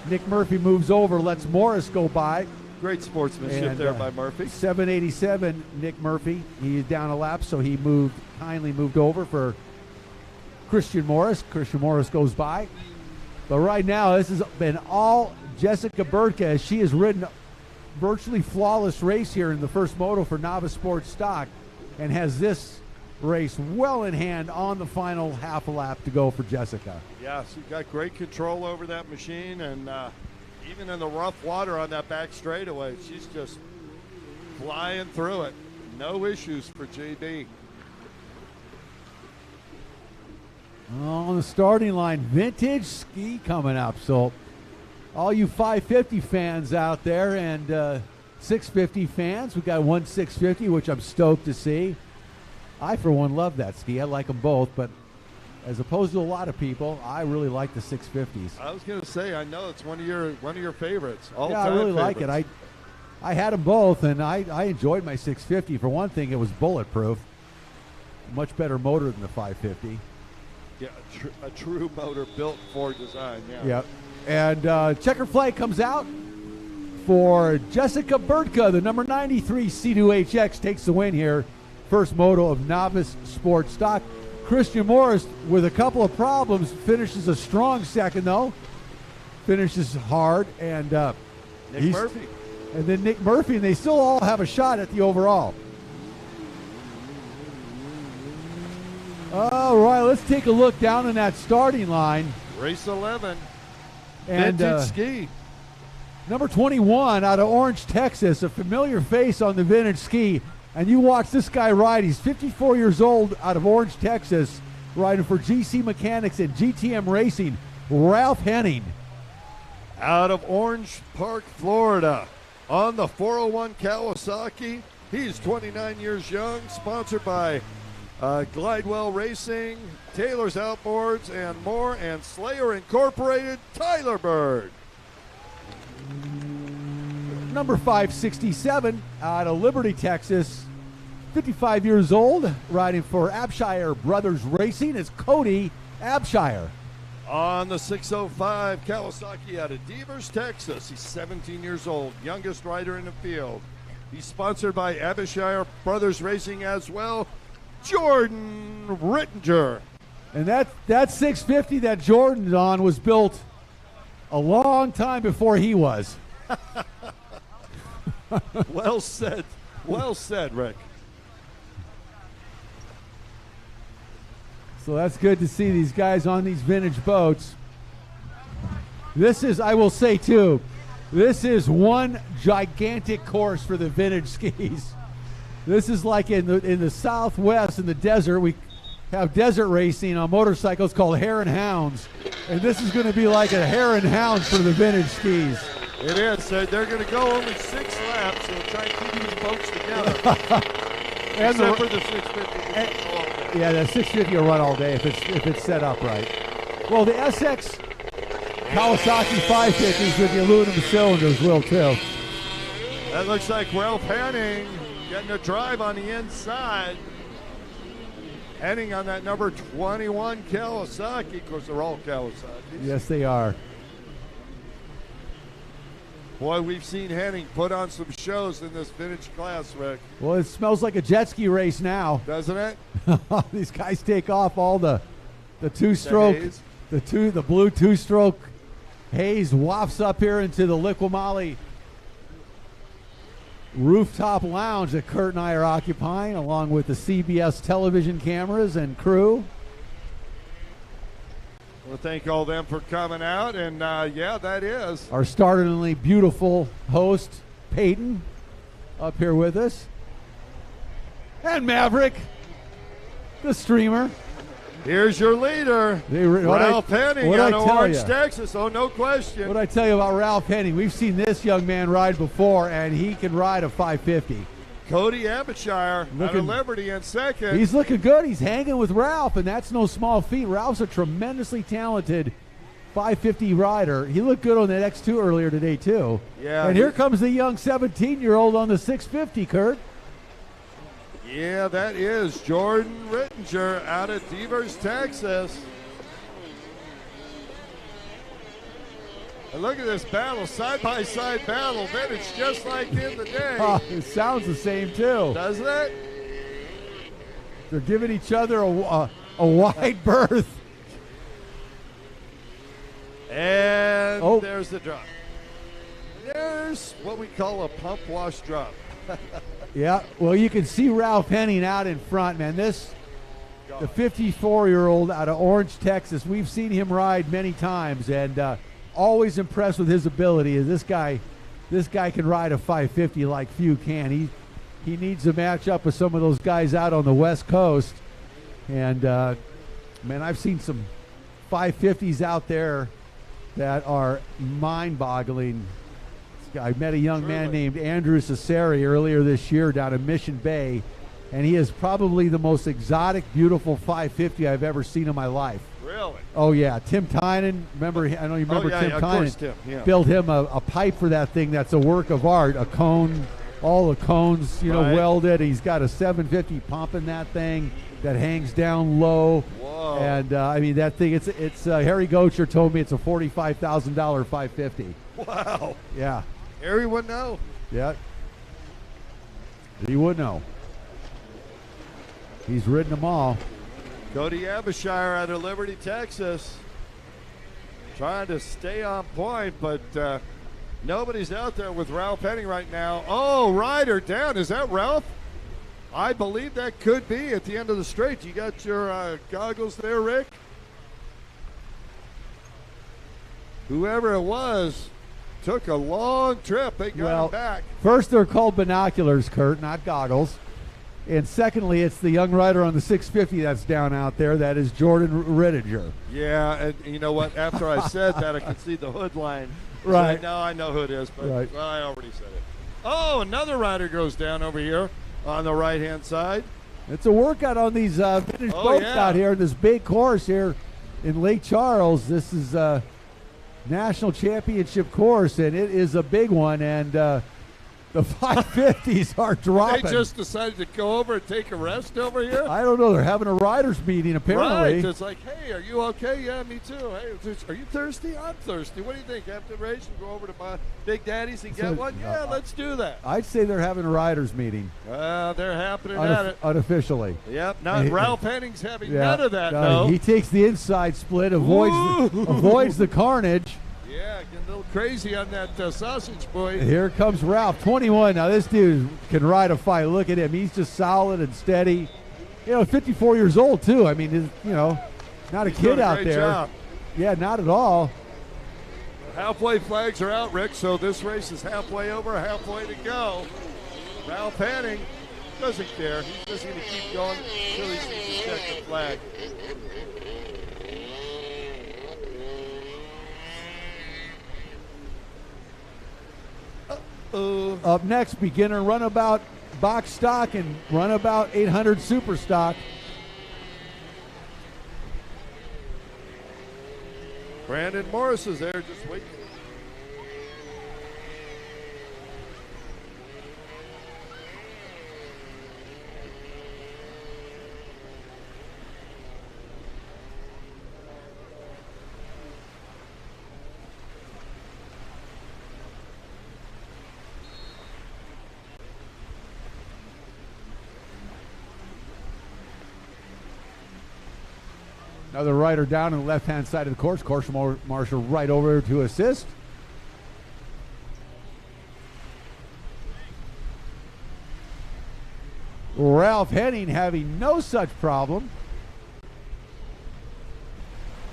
Nick Murphy moves over, lets Morris go by. Great sportsmanship there by Murphy. 787, Nick Murphy. He is down a lap, so he kindly moved over for Christian Morris. Christian Morris goes by. But right now, this has been all Jessica Burka, as she has ridden a virtually flawless race here in the first moto for Novice Sport Stock, and has this race well in hand on the final half a lap to go for Jessica. Yeah, she's got great control over that machine, and even in the rough water on that back straightaway, she's just flying through it. No issues for JB. On the starting line, Vintage Ski coming up. So all you 550 fans out there and 650 fans, we got one 650, which I'm stoked to see. I, for one, love that ski. I like them both, but as opposed to a lot of people, I really like the 650s. I was going to say, I know it's one of your favorites. Yeah, I really like it. I had them both, and I enjoyed my 650. For one thing, it was bulletproof. Much better motor than the 550. Yeah, a true motor built for design. Yeah. Yep. And checker flag comes out for Jessica Burka. The number 93 Sea-Doo HX takes the win here. First moto of Novice Sport Stock. Christian Morris, with a couple of problems, finishes a strong second, though. Finishes hard, and Nick Murphy. And then Nick Murphy, and they still all have a shot at the overall. All right, let's take a look down in that starting line. Race 11. And Vintage Ski. number 21 out of Orange, Texas, a familiar face on the Vintage Ski. And you watch this guy ride. He's 54 years old, out of Orange, Texas, riding for GC Mechanics and GTM Racing. Ralph Henning. Out of Orange Park, Florida, on the 401 Kawasaki. He's 29 years young, sponsored by Glidewell Racing, Taylor's Outboards, and more, and Slayer Incorporated, Tyler Bird. Number 567 out of Liberty, Texas, 55 years old, riding for Abshire Brothers Racing. It's Cody Abshire. On the 605 Kawasaki out of Devers, Texas. He's 17 years old, youngest rider in the field. He's sponsored by Abshire Brothers Racing as well. Jordan Rittinger. And that 650 that Jordan's on was built a long time before he was. Well said. Well said, Rick. So that's good to see these guys on these vintage boats. This is, I will say too, this is one gigantic course for the vintage skis. This is like in the Southwest, in the desert, we have desert racing on motorcycles called hare and hounds. And this is going to be like a hare and hounds for the vintage skis. It is. They're going to go only 6 laps, so we'll try and keep these boats together. Except for the 650. Yeah, the 650 will run all day if it's set up right. Well, the SX Kawasaki 550s with the aluminum cylinders will too. That looks like Ralph Henning getting a drive on the inside. Henning on that number 21 Kawasaki. Of course, they're all Kawasaki's. Yes, they are. Boy, we've seen Henning put on some shows in this vintage class, Rick. Well, it smells like a jet ski race now. Doesn't it? These guys take off all the two-stroke, the blue two-stroke haze wafts up here into the LIQUI-MOLY rooftop lounge that Kurt and I are occupying, along with the CBS television cameras and crew. Well, thank all them for coming out, and yeah, that is our startlingly beautiful host, Peyton, up here with us. And Maverick, the streamer. Here's your leader, Ralph Henning out of Orange, Texas. Oh, no question. What I tell you about Ralph Henning, we've seen this young man ride before, and he can ride a 550. Cody Abshire out of Liberty in second. He's looking good. He's hanging with Ralph, and that's no small feat. Ralph's a tremendously talented 550 rider. He looked good on that X2 earlier today, too. Yeah. And here comes the young 17-year-old on the 650, Kurt. Yeah, that is Jordan Rittinger out of Devers, Texas. And look at this battle, side-by-side battle, vintage, just like in the day. Oh, it sounds the same, too. Doesn't it? They're giving each other a wide berth. And there's the drop. There's what we call a pump wash drop. Yeah, well, you can see Ralph Henning out in front, man. The 54-year-old out of Orange, Texas, we've seen him ride many times, and always impressed with his ability. This guy can ride a 550 like few can. He needs to match up with some of those guys out on the West Coast. And man, I've seen some 550s out there that are mind-boggling. I met a young man named Andrew Cesari earlier this year down in Mission Bay, and he is probably the most exotic, beautiful 550 I've ever seen in my life. Really? Oh, yeah. Tim Tynan, remember, I know you remember Tim Tynan. Tim, yeah. Built him a pipe for that thing that's a work of art, a cone, all the cones, welded. He's got a 750 pump in that thing that hangs down low. Whoa. And, I mean, that thing, it's Harry Gocher told me it's a $45,000 550. Wow. Yeah. Harry would know. Yeah. He would know. He's ridden them all. Cody Abishire out of Liberty, Texas. Trying to stay on point, but nobody's out there with Ralph Henning right now. Oh, rider down. Is that Ralph? I believe that could be at the end of the straight. You got your goggles there, Rick? Whoever it was took a long trip. They got him back. First, they're called binoculars, Kurt, not goggles. And secondly, it's the young rider on the 650 that's down out there. That is Jordan Rittinger. Yeah, and you know what? After I said that, I could see the hood line. Right. So now I know who it is, but right. Well, I already said it. Oh, another rider goes down over here on the right-hand side. It's a workout on these vintage boats out here in this big course here in Lake Charles. This is a national championship course, and it is a big one, and the 550s are dropping. They just decided to go over and take a rest over here? I don't know. They're having a riders meeting, apparently. Right. It's like, hey, are you okay? Yeah, me too. Hey, are you thirsty? I'm thirsty. What do you think? After the race, we go over to my Big Daddy's and get one? Yeah, let's do that. I'd say they're having a riders meeting. They're happening at it. Unofficially. Yep. Not Ralph Henning's having none of that, no. He takes the inside split, avoids the carnage. Yeah, getting a little crazy on that sausage boy. Here comes Ralph, 21. Now this dude can ride a fight. Look at him. He's just solid and steady. 54 years old too. I mean, not a kid out there. Job. Yeah, not at all. Halfway flags are out, Rick, so this race is halfway over, halfway to go. Ralph Henning doesn't care. He's just going to keep going until he sees the checkered flag. Up next, beginner runabout box stock and runabout 800 super stock. Brandon Morris is there, just waiting. Another rider down on the left-hand side of the course. Course marshal right over to assist. Ralph Henning having no such problem.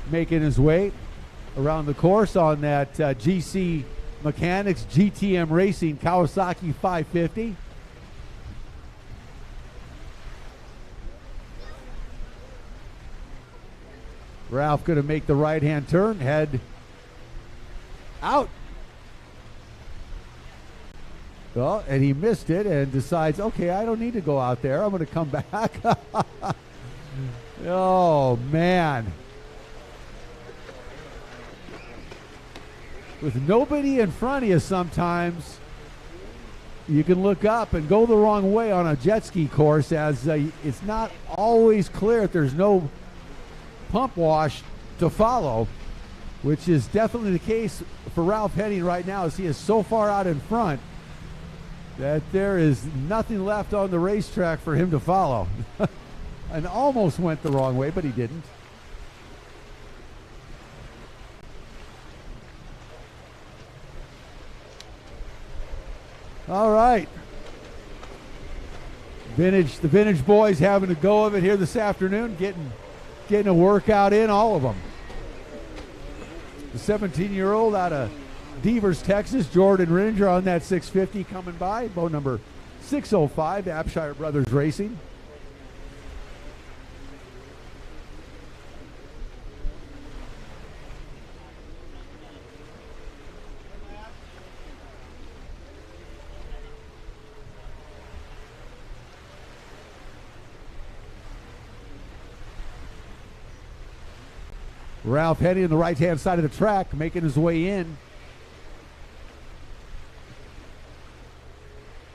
Making his way around the course on that GC Mechanics GTM Racing Kawasaki 550. Ralph going to make the right-hand turn, head out. Well, and he missed it and decides, okay, I don't need to go out there. I'm going to come back. Oh, man. With nobody in front of you sometimes, you can look up and go the wrong way on a jet ski course, as it's not always clear if there's no pump wash to follow, which is definitely the case for Ralph Henning right now, as he is so far out in front that there is nothing left on the racetrack for him to follow. And almost went the wrong way, but he didn't. All right. The vintage boys having a go of it here this afternoon, getting a workout in, all of them. The 17-year-old out of Devers, Texas, Jordan Rittinger on that 650 coming by. Boat number 605, Abshire Brothers Racing. Ralph Henning on the right-hand side of the track, making his way in.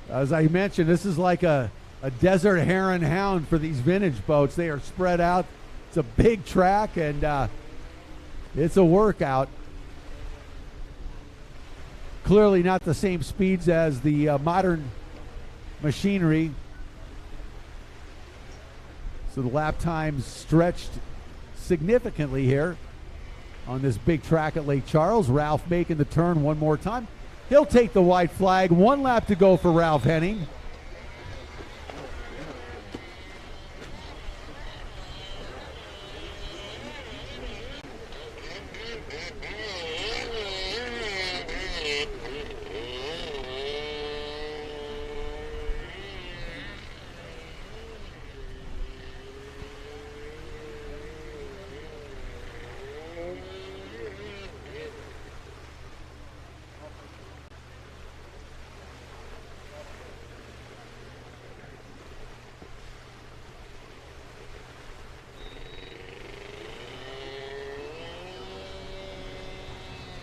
As I mentioned, this is like a desert hare and hound for these vintage boats. They are spread out. It's a big track, and it's a workout. Clearly not the same speeds as the modern machinery. So the lap times stretched significantly here on this big track at Lake Charles. Ralph making the turn one more time. He'll take the white flag. 1 lap to go for Ralph Henning.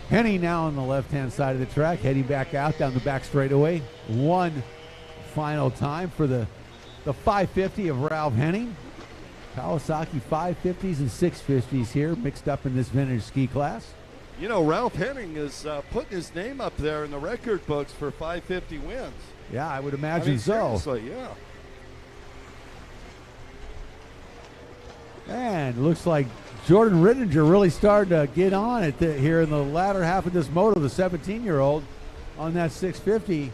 Henning now on the left-hand side of the track, heading back out down the back straightaway. One final time for the 550 of Ralph Henning. Kawasaki 550s and 650s here, mixed up in this vintage ski class. You know, Ralph Henning is putting his name up there in the record books for 550 wins. Yeah, I would imagine so. Seriously, yeah. And looks like Jordan Rittinger really started to get on it here in the latter half of this moto, the 17-year-old on that 650,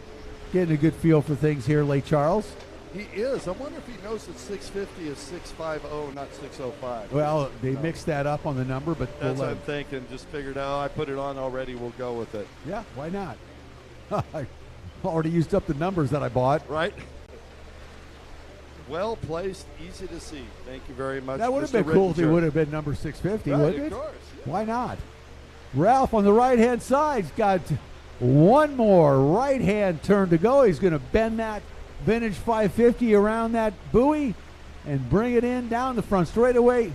getting a good feel for things here, Lake Charles. He is. I wonder if he knows that 650 is 650, not 605. Well, they mixed that up on the number, but that's what I'm thinking. Just figured, I put it on already. We'll go with it. Yeah, why not? I already used up the numbers that I bought. Right. Well placed, easy to see. Thank you very much. That would have been cool if it would have been number 650, right, wouldn't it? Of course. Yeah. Why not? Ralph on the right-hand side's got one more right-hand turn to go. He's going to bend that vintage 550 around that buoy and bring it in down the front straightaway.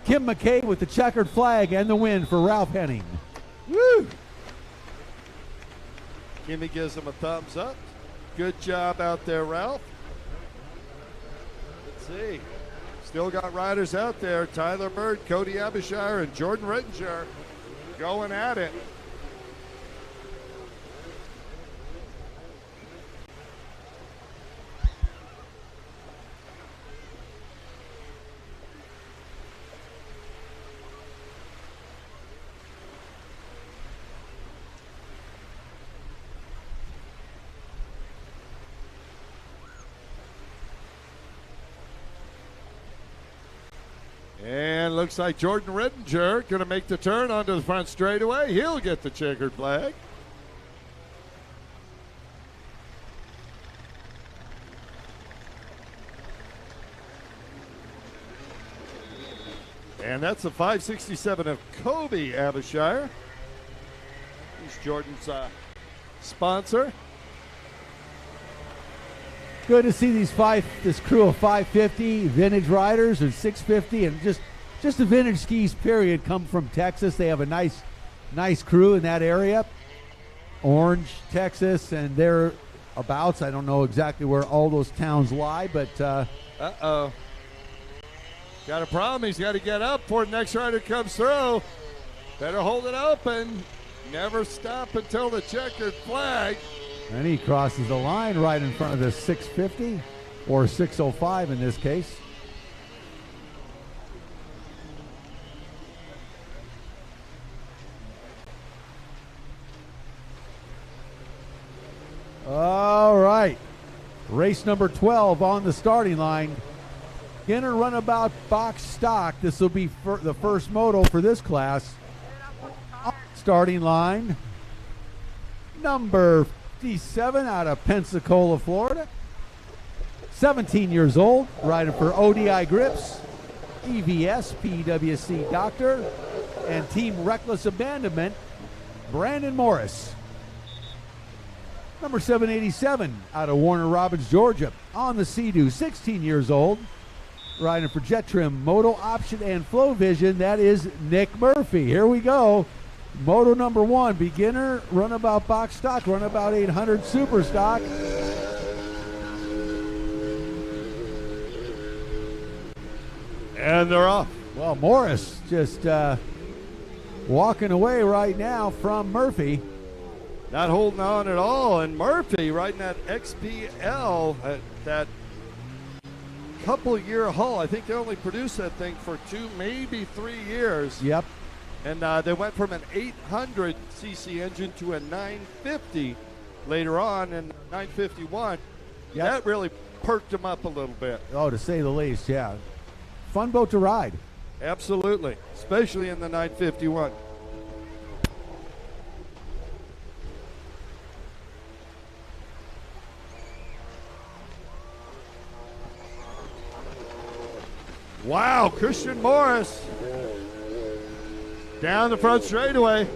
Kim McKay with the checkered flag and the win for Ralph Henning. Woo! Kimmy gives him a thumbs up. Good job out there, Ralph. See, still got riders out there. Tyler Bird, Cody Abishire, and Jordan Rittinger going at it. And looks like Jordan Rittinger going to make the turn onto the front straightaway. He'll get the checkered flag. And that's the 567 of Kobe Abishire. He's Jordan's sponsor. Good to see this crew of 550 vintage riders and 650 and just the vintage skis period come from Texas. They have a nice crew in that area. Orange, Texas, and thereabouts. I don't know exactly where all those towns lie, but uh-oh. Got a problem. He's got to get up before the next rider comes through. Better hold it open. Never stop until the checkered flag. And he crosses the line right in front of the 650 or 605 in this case. All right. Race number 12 on the starting line. Beginner Runabout box stock. This will be the first moto for this class. Starting line. Number 57 out of Pensacola, Florida. 17 years old, riding for ODI Grips, EVS, PWC Doctor, and Team Reckless Abandonment, Brandon Morris. Number 787 out of Warner Robins, Georgia, on the Sea-Doo, 16 years old, riding for Jet Trim, Moto Option, and Flow Vision. That is Nick Murphy. Here we go. Moto number 1, beginner, Runabout box stock, Runabout 800 super stock. And they're off. Well, Morris just walking away right now from Murphy. Not holding on at all. And Murphy riding that XPL, that couple-year hull. I think they only produced that thing for 2, maybe 3 years. Yep. And they went from an 800cc engine to a 950 later on, and 951. Yep. That really perked them up a little bit. Oh, to say the least, yeah. Fun boat to ride. Absolutely, especially in the 951. Wow, Christian Morris down the front straightaway.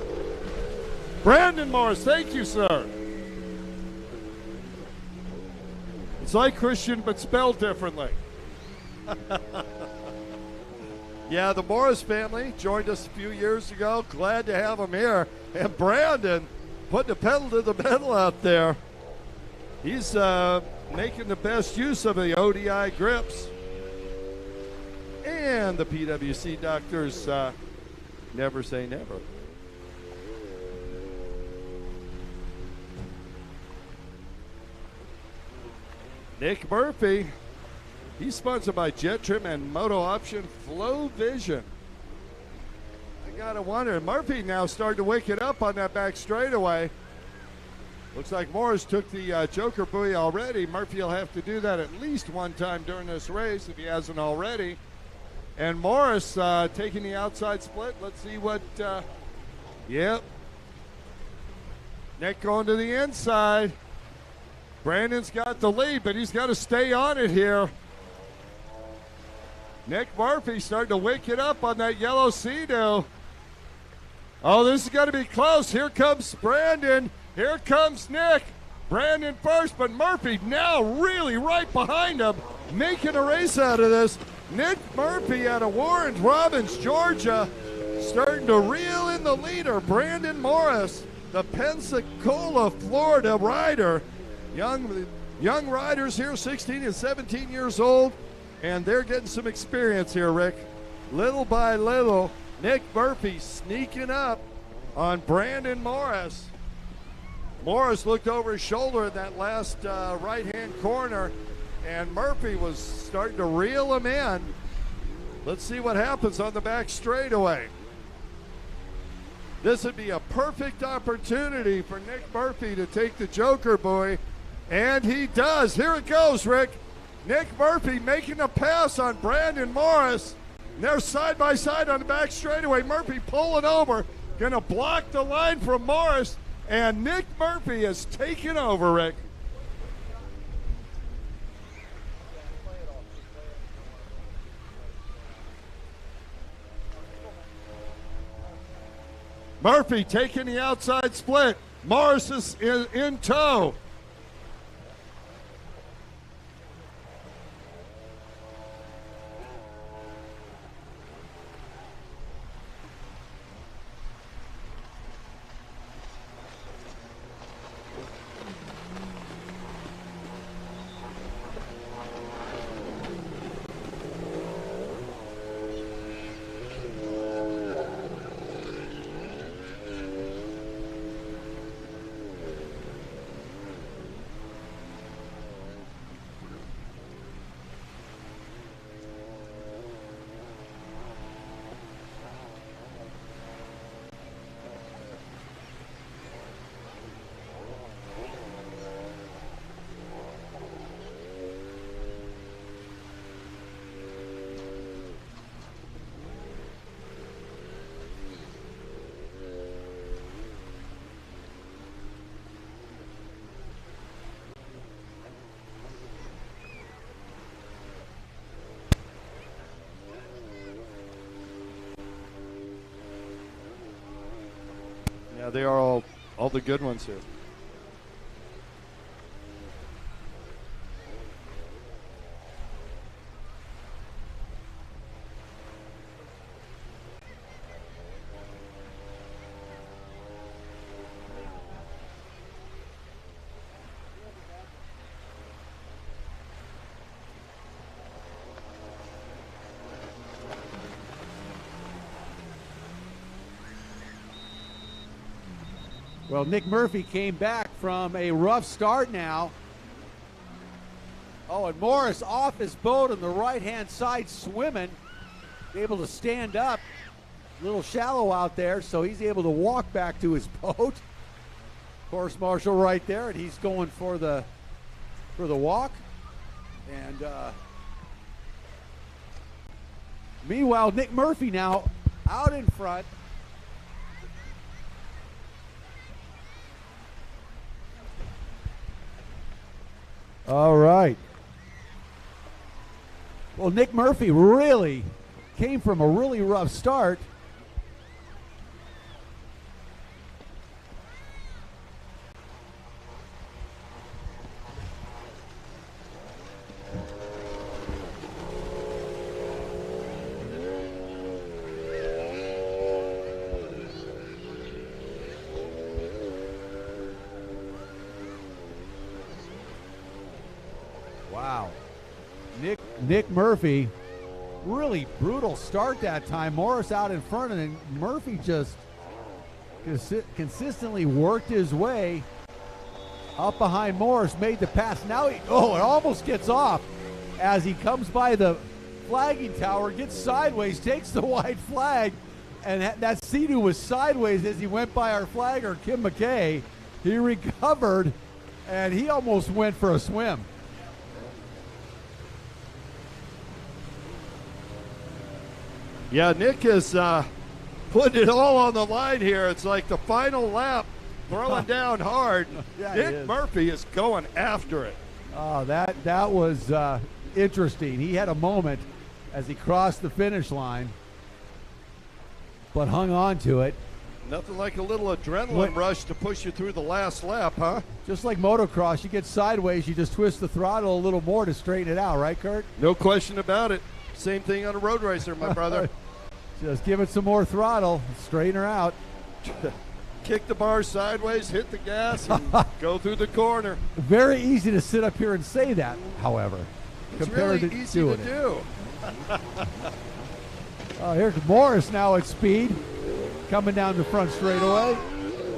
Brandon Morris, thank you, sir. It's like Christian, but spelled differently. Yeah, the Morris family joined us a few years ago. Glad to have them here. And Brandon putting the pedal to the metal out there. He's making the best use of the ODI grips. And the PWC doctors never say never. Nick Murphy, he's sponsored by Jet Trim and Moto Option Flow Vision. I gotta wonder, Murphy now starting to wake it up on that back straightaway. Looks like Morris took the Joker buoy already. Murphy will have to do that at least one time during this race if he hasn't already. And Morris taking the outside split. Let's see what, yep. Nick going to the inside. Brandon's got the lead, but he's got to stay on it here. Nick Murphy starting to wake it up on that yellow Sea-Doo. Oh, this is going to be close. Here comes Brandon. Here comes Nick. Brandon first, but Murphy now really right behind him, making a race out of this. Nick Murphy out of Warren Robins, Georgia, starting to reel in the leader. Brandon Morris, the Pensacola, Florida rider. Young riders here, 16 and 17 years old, and they're getting some experience here, Rick. Little by little, Nick Murphy sneaking up on Brandon Morris. Morris looked over his shoulder in that last right-hand corner, and Murphy was starting to reel him in. Let's see what happens on the back straightaway. This would be a perfect opportunity for Nick Murphy to take the Joker buoy, and he does. Here it goes, Rick. Nick Murphy making a pass on Brandon Morris. And they're side by side on the back straightaway. Murphy pulling over, gonna block the line from Morris, and Nick Murphy has taken over, Rick. Murphy taking the outside split. Morris is in tow. Yeah, they are all the good ones here. Well, Nick Murphy came back from a rough start now. Oh, and Morris off his boat on the right-hand side swimming, able to stand up. A little shallow out there, so he's able to walk back to his boat. Course marshal right there, and he's going for the walk. And meanwhile, Nick Murphy now out in front. All right. Well, Nick Murphy really came from a really rough start. Wow. Nick Murphy, really brutal start that time. Morris out in front, and then Murphy just consistently worked his way up behind Morris, made the pass. Now it almost gets off as he comes by the flagging tower, gets sideways, takes the white flag, and that Sea-Doo was sideways as he went by our flagger, Kim McKay. He recovered, and he almost went for a swim. Yeah, Nick is putting it all on the line here. It's like the final lap, throwing down hard. Yeah, Nick Murphy is going after it. Oh, that was interesting. He had a moment as he crossed the finish line, but hung on to it. Nothing like a little adrenaline rush to push you through the last lap, huh? Just like motocross, you get sideways, you just twist the throttle a little more to straighten it out, right, Kurt? No question about it. Same thing on a road racer, my brother. Just give it some more throttle, straighten her out. Kick the bar sideways, hit the gas, and go through the corner. Very easy to sit up here and say that, however. It's compared really easy to do. Here's Morris now at speed, coming down the front straightaway.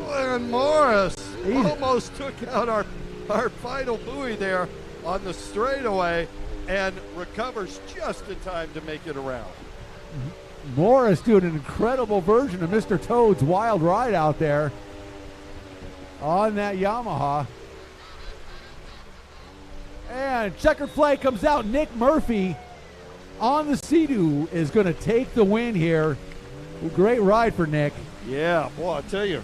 And Morris almost took out our final buoy there on the straightaway and recovers just in time to make it around. Morris doing an incredible version of Mr. Toad's Wild Ride out there on that Yamaha. And checkered flag comes out. Nick Murphy on the Sea-Doo is going to take the win here. Great ride for Nick. Yeah, boy, I tell you,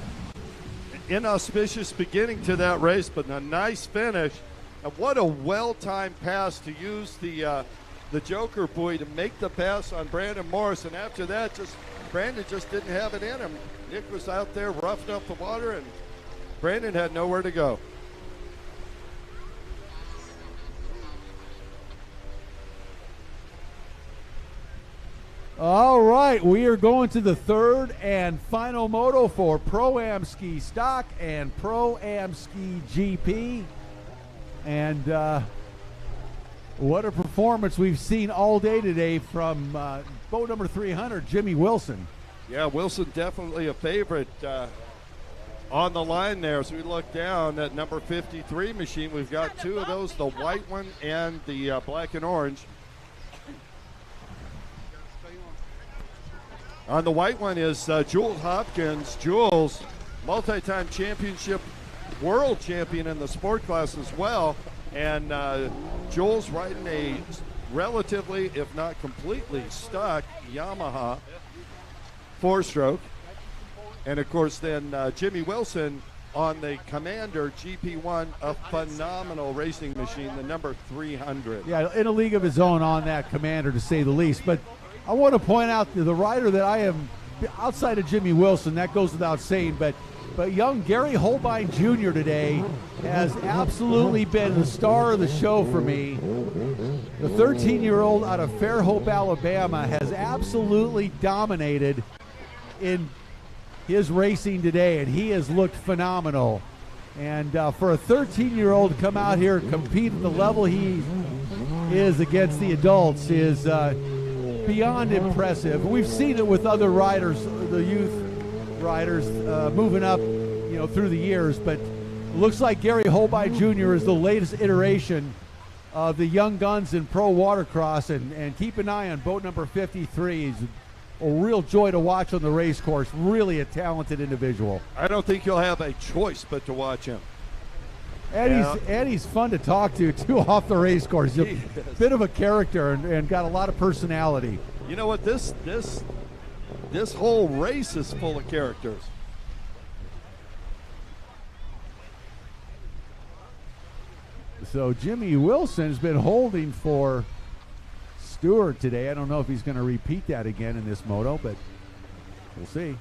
inauspicious beginning to that race, but a nice finish. And what a well-timed pass to use the Joker buoy to make the pass on Brandon Morris. And after that, Brandon just didn't have it in him. Nick was out there roughing up the water, and Brandon had nowhere to go. All right, we are going to the third and final moto for Pro-Am Ski Stock and Pro-Am Ski GP. And what a performance we've seen all day today from boat number 300, Jimmy Wilson. Yeah, Wilson definitely a favorite on the line there. As we look down at number 53 machine, we've got two of those, the white one and the black and orange. On the white one is Jules Hopkins. Jules, multi-time championship world champion in the sport class as well. And Jules riding a relatively, if not completely, stock Yamaha four-stroke. And, of course, then Jimmy Wilson on the Commander GP1, a phenomenal racing machine, the number 300. Yeah, in a league of his own on that Commander, to say the least. But I want to point out the rider that I am, outside of Jimmy Wilson, that goes without saying, but young Gary Holbein Jr. today has absolutely been the star of the show for me. The 13-year-old out of Fairhope, Alabama, has absolutely dominated in his racing today, and he has looked phenomenal. And for a 13-year-old to come out here and compete at the level he is against the adults is beyond impressive. We've seen it with other riders, the youth riders moving up, through the years, but it looks like Gary Holbein Jr. is the latest iteration of the young guns in pro watercross, and keep an eye on boat number 53. He's a real joy to watch on the race course. Really a talented individual. I don't think you'll have a choice but to watch him. And he's fun to talk to, too, off the race course. He's a bit of a character and got a lot of personality. You know what? This whole race is full of characters. So Jimmy Wilson's been holding for Stewart today. I don't know if he's going to repeat that again in this moto, but we'll see.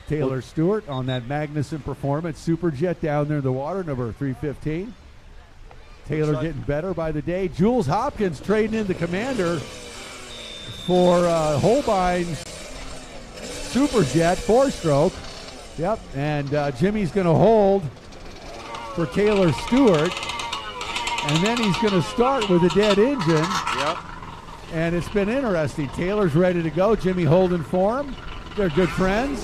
Taylor Stewart on that Magnuson Performance Superjet down there in the water, number 315. Taylor getting better by the day. Jules Hopkins trading in the Commander for Holbein's Superjet 4-stroke. Yep, and Jimmy's going to hold for Taylor Stewart, and then he's going to start with a dead engine. Yep. And it's been interesting. Taylor's ready to go. Jimmy holding for him. They're good friends.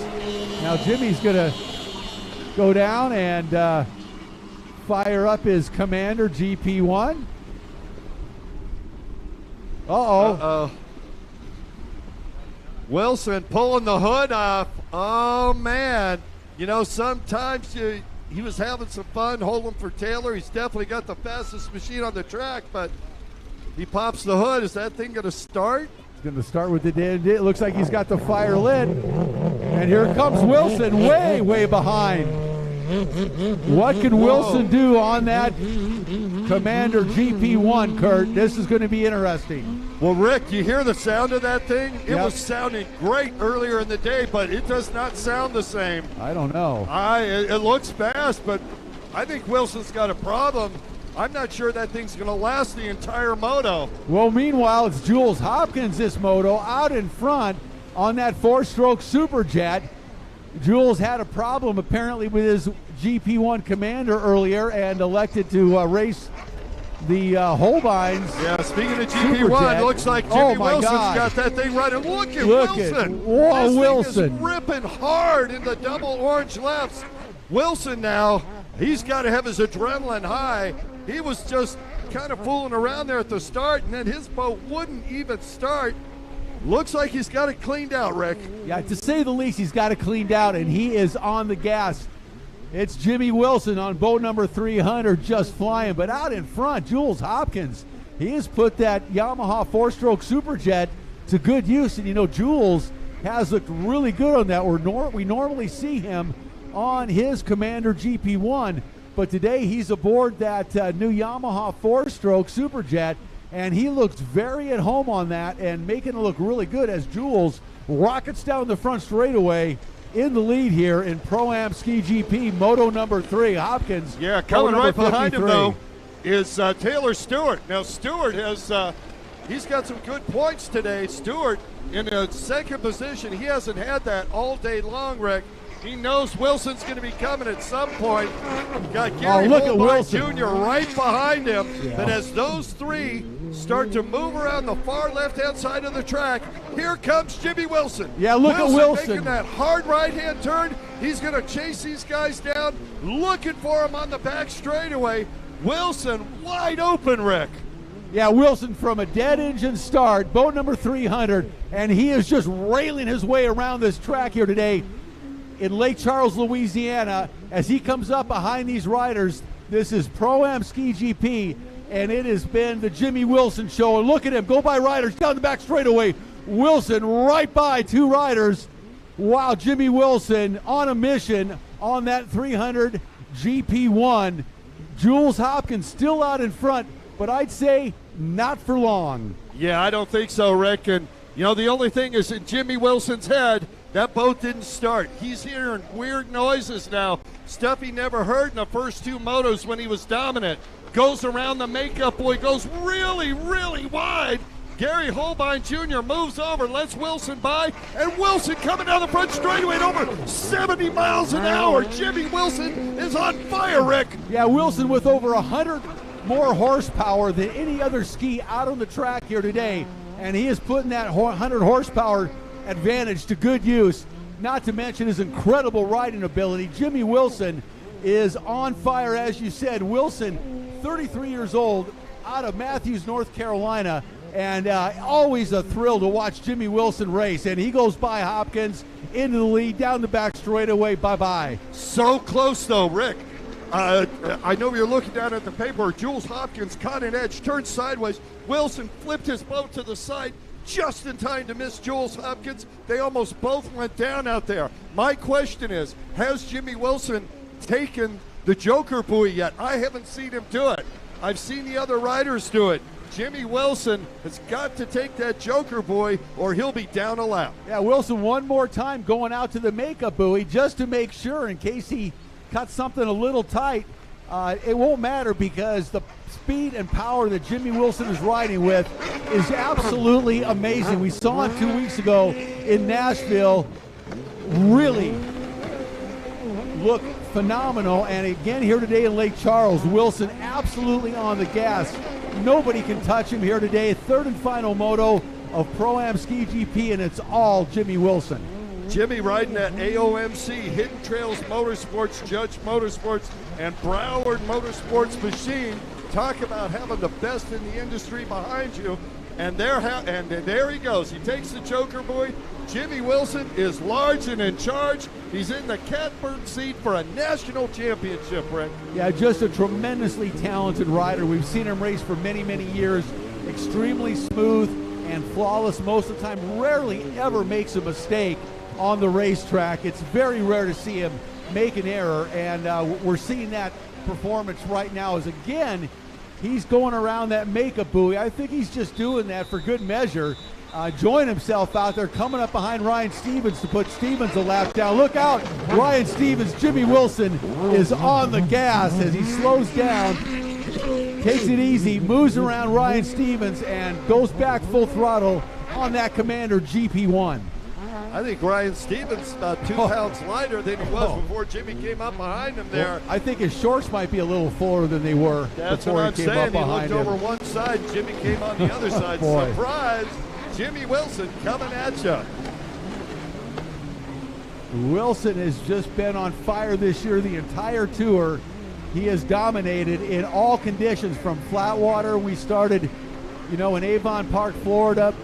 Now Jimmy's going to go down and fire up his Commander GP1. Uh-oh. Wilson pulling the hood off. Oh, man. You know, sometimes he was having some fun holding for Taylor. He's definitely got the fastest machine on the track, but he pops the hood. Is that thing going to start? He's going to start with the dead. It looks like he's got the fire lit. And here comes Wilson way, way behind. What can Wilson do on that Commander GP1, Kurt? This is going to be interesting. Well, Rick, you hear the sound of that thing? It was sounding great earlier in the day, but it does not sound the same. I don't know. It looks fast, but I think Wilson's got a problem. I'm not sure that thing's going to last the entire moto. Well, meanwhile, it's Jules Hopkins this moto out in front on that 4-stroke Superjet. Jules had a problem apparently with his GP1 Commander earlier and elected to race the Holbeins. Yeah, speaking of GP1, looks like Jimmy Wilson's got that thing running. Look at Wilson. Whoa, Wilson. Thing is ripping hard in the double orange lefts. Wilson now, he's got to have his adrenaline high. He was just kind of fooling around there at the start, and then his boat wouldn't even start. Looks like he's got it cleaned out, Rick. Yeah, to say the least, he's got it cleaned out, and he is on the gas. It's Jimmy Wilson on boat number 300 just flying, but out in front, Jules Hopkins. He has put that Yamaha 4-stroke Superjet to good use, and you know, Jules has looked really good on that. We normally see him on his Commander GP1, but today he's aboard that new Yamaha 4-stroke Superjet, and he looks very at home on that and making it look really good as Jules rockets down the front straightaway in the lead here in Pro-Am Ski GP Moto number 3. Hopkins. Yeah, coming right behind him, though, is Taylor Stewart. Now, Stewart has, he's got some good points today. Stewart in a second position. He hasn't had that all day long, Rick. He knows Wilson's going to be coming at some point. Got Gary Holbein Jr. right behind him. Yeah. And as those three start to move around the far left-hand side of the track, here comes Jimmy Wilson. Yeah, look at Wilson. Making that hard right-hand turn. He's going to chase these guys down, looking for him on the back straightaway. Wilson wide open, Rick. Yeah, Wilson from a dead engine start, boat number 300, and he is just railing his way around this track here today in Lake Charles, Louisiana, as he comes up behind these riders. This is Pro-Am Ski GP, and it has been the Jimmy Wilson show. And look at him, go by riders down the back straightaway. Wilson right by two riders. Wow, Jimmy Wilson on a mission on that 300 GP1. Jules Hopkins still out in front, but I'd say not for long. Yeah, I don't think so, Rick. And, you know, the only thing is in Jimmy Wilson's head, that boat didn't start. He's hearing weird noises now, stuff he never heard in the first two motos when he was dominant. Goes around the makeup boy, goes really, really wide. Gary Holbein Jr. moves over, lets Wilson by, and Wilson coming down the front straightaway at over 70 miles an hour. Jimmy Wilson is on fire, Rick. Yeah, Wilson with over 100 more horsepower than any other ski out on the track here today, and he is putting that 100 horsepower advantage to good use, not to mention his incredible riding ability. Jimmy Wilson is on fire, as you said. Wilson 33 years old, out of Matthews, North Carolina, and always a thrill to watch Jimmy Wilson race. And he goes by Hopkins into the lead, down the back straightaway. Bye-bye. So close, though, Rick. I know you're looking down at the paper. Jules Hopkins caught an edge, turned sideways. Wilson flipped his boat to the side just in time to miss Jules Hopkins. They almost both went down out there. My question is, has Jimmy Wilson taken the Joker buoy yet? I haven't seen him do it. I've seen the other riders do it. Jimmy Wilson has got to take that Joker buoy or he'll be down a lap. Yeah, Wilson one more time going out to the makeup buoy just to make sure in case he cut something a little tight. It won't matter because the speed and power that Jimmy Wilson is riding with is absolutely amazing. We saw it 2 weeks ago in Nashville. Really look phenomenal. And again here today in Lake Charles, Wilson absolutely on the gas. Nobody can touch him here today. Third and final moto of Pro-Am Ski GP, and it's all Jimmy Wilson. Jimmy riding that AOMC, Hidden Trails Motorsports, Judge Motorsports, and Broward Motorsports machine. Talk about having the best in the industry behind you. And there he goes. He takes the Joker buoy. Jimmy Wilson is large and in charge. He's in the catbird seat for a national championship, Rick. Yeah, just a tremendously talented rider. We've seen him race for many, many years. Extremely smooth and flawless most of the time. Rarely ever makes a mistake on the racetrack. It's very rare to see him make an error, and we're seeing that performance right now as, again, he's going around that makeup buoy. I think he's just doing that for good measure. Join himself out there, coming up behind Ryan Stevens to put Stevens a lap down. Look out, Ryan Stevens. Jimmy Wilson is on the gas as he slows down, takes it easy, moves around Ryan Stevens, and goes back full throttle on that Commander GP1. I think Ryan Stevens about 2 pounds lighter than he was before Jimmy came up behind him there. Well, I think his shorts might be a little fuller than they were before he came up behind him. He looked over one side, Jimmy came on the other side. Surprise, Jimmy Wilson coming at you. Wilson has just been on fire this year, the entire tour. He has dominated in all conditions, from flat water. We started, in Avon Park, Florida,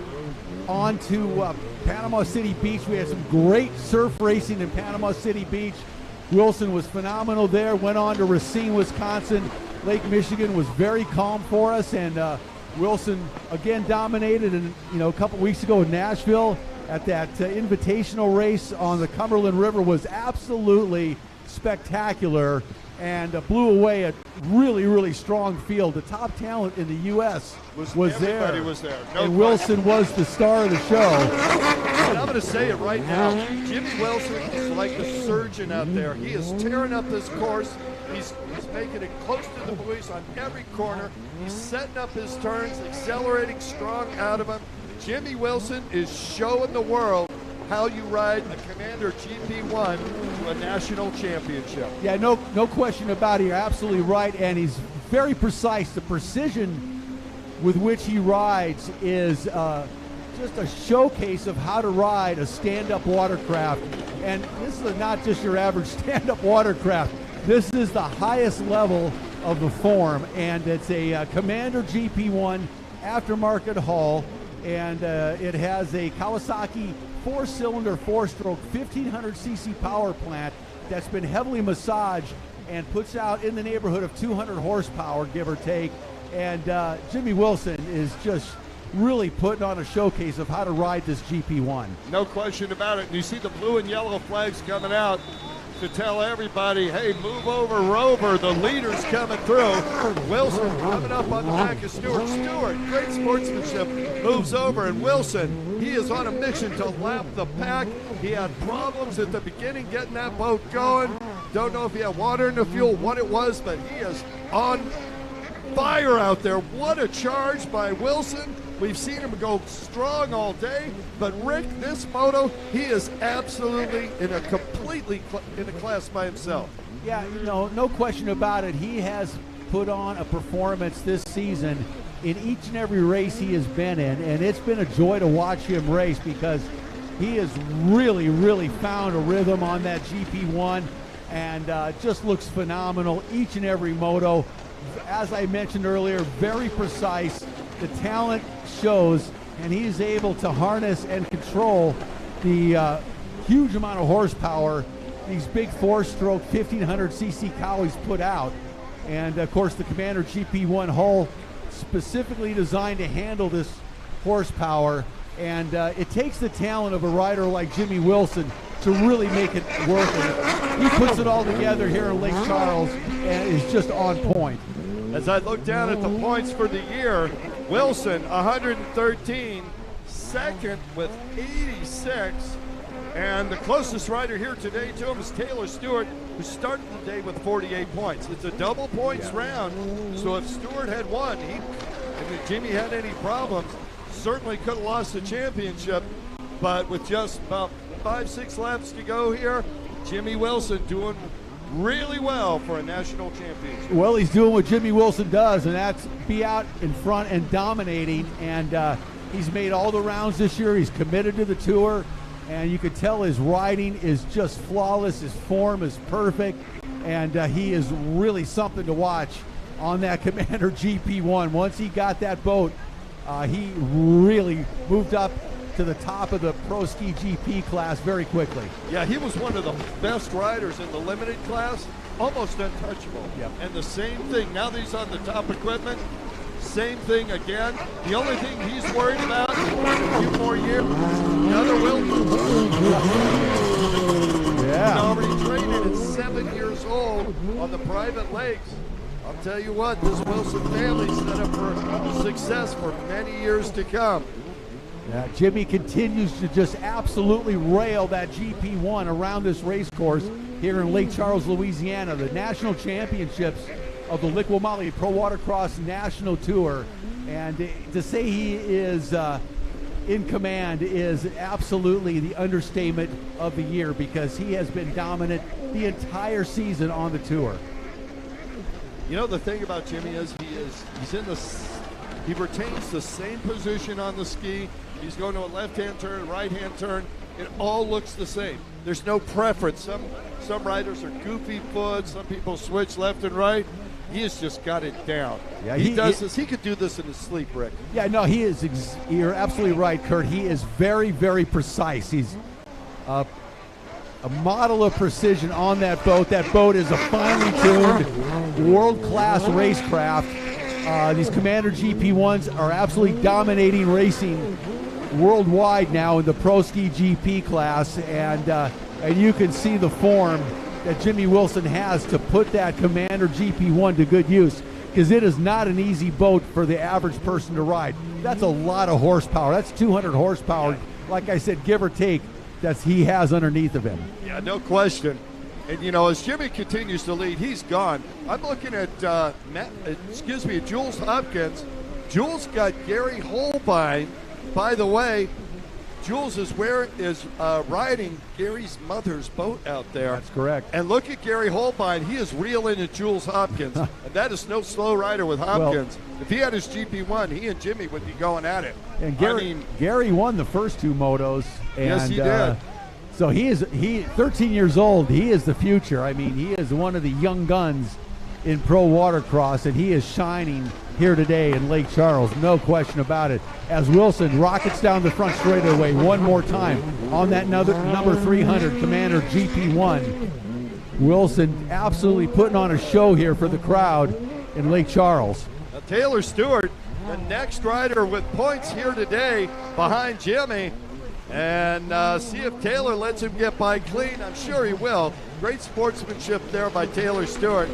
on to Panama City Beach. We had some great surf racing in Panama City Beach. Wilson was phenomenal there. Went on to Racine, Wisconsin. Lake Michigan was very calm for us, and Wilson again dominated. And a couple weeks ago in Nashville at that invitational race on the Cumberland River was absolutely spectacular and blew away a really, really strong field. The top talent in the U.S. was there. Everybody was there. And Wilson was the star of the show. And I'm going to say it right now. Jimmy Wilson is like a surgeon out there. He is tearing up this course. He's making it close to the buoys on every corner. He's setting up his turns, accelerating strong out of them. Jimmy Wilson is showing the world how you ride a Commander GP1 to a national championship. Yeah, no question about it. You're absolutely right, and he's very precise. The precision with which he rides is just a showcase of how to ride a stand-up watercraft. And this is not just your average stand-up watercraft. This is the highest level of the form, and it's a Commander GP1 aftermarket hull, and it has a Kawasaki 4-cylinder, 4-stroke, 1,500cc power plant that's been heavily massaged and puts out in the neighborhood of 200 horsepower, give or take. And Jimmy Wilson is just really putting on a showcase of how to ride this GP1. No question about it. And you see the blue and yellow flags coming out to tell everybody, hey, move over, Rover. The leader's coming through. Wilson coming up on the back of Stewart. Stewart, great sportsmanship, moves over, and Wilson, he is on a mission to lap the pack. He had problems at the beginning getting that boat going. Don't know if he had water in the fuel, what it was, but he is on fire out there. What a charge by Wilson. We've seen him go strong all day, but Rick, this moto, he is absolutely in a class by himself. Yeah, no question about it. He has put on a performance this season in each and every race he has been in, and it's been a joy to watch him race because he has really, really found a rhythm on that GP1 and just looks phenomenal each and every moto. as I mentioned earlier, very precise. The talent shows, and he's able to harness and control the huge amount of horsepower these big 4-stroke 1500cc cowies put out. And of course the Commander GP1 hull specifically designed to handle this horsepower, and it takes the talent of a rider like Jimmy Wilson to really make it work. And he puts it all together here in Lake Charles and is just on point. As I look down at the points for the year, Wilson 113, second with 86, and the closest rider here today to him is Taylor Stewart, who started the day with 48 points. It's a double points round, so if Stewart had won, and if Jimmy had any problems, certainly could have lost the championship. But with just about 5-6 laps to go here, Jimmy Wilson doing really well for a national championship. Well, he's doing what Jimmy Wilson does, and that's be out in front and dominating. And he's made all the rounds this year. He's committed to the tour, and you could tell his riding is just flawless. His form is perfect, and he is really something to watch on that Commander GP1. Once he got that boat, he really moved up to the top of the Pro Ski GP class very quickly. Yeah, he was one of the best riders in the limited class, almost untouchable. Yep. And the same thing, now that he's on the top equipment, same thing again. The only thing he's worried about is a few more years, another Wilson. Yeah. He's already training at 7 years old on the private lakes. I'll tell you what, this Wilson family's set up for success for many years to come. Yeah, Jimmy continues to just absolutely rail that GP1 around this race course here in Lake Charles, Louisiana, the national championships of the LIQUI-MOLY Pro Watercross National Tour. And to say he is in command is absolutely the understatement of the year, because he has been dominant the entire season on the tour. You know, the thing about Jimmy is he retains the same position on the ski. He's going to a left-hand turn, right-hand turn. It all looks the same. There's no preference. Some riders are goofy foot. Some people switch left and right. He has just got it down. Yeah, he does this. He could do this in his sleep, Rick. Yeah, no, he is. You're absolutely right, Kurt. He is very, very precise. He's a model of precision on that boat. That boat is a finely tuned, world-class racecraft. These Commander GP1s are absolutely dominating racing worldwide now in the Pro Ski GP class, and you can see the form that Jimmy Wilson has to put that Commander GP1 to good use, because it is not an easy boat for the average person to ride. That's a lot of horsepower. That's 200 horsepower, like I said, give or take, that he has underneath of him. Yeah, no question. And, you know, as Jimmy continues to lead, he's gone. I'm looking at, Jules Hopkins. Jules got Gary Holbein. By the way, Jules is riding Gary's mother's boat out there. That's correct. And look at Gary Holbein. He is reeling at Jules Hopkins. And that is no slow rider with Hopkins. Well, if he had his GP1, he and Jimmy would be going at it. And Gary won the first two motos. And, yes, he did. So he 13 years old. He is the future. I mean, he is one of the young guns in pro watercross, and he is shining here today in Lake Charles, no question about it. As Wilson rockets down the front straightaway one more time on that number 300 Commander GP1. Wilson absolutely putting on a show here for the crowd in Lake Charles. Now, Taylor Stewart, the next rider with points here today behind Jimmy. And see if Taylor lets him get by clean. I'm sure he will. Great sportsmanship there by Taylor Stewart.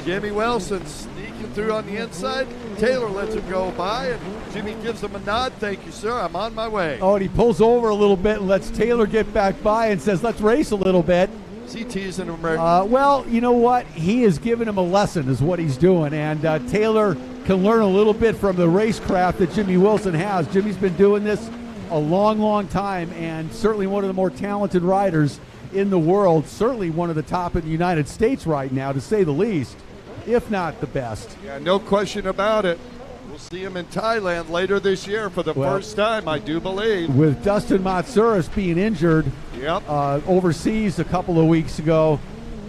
Jimmy Wilson sneaking through on the inside. Taylor lets him go by, and Jimmy gives him a nod. Thank you, sir. I'm on my way. Oh, and he pulls over a little bit and lets Taylor get back by and says, let's race a little bit. Is he teasing him, Rick? Well, you know what? He is giving him a lesson is what he's doing. And Taylor can learn a little bit from the racecraft that Jimmy Wilson has. Jimmy's been doing this a long, long time, and certainly one of the more talented riders in the world, certainly one of the top in the United States right now, to say the least, if not the best. Yeah, no question about it. We'll see him in Thailand later this year for the first time, I do believe. With Dustin Matsouras being injured overseas a couple of weeks ago,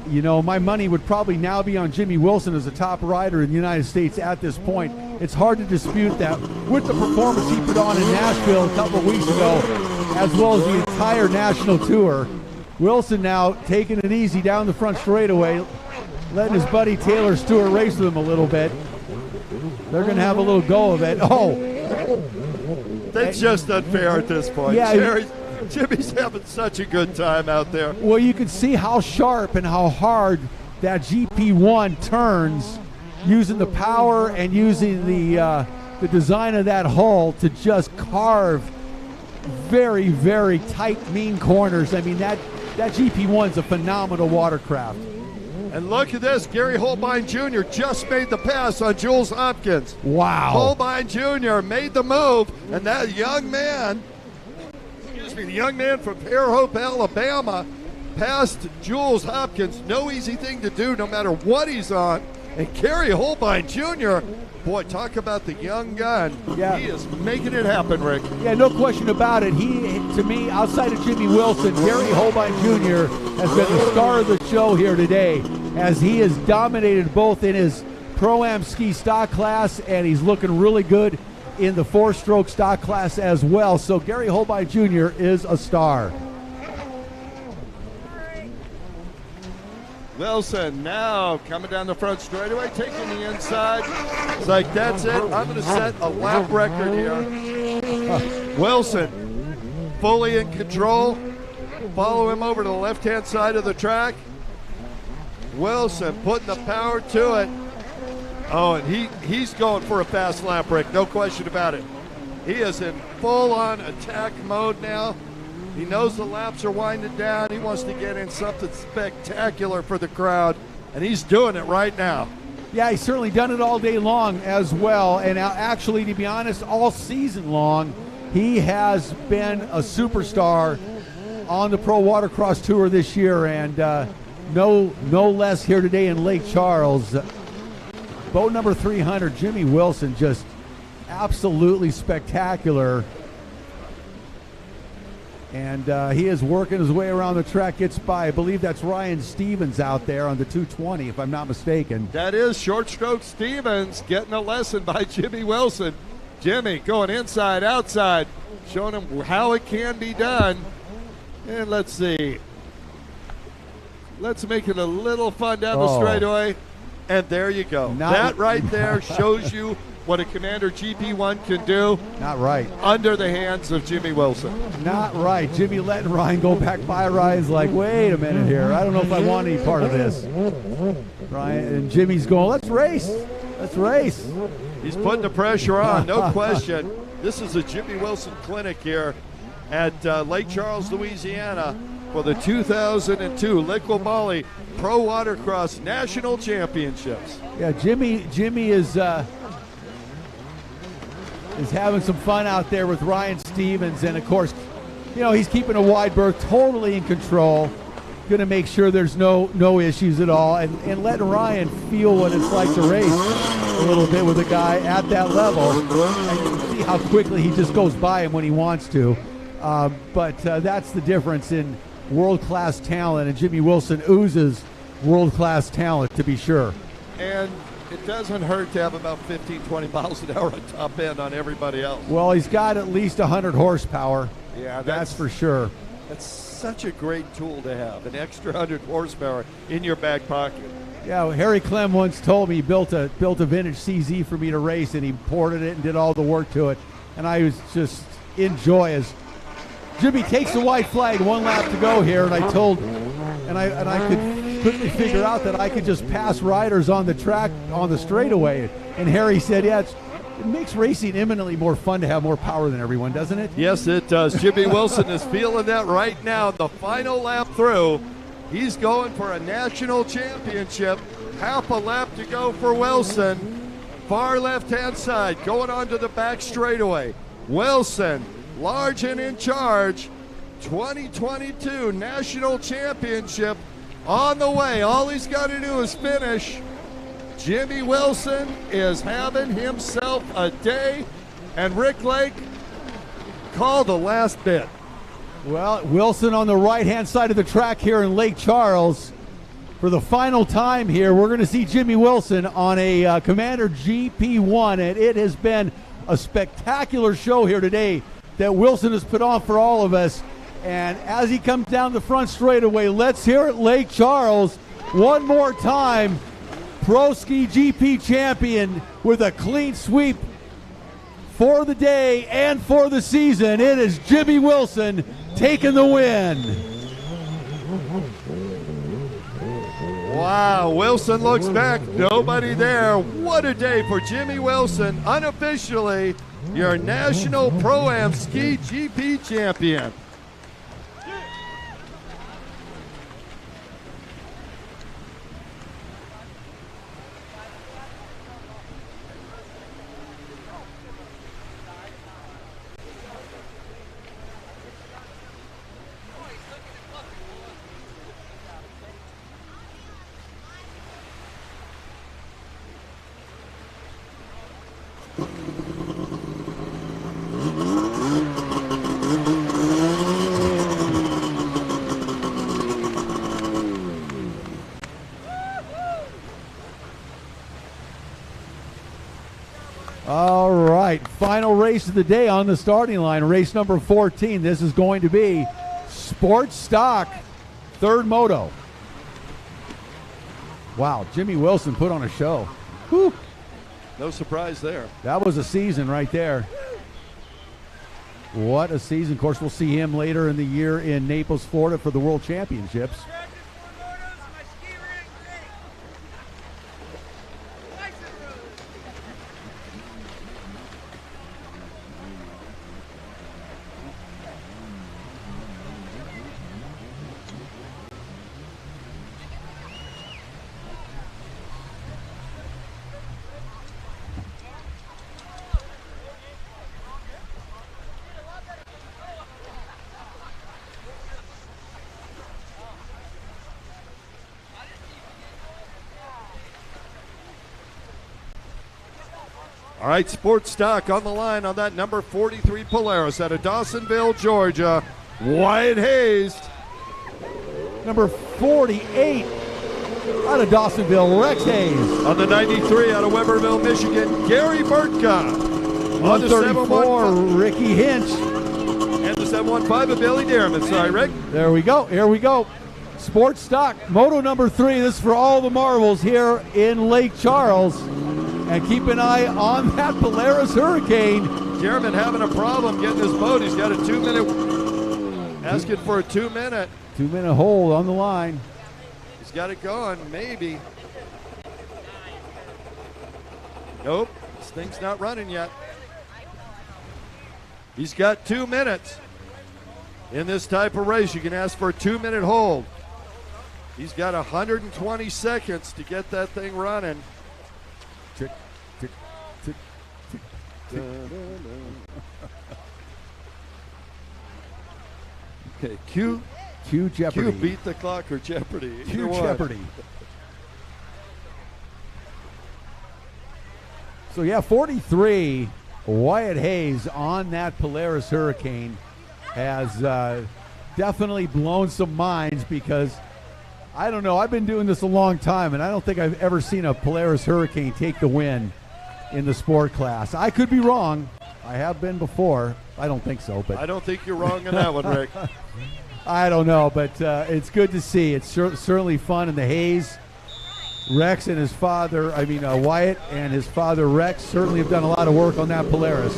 you know, my money would probably now be on Jimmy Wilson as the top rider in the United States at this point. It's hard to dispute that with the performance he put on in Nashville a couple of weeks ago, as well as the entire national tour. Wilson now taking it easy down the front straightaway, letting his buddy Taylor Stewart race with him a little bit. They're going to have a little go of it. Oh! That's just unfair at this point. Yeah, Jimmy's having such a good time out there. Well, you can see how sharp and how hard that GP1 turns, using the power and using the design of that hull to just carve very, very tight, mean corners. I mean, that GP1's a phenomenal watercraft. And look at this, Gary Holbein Jr. just made the pass on Jules Hopkins. Wow. Holbein Jr. made the move, and that young man, the young man from Fairhope, Alabama, passed Jules Hopkins. No easy thing to do, no matter what he's on. And Gary Holbein Jr., boy, talk about the young gun. Yeah. He is making it happen, Rick. Yeah, no question about it. He, to me, outside of Jimmy Wilson, Gary Holbein Jr. has been the star of the show here today, as he has dominated both in his Pro-Am ski stock class, and he's looking really good in the four-stroke stock class as well. So Gary Holbein Jr. is a star. Wilson now coming down the front straightaway, taking the inside. It's like, that's it. I'm going to set a lap record here. Wilson fully in control. Follow him over to the left-hand side of the track. Wilson putting the power to it. Oh, and he's going for a fast lap, Rick. No question about it. He is in full-on attack mode now. He knows the laps are winding down. He wants to get in something spectacular for the crowd, and he's doing it right now. Yeah, he's certainly done it all day long as well, and actually, to be honest, all season long, he has been a superstar on the Pro Watercross Tour this year, and no less here today in Lake Charles. Boat number 300, Jimmy Wilson, just absolutely spectacular. And he is working his way around the track, gets by. I believe that's Ryan Stevens out there on the 220, if I'm not mistaken. That is short stroke Stevens getting a lesson by Jimmy Wilson. Jimmy going inside, outside, showing him how it can be done. And let's see. Let's make it a little fun down the straightaway. And there you go. That right there shows you what a Commander GP1 can do. Not right. Under the hands of Jimmy Wilson. Not right. Jimmy letting Ryan go back by. Ryan's like, wait a minute here. I don't know if I want any part of this. Ryan and Jimmy's going, let's race. Let's race. He's putting the pressure on, no question. This is a Jimmy Wilson clinic here at Lake Charles, Louisiana for the 2002 LIQUI-MOLY Pro Watercross National Championships. Yeah, Jimmy is having some fun out there with Ryan Stevens, and of course, you know, he's keeping a wide berth, totally in control, going to make sure there's no issues at all, and letting Ryan feel what it's like to race a little bit with a guy at that level. And you can see how quickly he just goes by him when he wants to. But that's the difference in world-class talent, and Jimmy Wilson oozes world-class talent, to be sure. And it doesn't hurt to have about 15, 20 miles an hour on top end on everybody else. Well, he's got at least 100 horsepower. Yeah, that's for sure. That's such a great tool to have, an extra 100 horsepower in your back pocket. Yeah, well, Harry Clem once told me he built a vintage CZ for me to race, and he ported it and did all the work to it. And I was just in joy as Jimmy takes the white flag, 1 lap to go here, and I could quickly figure out that I could just pass riders on the track on the straightaway. And Harry said, yeah, it makes racing eminently more fun to have more power than everyone, doesn't it? Yes, it does. Jimmy Wilson is feeling that right now. The final lap through, he's going for a national championship. Half a lap to go for Wilson. Far left-hand side, going onto the back straightaway. Wilson, large and in charge. 2022 national championship on the way. All he's got to do is finish. Jimmy Wilson is having himself a day, and Rick Lake called the last bit. Well, Wilson on the right-hand side of the track here in Lake Charles for the final time here, we're going to see Jimmy Wilson on a Commander GP1, and it has been a spectacular show here today that Wilson has put on for all of us. And as he comes down the front straightaway, let's hear it, Lake Charles, one more time. Pro Ski GP champion with a clean sweep for the day and for the season. It is Jimmy Wilson taking the win. Wow, Wilson looks back, nobody there. What a day for Jimmy Wilson, unofficially your National Pro-Am Ski GP champion. All right, final race of the day on the starting line, race number 14. This is going to be Sport Stock, third moto. Wow, Jimmy Wilson put on a show. Whew. No surprise there. That was a season right there. What a season. Of course, we'll see him later in the year in Naples, Florida for the World Championships. All right, Sport Stock on the line on that number 43 Polaris out of Dawsonville, Georgia. Wyatt Hayes. Number 48 out of Dawsonville, Rex Hayes. On the 93 out of Weberville, Michigan, Gary Burtka. On the 134, Ricky Hinch. And the 715 of Billy Dearman. Sorry, Rick. There we go. Here we go. Sport Stock, moto number 3. This is for all the marbles here in Lake Charles. And keep an eye on that Polaris Hurricane. Dearman having a problem getting his boat. He's got a 2-minute, asking for a 2-minute. 2-minute hold on the line. He's got it going, maybe. Nope, this thing's not running yet. He's got 2 minutes. In this type of race, you can ask for a 2-minute hold. He's got 120 seconds to get that thing running. Tick, tick, tick, tick, tick. Okay, Q Jeopardy. Q beat the clock or Jeopardy. Q Jeopardy. So yeah, 43, Wyatt Hayes on that Polaris Hurricane has definitely blown some minds because I don't know, I've been doing this a long time and I don't think I've ever seen a Polaris Hurricane take the win in the sport class. I could be wrong. I have been before. I don't think so, but I don't think you're wrong in that one, Rick. I don't know, but it's good to see. It's certainly fun. And the Hayes, Rex and his father, Wyatt and his father Rex certainly have done a lot of work on that Polaris.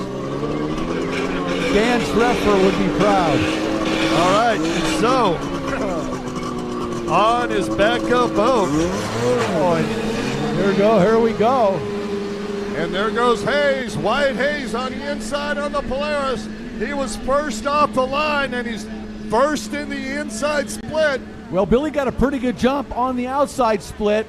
Dan Treffer would be proud. All right, so on his backup boat. Oh, and here we go. And there goes Hayes, Wyatt Hayes on the inside on the Polaris. He was first off the line, and he's first in the inside split. Well, Billy got a pretty good jump on the outside split.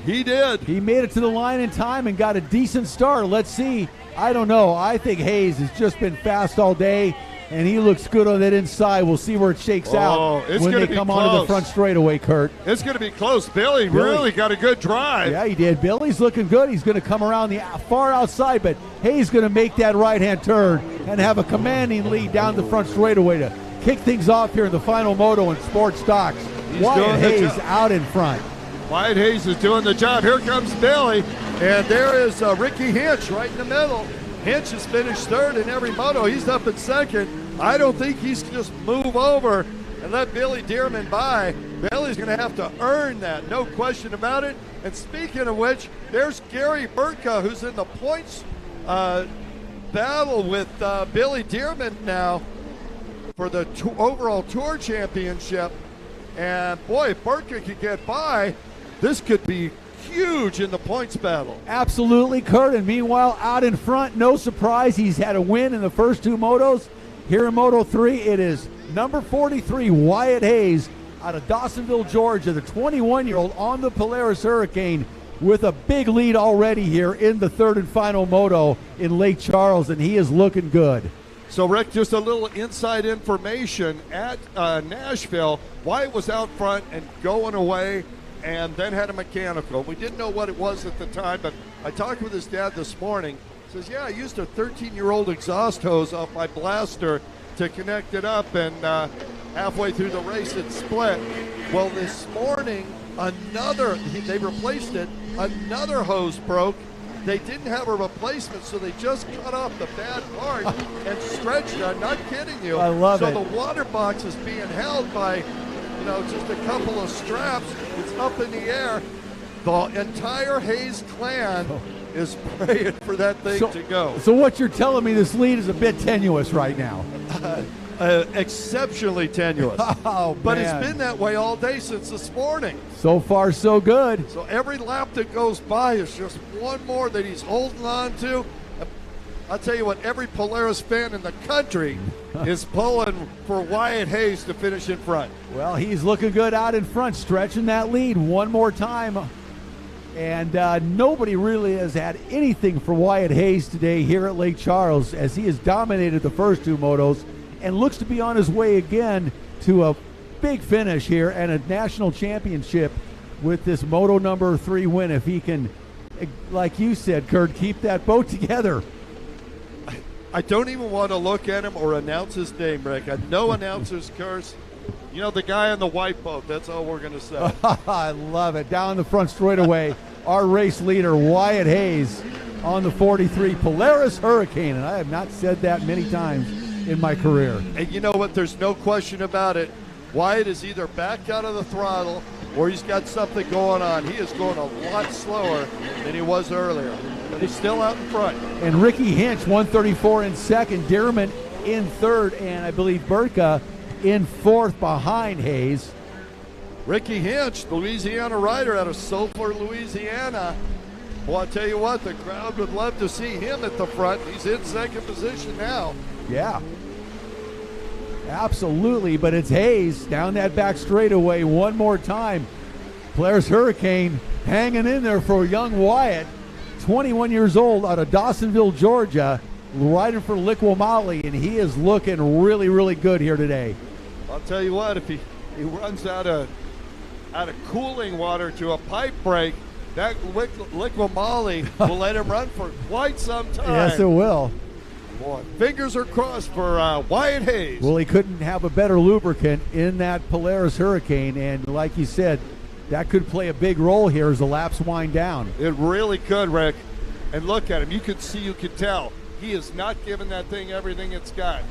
He did. He made it to the line in time and got a decent start. Let's see. I don't know. I think Hayes has just been fast all day, and he looks good on that inside. We'll see where it shakes out when they come onto the front straightaway, Kurt. It's going to be close. Billy really got a good drive. Yeah, he did. Billy's looking good. He's going to come around the far outside, but Hayes going to make that right-hand turn and have a commanding lead down the front straightaway to kick things off here in the final moto in Sport Stocks. Wyatt Hayes out in front. Wyatt Hayes is doing the job. Here comes Billy, and there is Ricky Hinch right in the middle. Hinch has finished third in every moto. He's up in second. I don't think he's just move over and let Billy Dearman by. Billy's going to have to earn that, no question about it. And speaking of which, there's Gary Burtka, who's in the points battle with Billy Dearman now for the overall Tour Championship. And boy, if Burtka could get by, this could be huge in the points battle. Absolutely, Kurt. And meanwhile, out in front, no surprise, he's had a win in the first two motos. Here in Moto 3, it is number 43, Wyatt Hayes, out of Dawsonville, Georgia, the 21-year-old on the Polaris Hurricane with a big lead already here in the third and final moto in Lake Charles, and he is looking good. So, Rick, just a little inside information. At Nashville, Wyatt was out front and going away and then had a mechanical. We didn't know what it was at the time, but I talked with his dad this morning. He says, yeah, I used a 13-year-old exhaust hose off my blaster to connect it up, and halfway through the race it split. Well, this morning, they replaced it, another hose broke. They didn't have a replacement, so they just cut off the bad part and stretched it. I'm not kidding you. I love it. So the water box is being held by, just a couple of straps. It's up in the air. The entire Hayes clan is praying for that thing to go. So what you're telling me, this lead is a bit tenuous right now. Exceptionally tenuous. Oh, but man. it's been that way all day since this morning. So far, so good. So every lap that goes by is just one more that he's holding on to. I'll tell you what, every Polaris fan in the country is pulling for Wyatt Hayes to finish in front. Well, he's looking good out in front, stretching that lead one more time. And nobody really has had anything for Wyatt Hayes today here at Lake Charles, as he has dominated the first two motos and looks to be on his way again to a big finish here and a national championship with this Moto number 3 win, if he can, like you said, Kurt, keep that boat together. I don't even want to look at him or announce his name, Rick. No announcer's curse. The guy on the white boat, that's all we're going to say. I love it. Down the front straightaway, our race leader, Wyatt Hayes, on the 43 Polaris Hurricane. And I have not said that many times in my career. And you know what? There's no question about it. Wyatt is either back out of the throttle or he's got something going on. He is going a lot slower than he was earlier. But he's still out in front. And Ricky Hinch, 134 in second. Dearman in third. And I believe Burtka in fourth behind Hayes. Ricky Hinch, the Louisiana rider out of Sulphur, Louisiana. Well, I'll tell you what, the crowd would love to see him at the front. He's in second position now. Yeah, absolutely. But it's Hayes down that back straightaway one more time. Polaris Hurricane hanging in there for young Wyatt, 21 years old, out of Dawsonville, Georgia, riding for LIQUI-MOLY, and he is looking really, really good here today. I'll tell you what, if he runs out of cooling water to a pipe break, that LIQUI-MOLY will let him run for quite some time. Yes, it will. Boy, fingers are crossed for Wyatt Hayes. Well, he couldn't have a better lubricant in that Polaris Hurricane, and like you said, that could play a big role here as the laps wind down. It really could, Rick. And look at him. You could tell. He is not giving that thing everything it's got.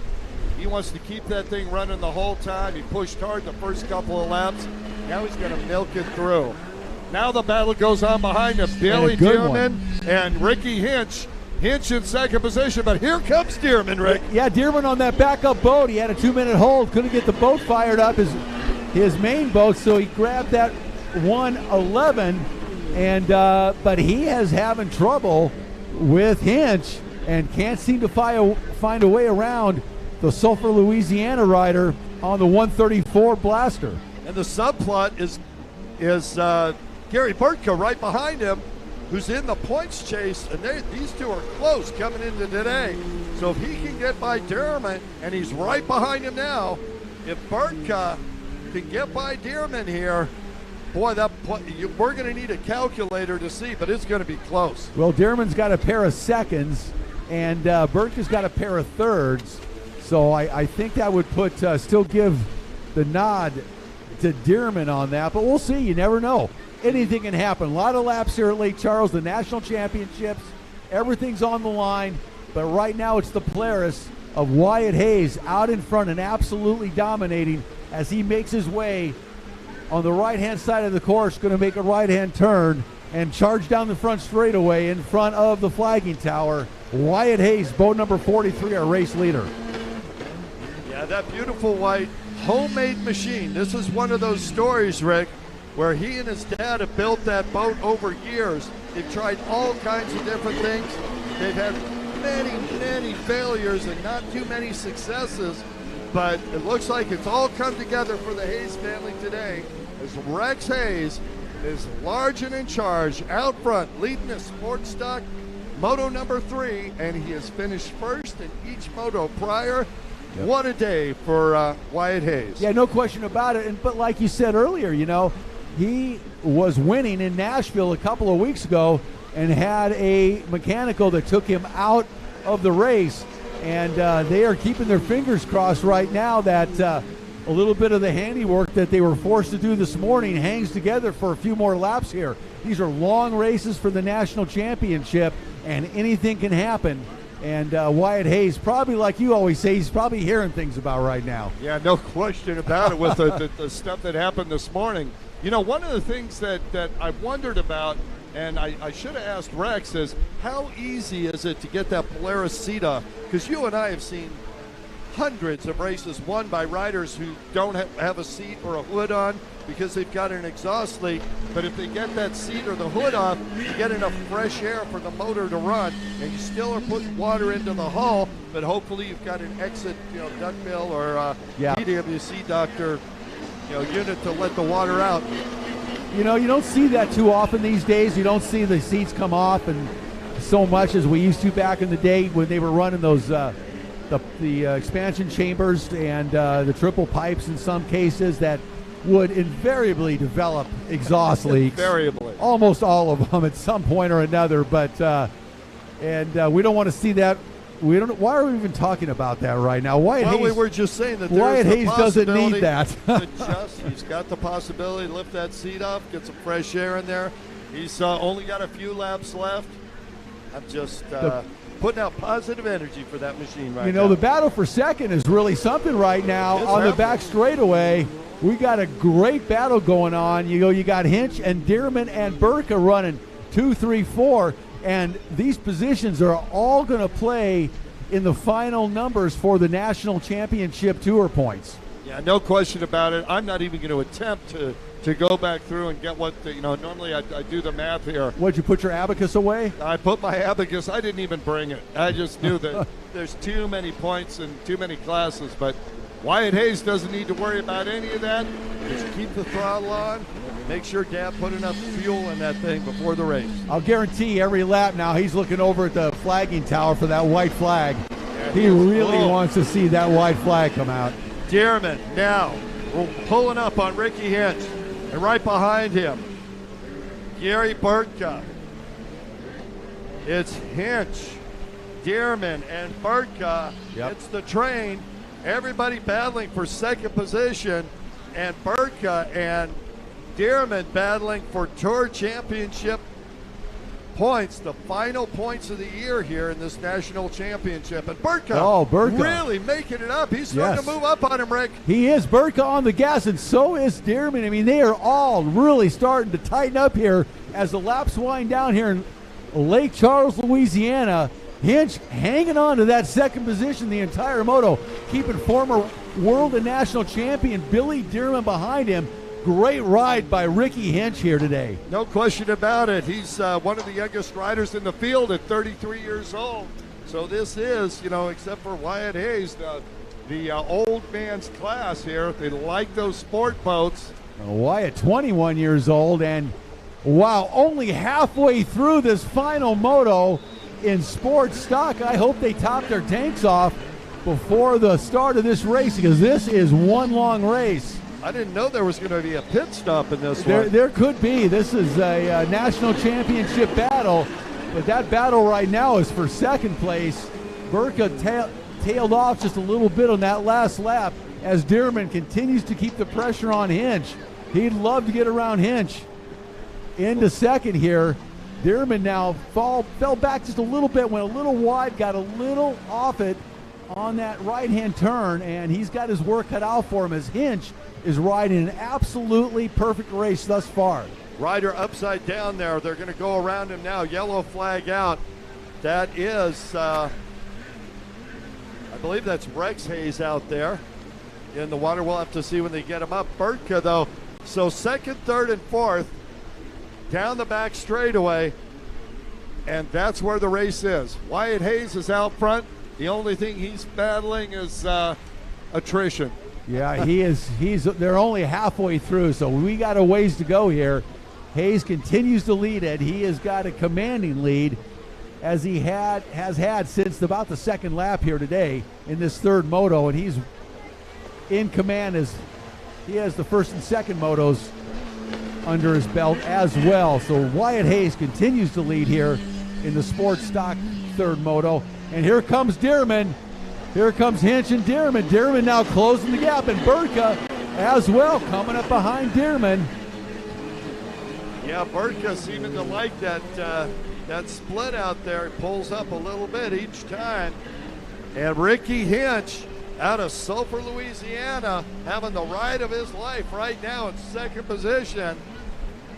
He wants to keep that thing running the whole time. He pushed hard the first couple of laps. Now he's going to milk it through. Now the battle goes on behind him. Billy Dearman and Ricky Hinch. Hinch in second position, but here comes Dearman, Rick. Yeah, Dearman on that backup boat. He had a 2-minute hold. Couldn't get the boat fired up, his main boat, so he grabbed that 111. And but he is having trouble with Hinch and can't seem to find a way around the Sulphur, Louisiana rider on the 134 Blaster. And the subplot is Gary Burtka right behind him, who's in the points chase, and these two are close coming into today. So if he can get by Dearman, and he's right behind him now, if Burtka can get by Dearman here, boy, we're going to need a calculator to see, but it's going to be close. Well, Dearman's got a pair of seconds, and Burtka's got a pair of thirds. So I think that would still give the nod to Dearman on that, but we'll see. You never know. anything can happen. A lot of laps here at Lake Charles, the national championships, everything's on the line. But right now it's the Polaris of Wyatt Hayes out in front and absolutely dominating as he makes his way on the right-hand side of the course, going to make a right-hand turn and charge down the front straightaway in front of the flagging tower. Wyatt Hayes, boat number 43, our race leader. Yeah, that beautiful white homemade machine. This is one of those stories, Rick, where he and his dad have built that boat over years. They've tried all kinds of different things. They've had many failures and not too many successes, but it looks like it's all come together for the Hayes family today as Rex Hayes is large and in charge out front, leading the Sport Stock Moto number 3, and he has finished first in each moto prior. Yep. What a day for Wyatt Hayes. Yeah, no question about it. But like you said earlier, you know, he was winning in Nashville a couple of weeks ago and had a mechanical that took him out of the race. And they are keeping their fingers crossed right now that a little bit of the handiwork that they were forced to do this morning hangs together for a few more laps here. These are long races for the national championship, and anything can happen. And Wyatt Hayes, probably like you always say, he's probably hearing things about right now. Yeah, no question about it with the stuff that happened this morning. You know, one of the things that I wondered about, and I should have asked Rex, is how easy is it to get that Polaris seat off? Because you and I have seen hundreds of races won by riders who don't have a seat or a hood on because they've got an exhaust leak. But if they get that seat or the hood off, you get enough fresh air for the motor to run, and you still are putting water into the hull, but hopefully you've got an exit, duckbill or PWC doctor, unit to let the water out. You know, you don't see that too often these days. You don't see the seats come off and so much as we used to back in the day when they were running those the expansion chambers and the triple pipes in some cases that would invariably develop exhaust leaks. Invariably. Almost all of them at some point or another. But we don't want to see that. We don't. Why are we even talking about that right now? We were just saying that Wyatt Hayes doesn't need that. He's got the possibility to lift that seat off, get some fresh air in there. He's only got a few laps left. I'm just putting out positive energy for that machine right now. You know, the battle for second is really something right now on the back straightaway. We got a great battle going on. You got Hinch and Dearman and Burka running 2, 3, 4. And these positions are all going to play in the final numbers for the National Championship Tour points. Yeah, no question about it. I'm not even going to attempt to go back through and get what, normally I do the math here. What'd you put your abacus away? I put my abacus. I didn't even bring it. I just knew that there's too many points and too many classes. But Wyatt Hayes doesn't need to worry about any of that. Just keep the throttle on. Make sure Dad put enough fuel in that thing before the race. I'll guarantee every lap now he's looking over at the flagging tower for that white flag. Yeah, he really wants to see that white flag come out. Dearman now pulling up on Ricky Hinch. And right behind him, Gary Burtka. It's Hinch, Dearman, and Burtka. Yep. It's the train. Everybody battling for second position. And Burtka and Dearman battling for Tour Championship points, the final points of the year here in this national championship. And Burtka really making it up. He's starting to move up on him, Rick. He is. Burtka on the gas, and so is Dearman. I mean, they are all really starting to tighten up here as the laps wind down here in Lake Charles, Louisiana. Hinch hanging on to that second position the entire moto, keeping former world and national champion Billy Dearman behind him. Great ride by Ricky Hinch here today. No question about it. He's one of the youngest riders in the field at 33 years old. So this is, except for Wyatt Hayes, the old man's class here. They like those sport boats. Wyatt, 21 years old, and wow, only halfway through this final moto in sport stock. I hope they top their tanks off before the start of this race, because this is one long race. I didn't know there was going to be a pit stop in this one. There could be. This is a national championship battle, but that battle right now is for second place. Burka tailed off just a little bit on that last lap as Dearman continues to keep the pressure on Hinch. He'd love to get around Hinch. into second here. Dearman now fell back just a little bit, went a little wide, got a little off it on that right-hand turn, and he's got his work cut out for him as Hinch is riding an absolutely perfect race thus far. Rider upside down there. They're going to go around him now. Yellow flag out. That is, I believe that's Rex Hayes out there in the water. We'll have to see when they get him up. Bertka, though. So second, third, and fourth down the back straightaway, and that's where the race is. Wyatt Hayes is out front. The only thing he's battling is attrition. Yeah, he is. They're only halfway through, so we got a ways to go here. Hayes continues to lead it. He has got a commanding lead, as he has had since about the second lap here today in this third moto, and he's in command as he has the first and second motos under his belt as well. So Wyatt Hayes continues to lead here in the Sport Stock third moto. And here comes Dearman. Here comes Hinch and Dearman. Dearman now closing the gap, and Bertka as well coming up behind Dearman. Yeah, Bertka seeming to like that split out there. He pulls up a little bit each time. And Ricky Hinch out of Sulphur, Louisiana, having the ride of his life right now in second position.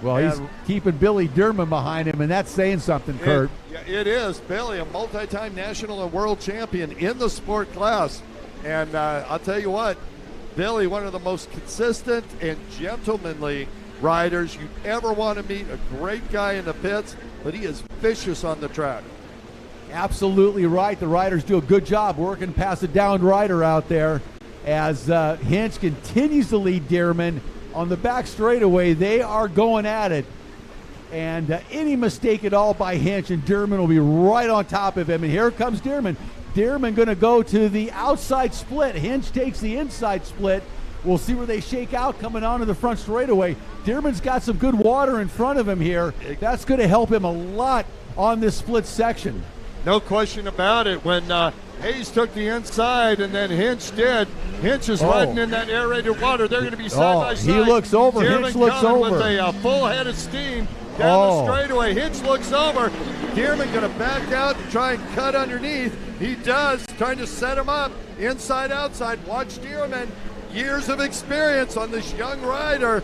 Well, he's keeping Billy Dearman behind him, and that's saying something, Kurt. It is. Billy, a multi-time national and world champion in the sport class. And I'll tell you what, Billy, one of the most consistent and gentlemanly riders you'd ever want to meet. A great guy in the pits, but he is vicious on the track. Absolutely right. The riders do a good job working past the downed rider out there as Hinch continues to lead Dearman. On the back straightaway, they are going at it. And any mistake at all by Hinch, and Dearman will be right on top of him. And here comes Dearman. Dearman going to go to the outside split. Hinch takes the inside split. We'll see where they shake out coming onto the front straightaway. Dearman's got some good water in front of him here. That's going to help him a lot on this split section. No question about it. When Hayes took the inside and then Hinch did, Hinch is riding in that aerated water. They're going to be side by side. He looks over. Dearman Hinch looks over. With a full head of steam down the straightaway. Hinch looks over. Dearman going to back out and try and cut underneath. He does, trying to set him up inside, outside. Watch Dearman. Years of experience on this young rider.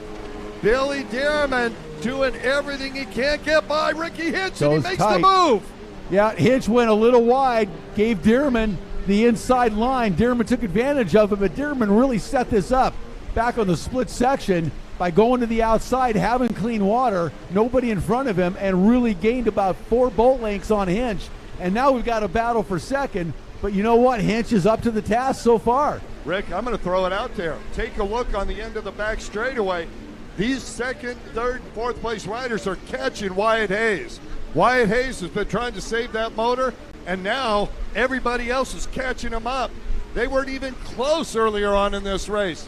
Billy Dearman doing everything he can. Get by Ricky Hinch, and he makes the move. Yeah, Hinch went a little wide, gave Dearman the inside line. Dearman took advantage of it, but Dearman really set this up back on the split section by going to the outside, having clean water, nobody in front of him, and really gained about 4 bolt lengths on Hinch. And now we've got a battle for second, but you know what? Hinch is up to the task so far. Rick, I'm going to throw it out there. Take a look on the end of the back straightaway. These second, third, fourth place riders are catching Wyatt Hayes. Wyatt Hayes has been trying to save that motor, and now everybody else is catching him up. They weren't even close earlier on in this race.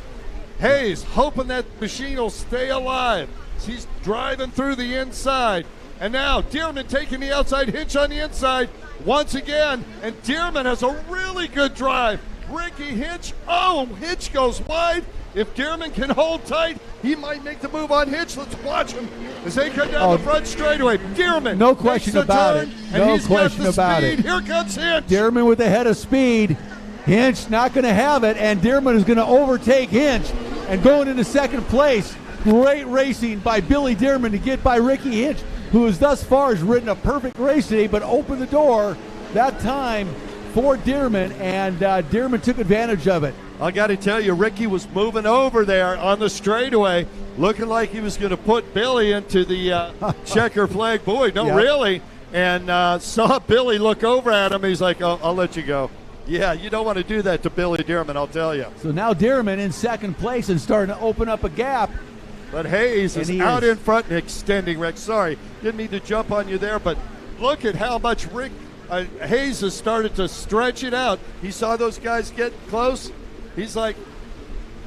Hayes hoping that machine will stay alive. He's driving through the inside. And now Dearman taking the outside, Hinch on the inside once again. And Dearman has a really good drive. Ricky Hinch, Hinch goes wide. If Dearman can hold tight, he might make the move on Hinch. Let's watch him as they come down the front straightaway. Dearman, no question about it. No question about it. Here comes Hinch. Dearman with the head of speed. Hinch not going to have it, and Dearman is going to overtake Hinch and going into second place. Great racing by Billy Dearman to get by Ricky Hinch, who has thus far has ridden a perfect race today, but opened the door that time for Dearman, and Dearman took advantage of it. I got to tell you, Ricky was moving over there on the straightaway, looking like he was going to put Billy into the checker flag. Boy, no, really. And saw Billy look over at him. He's like, I'll let you go. Yeah, you don't want to do that to Billy Dearman, I'll tell you. So now Dearman in second place and starting to open up a gap. But Hayes is out in front and extending, Rick. Sorry, didn't mean to jump on you there, but look at how much Hayes has started to stretch it out. He saw those guys get close. He's like,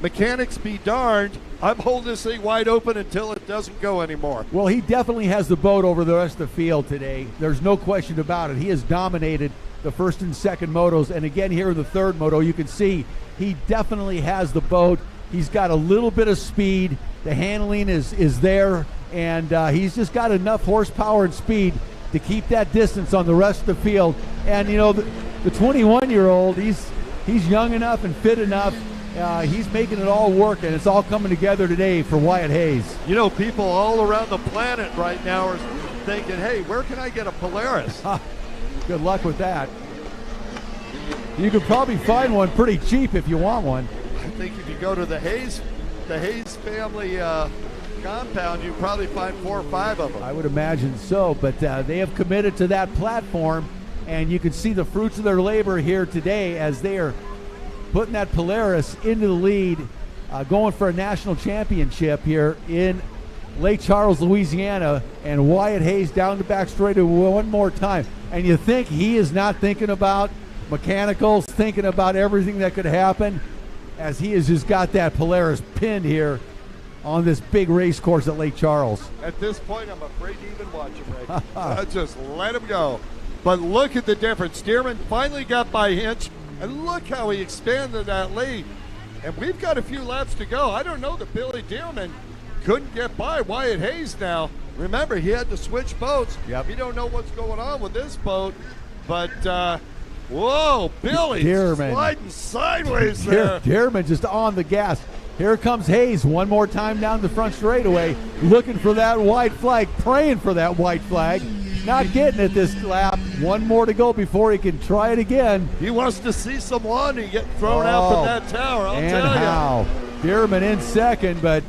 mechanics be darned. I'm holding this thing wide open until it doesn't go anymore. Well, he definitely has the boat over the rest of the field today. There's no question about it. He has dominated the first and second motos. And again, here in the third moto, you can see he definitely has the boat. He's got a little bit of speed. The handling is there, and he's just got enough horsepower and speed to keep that distance on the rest of the field. And you know, the 21-year-old, he's young enough and fit enough. He's making it all work, and it's all coming together today for Wyatt Hayes. You know, people all around the planet right now are thinking, hey, where can I get a Polaris? Good luck with that. You could probably find one pretty cheap if you want one. I think if you go to the Hayes family compound, you probably find 4 or 5 of them. I would imagine so, but they have committed to that platform, and you can see the fruits of their labor here today as they are putting that Polaris into the lead, going for a national championship here in Lake Charles, Louisiana, and Wyatt Hayes down the back straightaway one more time. And you think he is not thinking about mechanicals, thinking about everything that could happen, as he has just got that Polaris pinned here on this big race course at Lake Charles. At this point, I'm afraid to even watch him, Rick. I just let him go. But look at the difference. Dearman finally got by Hinch, and look how he expanded that lead. And we've got a few laps to go. I don't know that Billy Dearman couldn't get by Wyatt Hayes now. Remember, he had to switch boats. Yep. We don't know what's going on with this boat, but whoa, Billy sliding sideways there. Dearman just on the gas. Here comes Hayes one more time down the front straightaway, looking for that white flag, praying for that white flag. Not getting it this lap. One more to go before he can try it again. He wants to see some laundry get thrown out from that tower, I'll tell you. And how. Dearman in second, but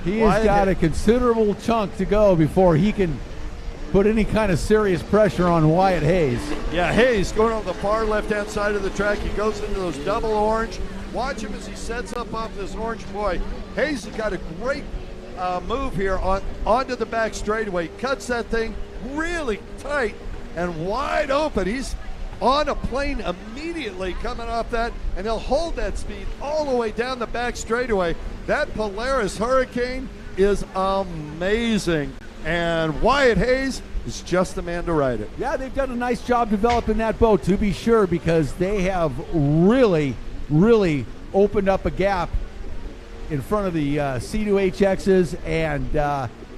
he has got a considerable chunk to go before he can put any kind of serious pressure on Wyatt Hayes. Yeah, Hayes going on the far left-hand side of the track. He goes into those double orange. Watch him as he sets up off this orange boy. Hayes has got a great move here onto the back straightaway. Cuts that thing really tight and wide open. He's on a plane immediately coming off that, and he'll hold that speed all the way down the back straightaway. That Polaris Hurricane is amazing, and Wyatt Hayes is just the man to ride it. Yeah, they've done a nice job developing that boat, to be sure, because they have really opened up a gap in front of the C2HXs and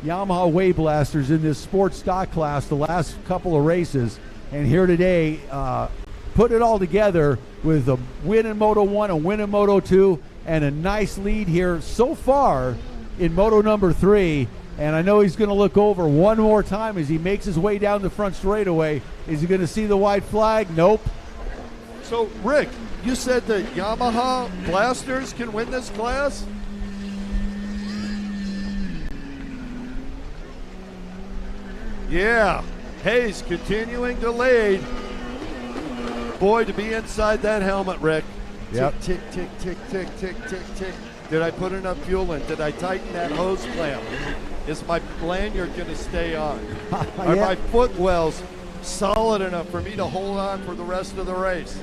Yamaha Wave Blasters in this sports stock class the last couple of races. And here today, put it all together with a win in Moto 1, a win in Moto 2, and a nice lead here so far in Moto number 3. And I know he's going to look over one more time as he makes his way down the front straightaway. Is he going to see the white flag? Nope. So, Rick, you said the Yamaha Blasters can win this class? Yeah, Hayes continuing to lead. Boy, to be inside that helmet, Rick. Yep. Tick, tick, tick, tick, tick, tick, tick. Did I put enough fuel in? Did I tighten that hose clamp? Is my lanyard going to stay on? Are my footwells solid enough for me to hold on for the rest of the race?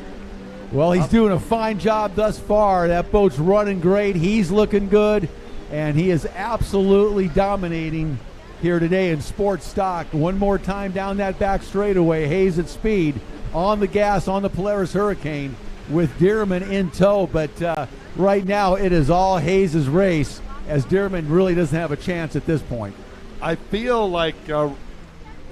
Well, he's doing a fine job thus far. That boat's running great. He's looking good, and he is absolutely dominating here today in sports stock. One more time down that back straightaway. Hayes at speed on the gas on the Polaris Hurricane with Dearman in tow. But right now it is all Hayes' race, as Dearman really doesn't have a chance at this point. I feel like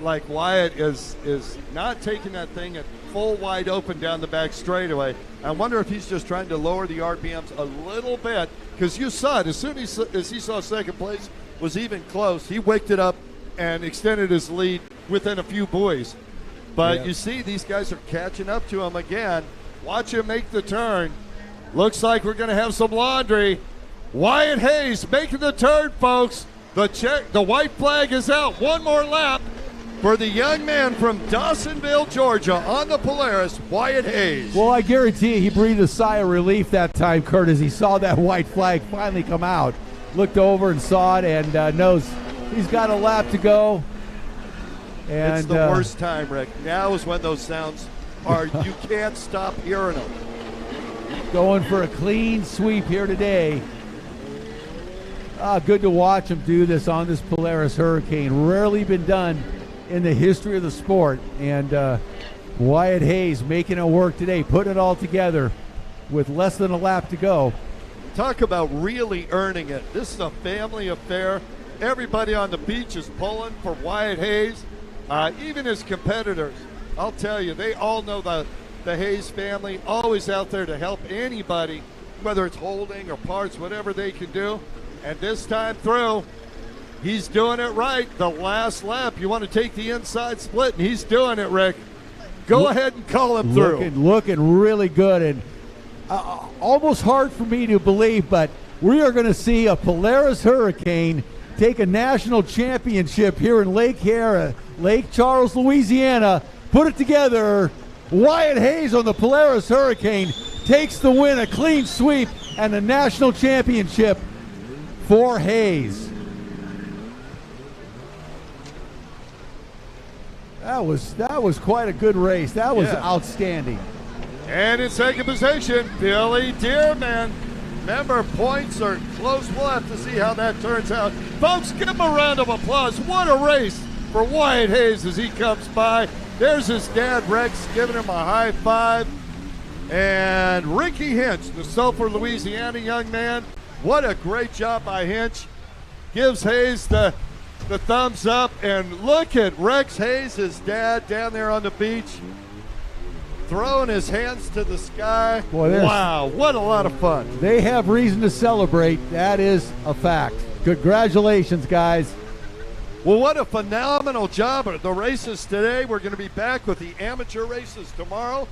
Wyatt is not taking that thing at full wide open down the back straightaway. I wonder if he's just trying to lower the RPMs a little bit, because you saw it as soon as he saw second place was even close, he waked it up and extended his lead within a few buoys. But you see, these guys are catching up to him again. Watch him make the turn. Looks like we're going to have some laundry. Wyatt Hayes making the turn, folks. The white flag is out. One more lap for the young man from Dawsonville, Georgia, on the Polaris, Wyatt Hayes. Well, I guarantee you he breathed a sigh of relief that time, Kurt, as he saw that white flag finally come out. Looked over and saw it, and knows he's got a lap to go. And it's the worst time, Rick. Now is when those sounds are, you can't stop hearing them. Going for a clean sweep here today. Good to watch him do this on this Polaris Hurricane. Rarely been done in the history of the sport. And Wyatt Hayes making it work today, putting it all together with less than a lap to go. Talk about really earning it. This is a family affair. Everybody on the beach is pulling for Wyatt Hayes. Even his competitors, I'll tell you, they all know the Hayes family, always out there to help anybody, whether it's holding or parts, whatever they can do. And this time through, he's doing it right. The last lap, you want to take the inside split, and he's doing it, Rick. Go ahead and call him through. Looking really good, and almost hard for me to believe, but we are going to see a Polaris Hurricane take a national championship here in Lake Charles, Louisiana. Put it together. Wyatt Hayes on the Polaris Hurricane takes the win, a clean sweep, and a national championship for Hayes. That was quite a good race. That was outstanding. And in second position, Billy Dearman. Remember, points are close. We'll have to see how that turns out. Folks, give him a round of applause. What a race for Wyatt Hayes as he comes by. There's his dad, Rex, giving him a high five. And Ricky Hinch, the Sulphur, Louisiana young man. What a great job by Hinch. Gives Hayes the thumbs up. And look at Rex Hayes, his dad, down there on the beach, throwing his hands to the sky. Boy, wow, what a lot of fun. They have reason to celebrate. That is a fact. Congratulations, guys. Well, what a phenomenal job at the races today. We're going to be back with the amateur races tomorrow.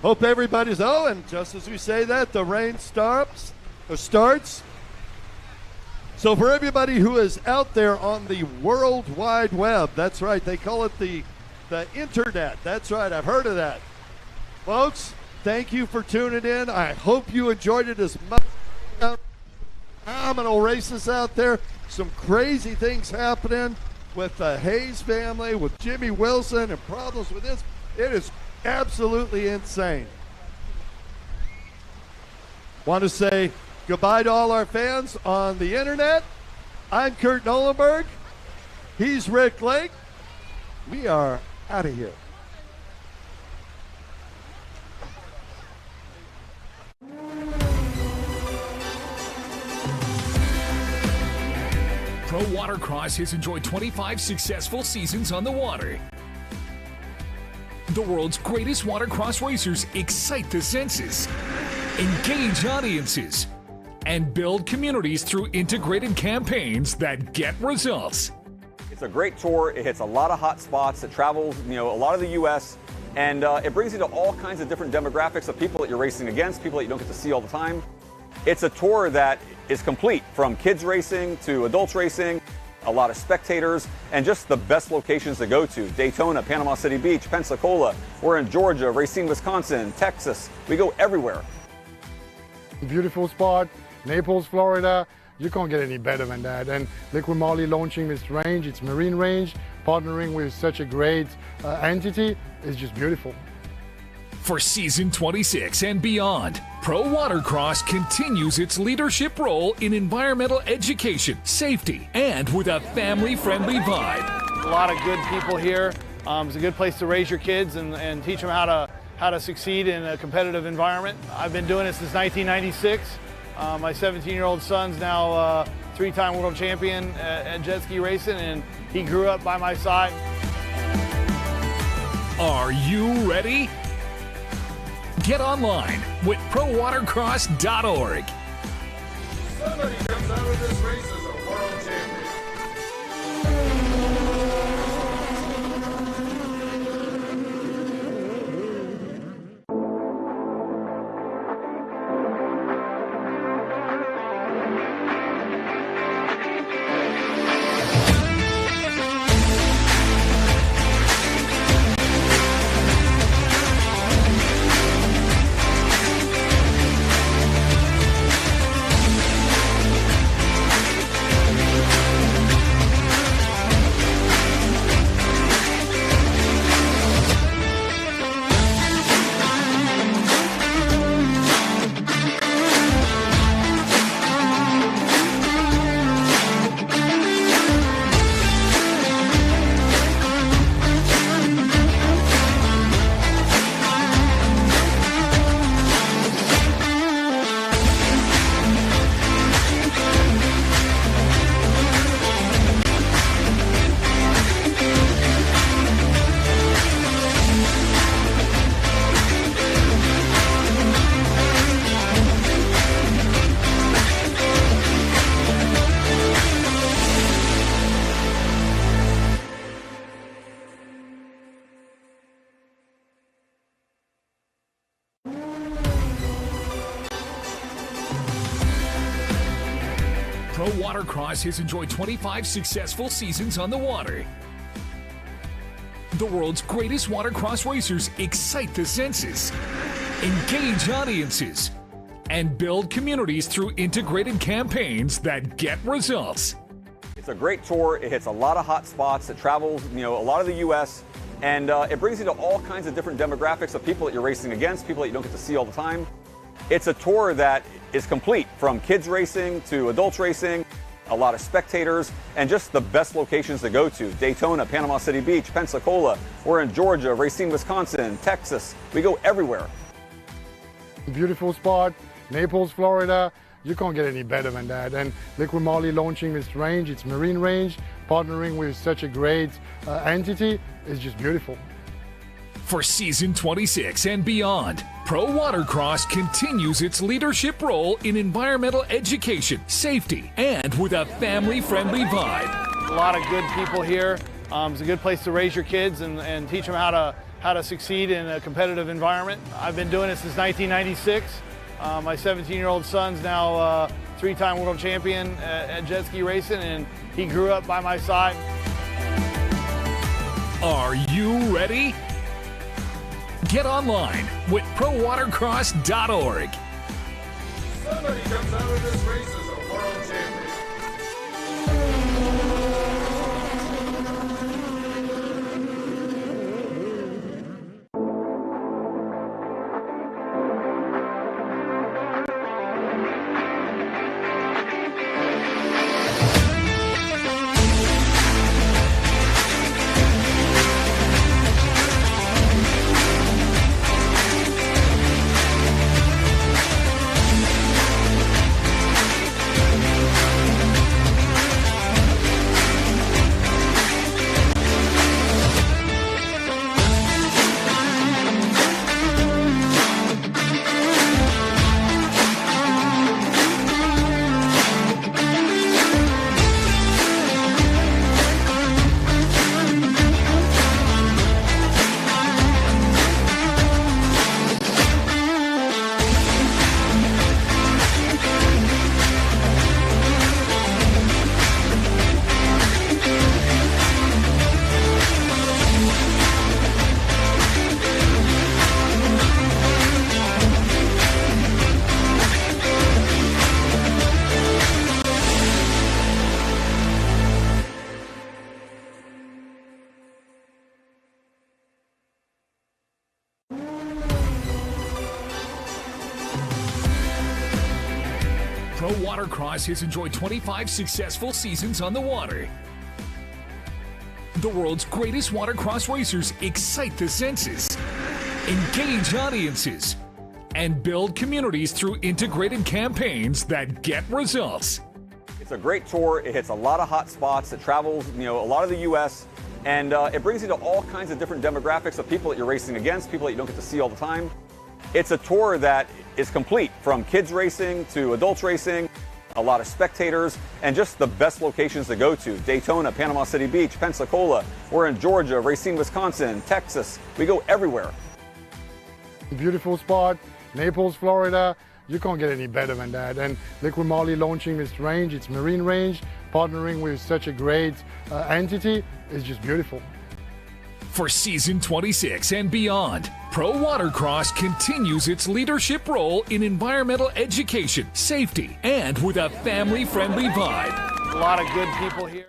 Hope everybody's, and just as we say that, the rain starts. So for everybody who is out there on the World Wide Web, that's right, they call it the internet. That's right, I've heard of that. Folks, thank you for tuning in. I hope you enjoyed it as much. Phenomenal races out there. Some crazy things happening with the Hayes family, with Jimmy Wilson, and problems with this. It is absolutely insane. Want to say goodbye to all our fans on the internet. I'm Kurt Nolenberg. He's Rick Lake. We are out of here. Pro Watercross has enjoyed 25 successful seasons on the water. The world's greatest watercross racers excite the senses, engage audiences, and build communities through integrated campaigns that get results. It's a great tour. It hits a lot of hot spots. It travels, a lot of the U.S. And it brings you to all kinds of different demographics of people that you're racing against, people that you don't get to see all the time. It's a tour that is complete, from kids racing to adults racing, a lot of spectators, and just the best locations to go to. Daytona, Panama City Beach, Pensacola. We're in Georgia, Racine, Wisconsin, Texas. We go everywhere. Beautiful spot, Naples, Florida. You can't get any better than that. And LIQUI-MOLY launching this range, it's marine range, partnering with such a great entity is just beautiful. For season 26 and beyond, Pro Watercross continues its leadership role in environmental education, safety, and with a family-friendly vibe. A lot of good people here. It's a good place to raise your kids and teach them how to succeed in a competitive environment. I've been doing it since 1996. My 17-year-old son's now three-time world champion at jet ski racing, and he grew up by my side. Are you ready? Get online with prowatercross.org. Somebody comes out of this race as a world champion. Pro Watercross has enjoyed 25 successful seasons on the water. The world's greatest watercross racers excite the senses, engage audiences, and build communities through integrated campaigns that get results. It's a great tour. It hits a lot of hot spots. It travels, a lot of the U.S. And it brings you to all kinds of different demographics of people that you're racing against, people that you don't get to see all the time. It's a tour that is complete, from kids racing to adults racing, a lot of spectators, and just the best locations to go to. Daytona, Panama City Beach, Pensacola. We're in Georgia, Racine, Wisconsin, Texas. We go everywhere. Beautiful spot, Naples, Florida. You can't get any better than that. And LIQUI-MOLY launching this range, it's marine range, partnering with such a great entity is just beautiful. For season 26 and beyond, Pro Watercross continues its leadership role in environmental education, safety, and with a family-friendly vibe. A lot of good people here. It's a good place to raise your kids and teach them how to succeed in a competitive environment. I've been doing it since 1996. My 17-year-old son's now three-time world champion at jet ski racing, and he grew up by my side. Are you ready? Get online with prowatercross.org. Somebody comes out of this race as a world champion. Pro Watercross has enjoyed 25 successful seasons on the water. The world's greatest watercross racers excite the senses, engage audiences, and build communities through integrated campaigns that get results. It's a great tour. It hits a lot of hot spots. It travels, a lot of the U.S. And it brings you to all kinds of different demographics of people that you're racing against, people that you don't get to see all the time. It's a tour that is complete, from kids racing to adults racing, a lot of spectators, and just the best locations to go to. Daytona, Panama City Beach, Pensacola. We're in Georgia, Racine, Wisconsin, Texas. We go everywhere. Beautiful spot, Naples, Florida. You can't get any better than that. And LIQUI-MOLY launching this range, it's marine range, partnering with such a great entity is just beautiful. For season 26 and beyond, Pro Watercross continues its leadership role in environmental education, safety, and with a family-friendly vibe. A lot of good people here.